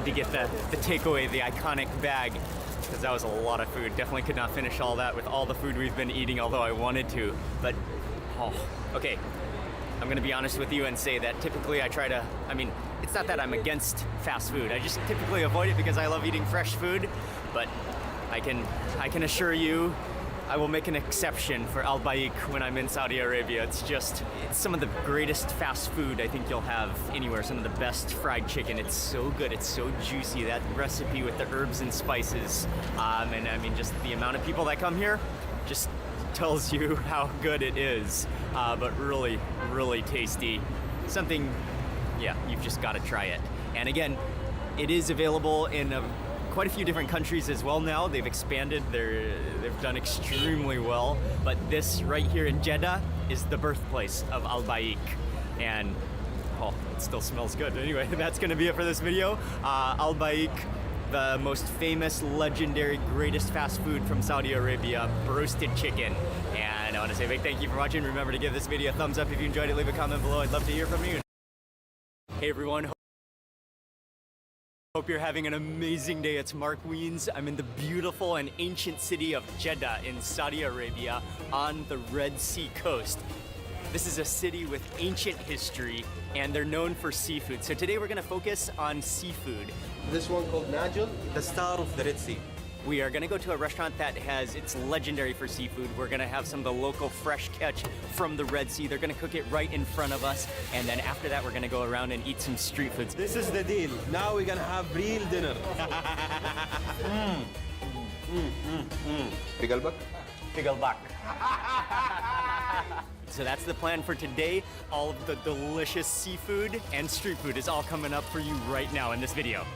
To get the takeaway, the iconic bag, because that was a lot of food. Definitely could not finish all that with all the food we've been eating, although I wanted to. But, okay, I'm gonna be honest with you and say that typically I try to, I mean, it's not that I'm against fast food. I just typically avoid it because I love eating fresh food. But I can assure you, I will make an exception for Al Baik when I'm in Saudi Arabia. It's some of the greatest fast food I think you'll have anywhere. Some of the best fried chicken. It's so good. It's so juicy. That recipe with the herbs and spices. And I mean, just the amount of people that come here just tells you how good it is. But really, really tasty. Something, yeah, you've just got to try it. And again, it is available in, of quite a few different countries as well now. They've expanded, they've done extremely well. But this right here in Jeddah is the birthplace of Al Baik. And oh, it still smells good. Anyway, that's gonna be it for this video. Al Baik, the most famous, legendary, greatest fast food from Saudi Arabia, roasted chicken. And I want to say a big thank you for watching. Remember to give this video a thumbs up if you enjoyed it. Leave a comment below. I'd love to hear from you. Hey everyone. Hope you're having an amazing day. It's Mark Weens. I'm in the beautiful and ancient city of Jeddah in Saudi Arabia on the Red Sea coast. This is a city with ancient history and they're known for seafood. So today we're gonna focus on seafood. This one called Najl, the star of the Red Sea. We are gonna go to a restaurant that it's legendary for seafood. We're gonna have some of the local fresh catch from the Red Sea. They're gonna cook it right in front of us. And then after that, we're gonna go around and eat some street foods. This is the deal. Now we're gonna have real dinner. Pigalbak? Pigalbak. So that's the plan for today. All of the delicious seafood and street food is all coming up for you right now in this video.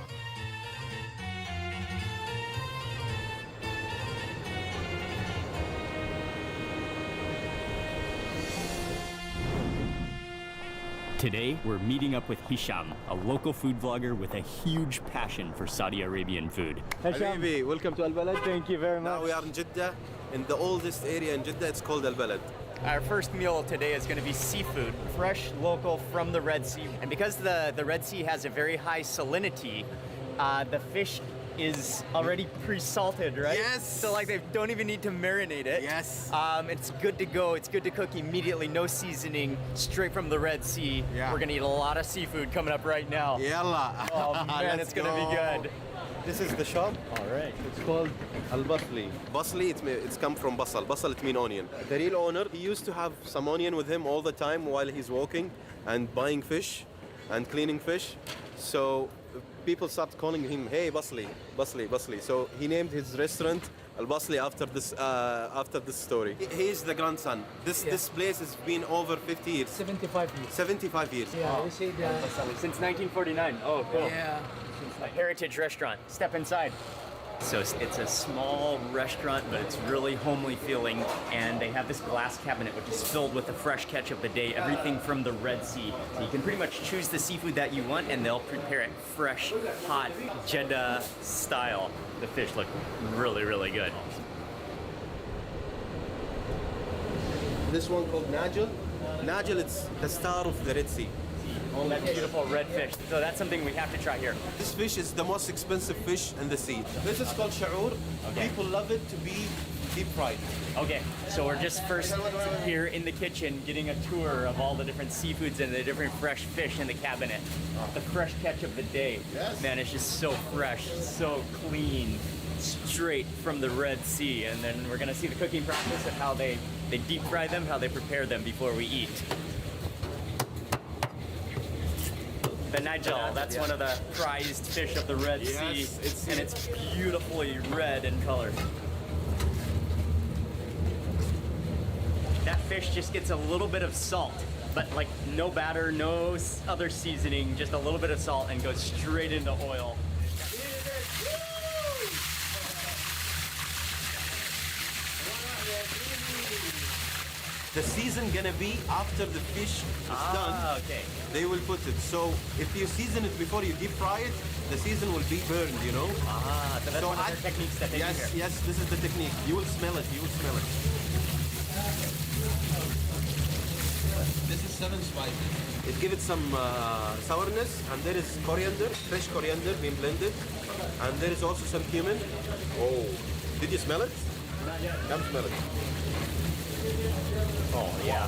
Today, we're meeting up with Hisham, a local food vlogger with a huge passion for Saudi Arabian food. Habibi, welcome to Al Balad. Thank you very much. Now we are in Jeddah, in the oldest area in Jeddah. It's called Al Balad. Our first meal today is going to be seafood, fresh, local, from the Red Sea. And because the Red Sea has a very high salinity, the fish is already pre-salted, right? Yes. So like they don't even need to marinate it. Yes. It's good to go. It's good to cook immediately. No seasoning, straight from the Red Sea. Yeah. We're gonna eat a lot of seafood coming up right now. Yalla. Oh man, it's gonna be good. This is the shop. All right. It's called Al Basli. Basli, it's come from basal. Basal, it means onion. The real owner, he used to have some onion with him all the time while he's walking and buying fish and cleaning fish. So people started calling him, hey, Basli, Basli, Basli. So he named his restaurant Al Basli after this story. He is the grandson. This place has been over 50 years. 75 years. 75 years. Yeah, we say that. Since 1949. Oh, cool. Yeah. A heritage restaurant. Step inside. So it's a small restaurant, but it's really homely feeling. And they have this glass cabinet, which is filled with the fresh catch of the day, everything from the Red Sea. So you can pretty much choose the seafood that you want, and they'll prepare it fresh, hot, Jeddah style. The fish look really, really good. This one called Najl. Najl, it's the star of the Red Sea. Oh, that beautiful red fish. So that's something we have to try here. This fish is the most expensive fish in the sea. This is called sha'ur. Okay. People love it to be deep fried. Okay, so we're just first here in the kitchen getting a tour of all the different seafoods and the different fresh fish in the cabinet. The fresh catch of the day. Yes. Man, it's just so fresh, so clean, straight from the Red Sea. And then we're gonna see the cooking process of how they deep fry them, how they prepare them before we eat. The Najal, that's one of the prized fish of the Red Sea, and it's beautifully red in color. That fish just gets a little bit of salt, but like no batter, no other seasoning, just a little bit of salt and goes straight into oil. The season gonna be after the fish is done. Okay. They will put it. So if you season it before you deep fry it, the season will be burned, you know? So that's one of their techniques that they do here. Yes, this is the technique. You will smell it, you will smell it. This is 7 spices. It gives it some sourness, and there is coriander, fresh coriander being blended, and there is also some cumin. Oh, did you smell it? Come smell it. Oh yeah,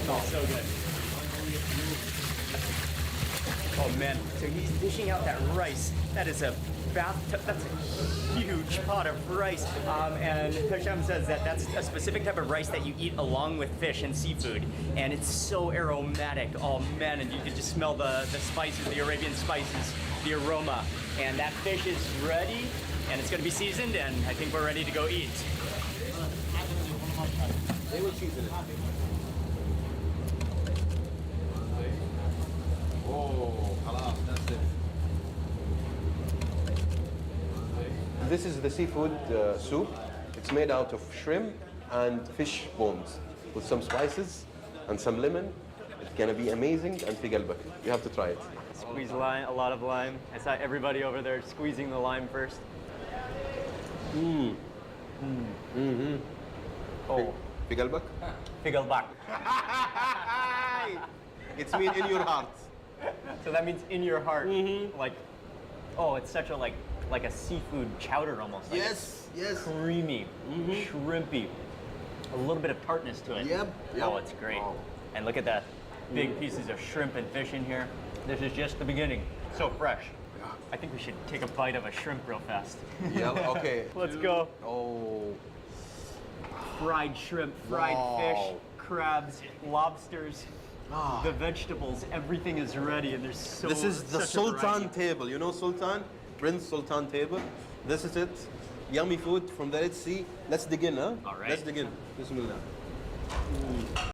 oh so good. Oh man, so he's dishing out that rice. That is a bathtub, that's a huge pot of rice. And Hisham says that that's a specific type of rice that you eat along with fish and seafood. And it's so aromatic, oh man, and you can just smell the spices, the Arabian spices, the aroma. And that fish is ready, and it's gonna be seasoned, and I think we're ready to go eat. They will season it. Oh, halas, that's it. this is the seafood soup. It's made out of shrimp and fish bones with some spices and some lemon. It's gonna be amazing and في قلبك. You have to try it. Squeeze lime, a lot of lime. I saw everybody over there squeezing the lime first. Oh. في قلبك? في قلبك. It's mean in your heart. So that means in your heart. Like, oh, it's such a like a seafood chowder almost. Like Yes, yes. Creamy, shrimpy. A little bit of tartness to it. Yep. Oh, it's great. Wow. And look at that. Big pieces of shrimp and fish in here. This is just the beginning. So fresh. I think we should take a bite of a shrimp real fast. Yeah, okay. Let's go. Oh. Fried shrimp, fried Wow. fish, crabs, lobsters, the vegetables, everything is ready, and there's so This is the such a Sultan variety. table. You know Sultan? Prince Sultan table. This is it. Yummy food from the Red Sea. Let's dig in, huh? All right. Let's dig in. Bismillah.